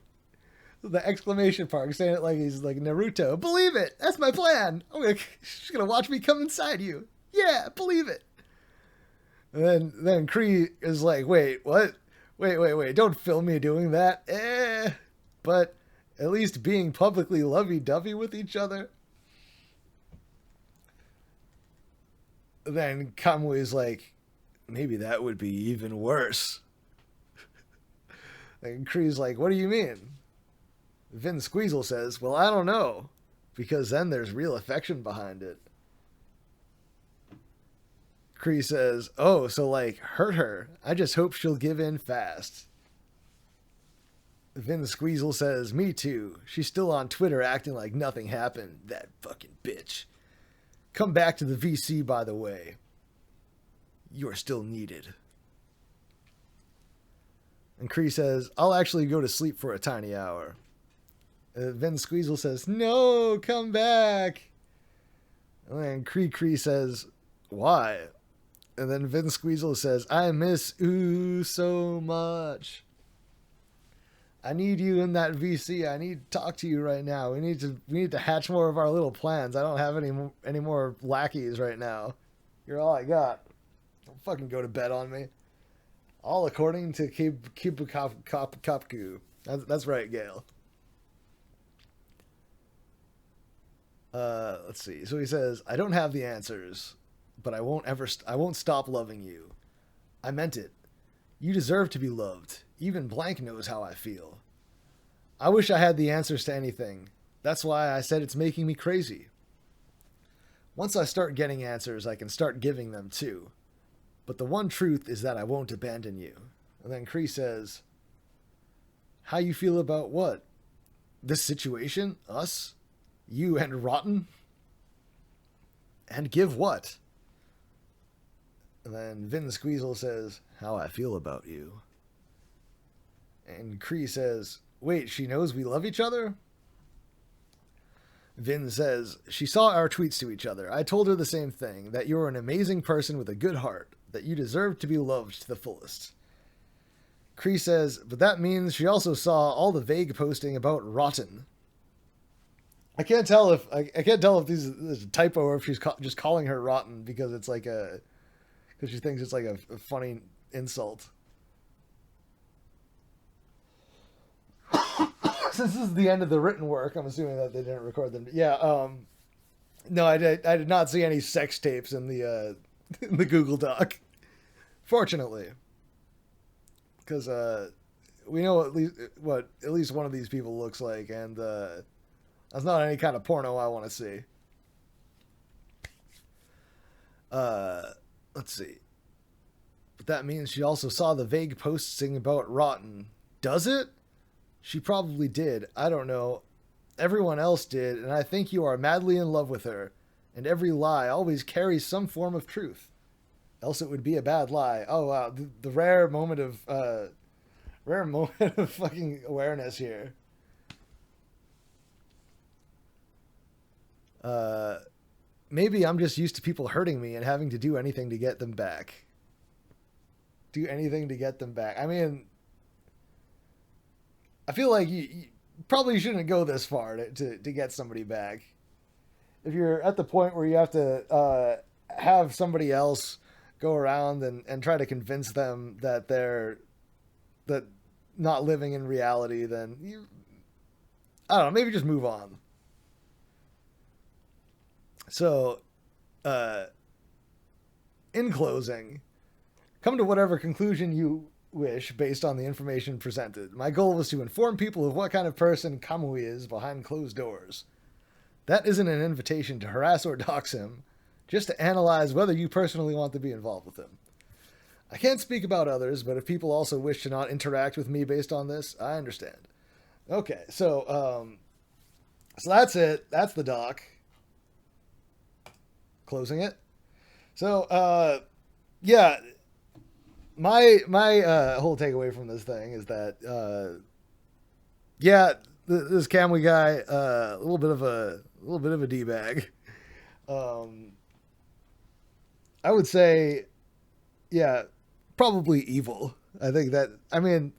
The exclamation mark, saying it like he's like Naruto. Believe it. That's my plan. She's gonna watch me come inside you. Yeah, believe it. And then Kree is like, wait, what? Wait. Don't film me doing that. But at least being publicly lovey-dovey with each other. Then Kamui is like, maybe that would be even worse. And Kree's like, what do you mean? Vin Squeezle says, well, I don't know. Because then there's real affection behind it. Kree says, oh, so like, hurt her. I just hope she'll give in fast. Vin Squeezle says, me too. She's still on Twitter acting like nothing happened. That fucking bitch. Come back to the VC, by the way. You're still needed. And Kree says, I'll actually go to sleep for a tiny hour. Vin Squeezle says, no, come back. And then Kree says, why? And then Vin Squeezle says, I miss ooh so much. I need you in that VC. I need to talk to you right now. We need to hatch more of our little plans. I don't have any more lackeys right now. You're all I got. Don't fucking go to bed on me. All according to Kopku. That's right, Gale. Let's see. So he says, I don't have the answers, but I won't stop loving you. I meant it. You deserve to be loved. Even Blank knows how I feel. I wish I had the answers to anything. That's why I said it's making me crazy. Once I start getting answers, I can start giving them too. But the one truth is that I won't abandon you. And then Kree says, how you feel about what? This situation? Us? You and Rotten? And give what? And then Vin Squeezle says, how I feel about you. And Kree says, wait, she knows we love each other? Vin says, she saw our tweets to each other. I told her the same thing, that you're an amazing person with a good heart, that you deserve to be loved to the fullest. Kree says, but that means she also saw all the vague posting about Rotten. I can't tell if this is a typo or if she's just calling her Rotten because it's like because she thinks it's like a funny insult. Since this is the end of the written work, I'm assuming that they didn't record them. Yeah. No, I did not see any sex tapes in the Google Doc. Fortunately, because we know at least one of these people looks like, and that's not any kind of porno I want to see. Let's see. But that means she also saw the vague posting about Rotten. Does it? She probably did. I don't know. Everyone else did, and I think you are madly in love with her. And every lie always carries some form of truth. Else it would be a bad lie. Oh wow, the rare moment of fucking awareness here. Maybe I'm just used to people hurting me and having to do anything to get them back. Do anything to get them back. I mean, I feel like you probably shouldn't go this far to get somebody back. If you're at the point where you have to have somebody else go around and try to convince them that they're not living in reality, then I don't know, maybe just move on. So, in closing, come to whatever conclusion you wish based on the information presented. My goal was to inform people of what kind of person Kamui is behind closed doors. That isn't an invitation to harass or dox him, just to analyze whether you personally want to be involved with him. I can't speak about others, but if people also wish to not interact with me based on this, I understand. Okay, so that's it. That's the doc. Closing it. So, yeah, my whole takeaway from this thing is that, yeah, this Camui guy, a little bit of a D-bag. I would say, yeah, probably evil. I think that, I mean,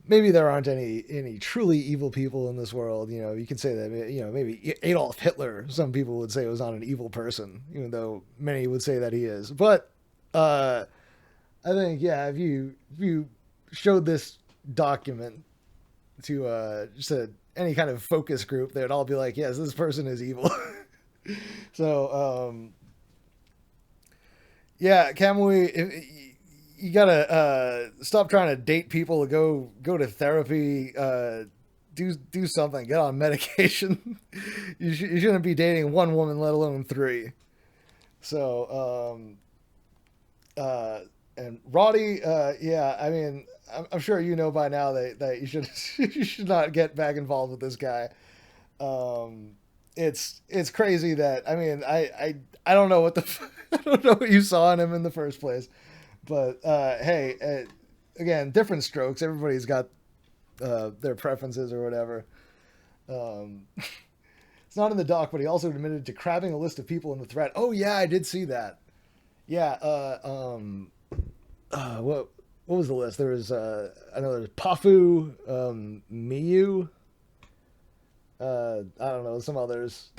maybe there aren't any truly evil people in this world. You know, you can say that, you know, maybe Adolf Hitler, some people would say, was not an evil person, even though many would say that he is. But I think, yeah, if you showed this document to just any kind of focus group, they'd all be like, yes, this person is evil. So yeah, Kamui, you gotta stop trying to date people. Go to therapy. Do something. Get on medication. You shouldn't be dating one woman, let alone three. So and Roddy, yeah, I mean, I'm sure you know by now that you should you should not get back involved with this guy. Um, it's crazy that, I mean, I don't know what the I don't know what you saw in him in the first place, but hey, again, different strokes. Everybody's got their preferences or whatever. Um, it's not in the doc, but he also admitted to crabbing a list of people in the thread. Oh yeah, I did see that. Yeah. What was the list? There was I know there's Pafu, Miyu. I don't know, some others.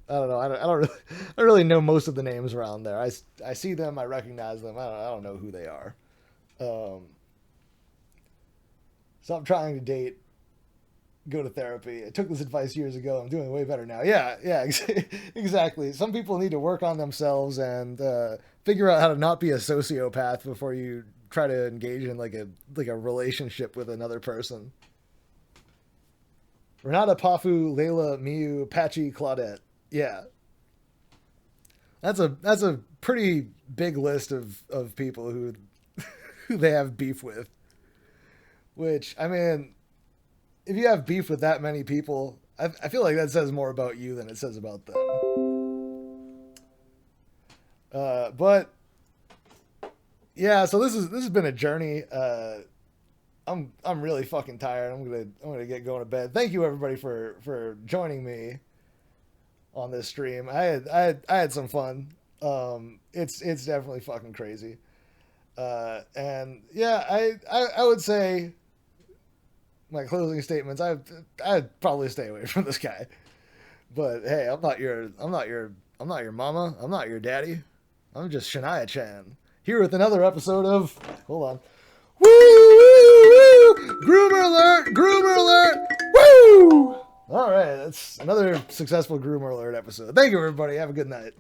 I don't know. I don't really know most of the names around there. I see them. I recognize them. I don't know who they are. Um, Stop trying to date. Go to therapy. I took this advice years ago. I'm doing way better now. Yeah, yeah, exactly. Some people need to work on themselves and figure out how to not be a sociopath before you try to engage in like a relationship with another person. Renata, Pafu, Layla, Miyu, Patchy, Claudette. Yeah, that's a pretty big list of people who who they have beef with. Which, I mean, if you have beef with that many people, I feel like that says more about you than it says about them. But yeah, so this has been a journey. I'm really fucking tired. I'm gonna get going to bed. Thank you everybody for joining me on this stream. I had some fun. It's definitely fucking crazy. And yeah, I would say my closing statements. I'd probably stay away from this guy. But hey, I'm not your mama. I'm not your daddy. I'm just Shania Chan here with another episode of. Hold on. Woo! Woo! Woo! Groomer alert! Groomer alert! Woo! All right, that's another successful Groomer alert episode. Thank you, everybody. Have a good night.